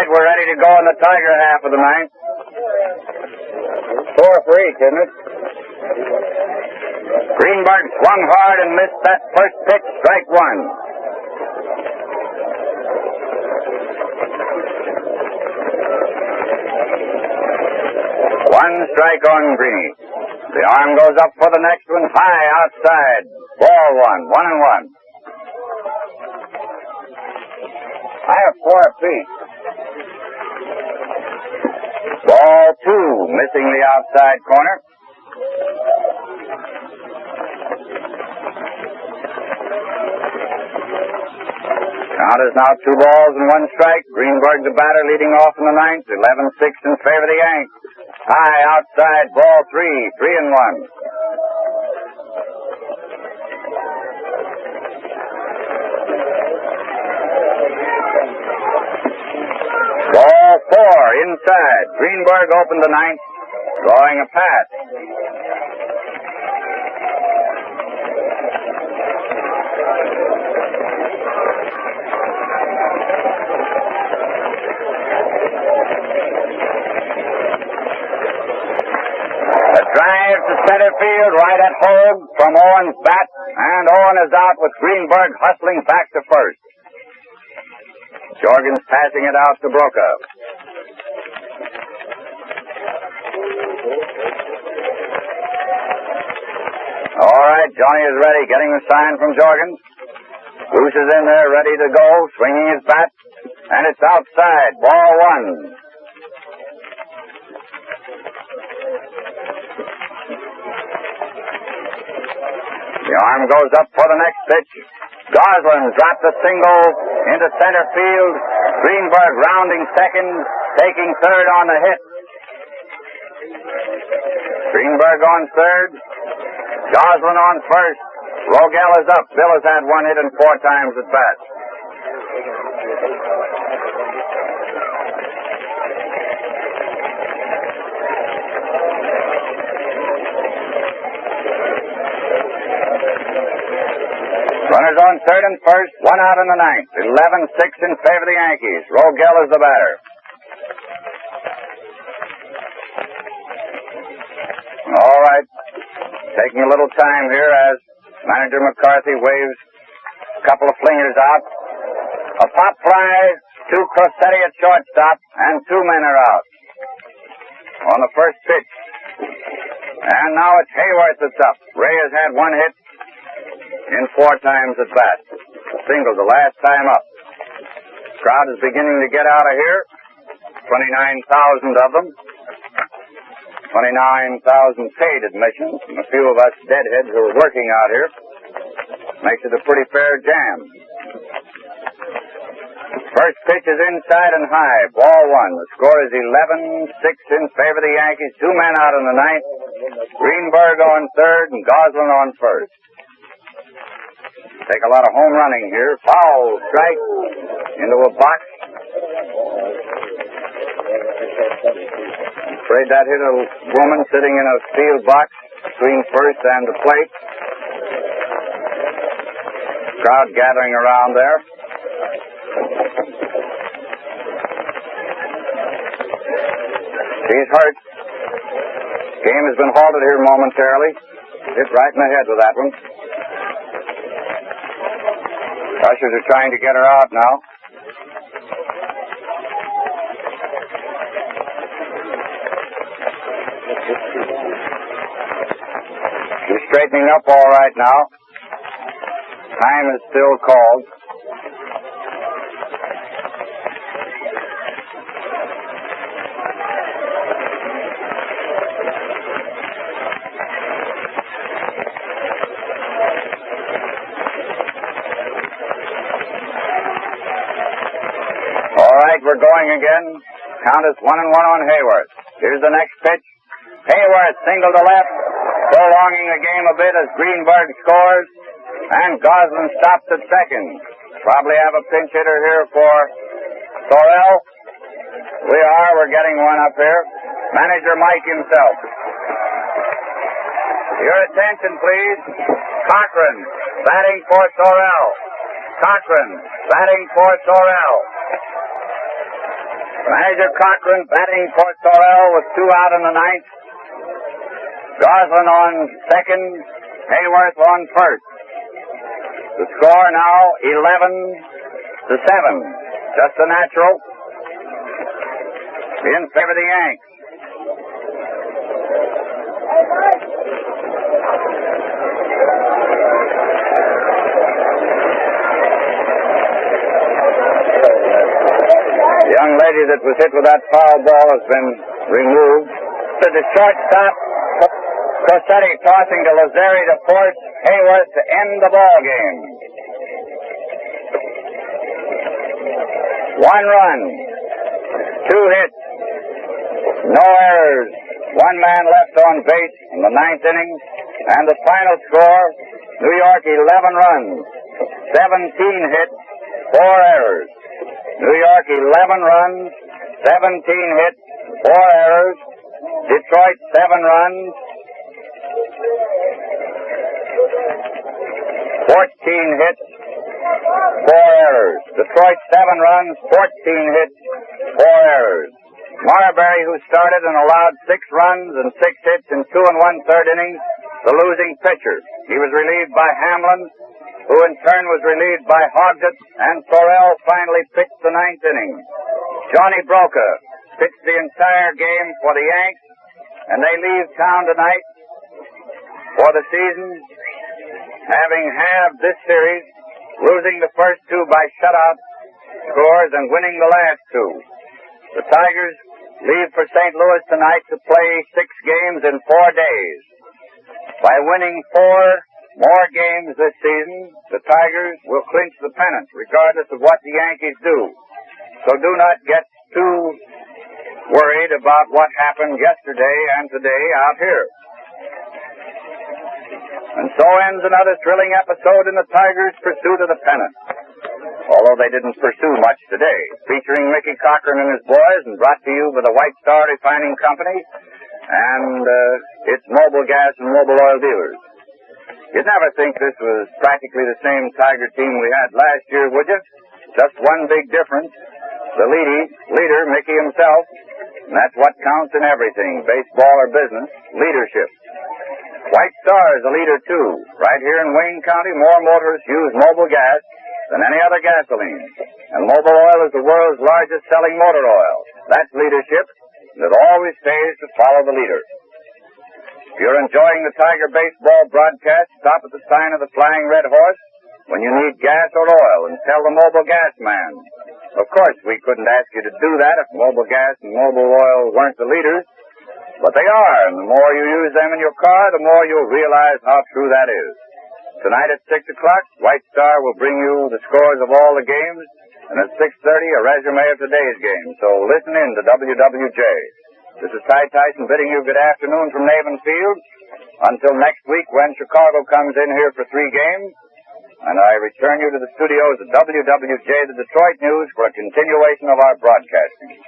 We're ready to go in the Tiger half of the ninth. 4 for each, isn't it? Greenberg swung hard and missed that first pitch, strike 1. 1 strike on Greeny. The arm goes up for the next one, high outside. Ball 1, 1-1. I have 4 apiece. Ball 2, missing the outside corner. Count is now 2 balls and 1 strike. Greenberg, the batter, leading off in the ninth. 11-6 in favor of the Yanks. High outside, ball 3, 3-1. Ball 4, inside. Greenberg opened the ninth, drawing a pass. A drive to center field, right at Hogue from Owen's bat, and Owen is out with Greenberg hustling back to first. Jorgens passing it out to Broca. All right, Johnny is ready, getting the sign from Jorgens. Bruce is in there, ready to go, swinging his bat, and it's outside, ball 1. The arm goes up for the next pitch. Goslin dropped a single into center field. Greenberg rounding second, taking third on the hit. Greenberg on third. Goslin on first. Rogel is up. Bill has had 1 hit and 4 times at bat. Runners on third and first, 1 out in the ninth. 11-6 in favor of the Yankees. Rogel is the batter. All right. Taking a little time here as manager McCarthy waves a couple of flingers out. A pop fly to Crossetti at shortstop, and 2 men are out on the first pitch. And now it's Hayworth that's up. Ray has had 1 hit in 4 times at bat. Single the last time up. Crowd is beginning to get out of here. 29,000 of them. 29,000 paid admissions, and a few of us deadheads who are working out here. Makes it a pretty fair jam. First pitch is inside and high. Ball 1. The score is 11-6 in favor of the Yankees. 2 men out in the ninth. Greenberg on third and Goslin on first. Take a lot of home running here. Foul strike into a box. I'm afraid that hit a woman sitting in a field box between first and the plate. Crowd gathering around there. She's hurt. Game has been halted here momentarily. Hit right in the head with that one. Ushers are trying to get her out now. She's straightening up all right now. Time is still called. We're going again. Count is 1-1 on Hayworth. Here's the next pitch. Hayworth single to left, prolonging the game a bit as Greenberg scores, and Goslin stops at second. Probably have a pinch hitter here for Sorrell. We're getting one up here. Manager Mike himself. Your attention, please. Cochran batting for Sorrell. Cochran batting for Sorrell. Manager Cochran batting for Sorrell with 2 out in the ninth. Goslin on second, Hayworth on first. The score now 11-7. Just a natural. In favor of the Yanks. The young lady that was hit with that foul ball has been removed. To the shortstop, Cossetti tossing to Lazzeri to fourth. Hayworth to end the ball game. 1 run, 2 hits, no errors. 1 man left on base in the 9th inning, and the final score: New York 11 runs, 17 hits, 4 errors. New York 11 runs, 17 hits, 4 errors. Detroit 7 runs, 14 hits, 4 errors. Detroit 7 runs, 14 hits, 4 errors. Marbury, who started and allowed 6 runs and 6 hits in 2 1/3 innings, the losing pitcher. He was relieved by Hamlin, who in turn was relieved by Hogsett, and Sorrell finally pitched the 9th inning. Johnny Broca pitched the entire game for the Yanks, and they leave town tonight for the season, having halved this series, losing the first 2 by shutout scores and winning the last 2. The Tigers leave for St. Louis tonight to play 6 games in 4 days. By winning 4 more games this season, the Tigers will clinch the pennant, regardless of what the Yankees do. So do not get too worried about what happened yesterday and today out here. And so ends another thrilling episode in the Tigers' pursuit of the pennant. Although they didn't pursue much today. Featuring Mickey Cochran and his boys, and brought to you by the White Star Refining Company and its mobile gas and mobile oil dealers. You'd never think this was practically the same Tiger team we had last year, would you? Just one big difference. The leader, Mickey himself, and that's what counts in everything, baseball or business, leadership. White Star is a leader, too. Right here in Wayne County, more motorists use mobile gas than any other gasoline. And mobile oil is the world's largest selling motor oil. That's leadership, and it always pays to follow the leader. If you're enjoying the Tiger baseball broadcast, stop at the sign of the Flying Red Horse when you need gas or oil and tell the mobile gas man. Of course, we couldn't ask you to do that if mobile gas and mobile oil weren't the leaders, but they are, and the more you use them in your car, the more you'll realize how true that is. Tonight at 6 o'clock, White Star will bring you the scores of all the games, and at 6:30, a resume of today's game. So listen in to WWJ. This is Ty Tyson bidding you good afternoon from Navin Field. Until next week when Chicago comes in here for 3 games, and I return you to the studios of WWJ, the Detroit News, for a continuation of our broadcasting.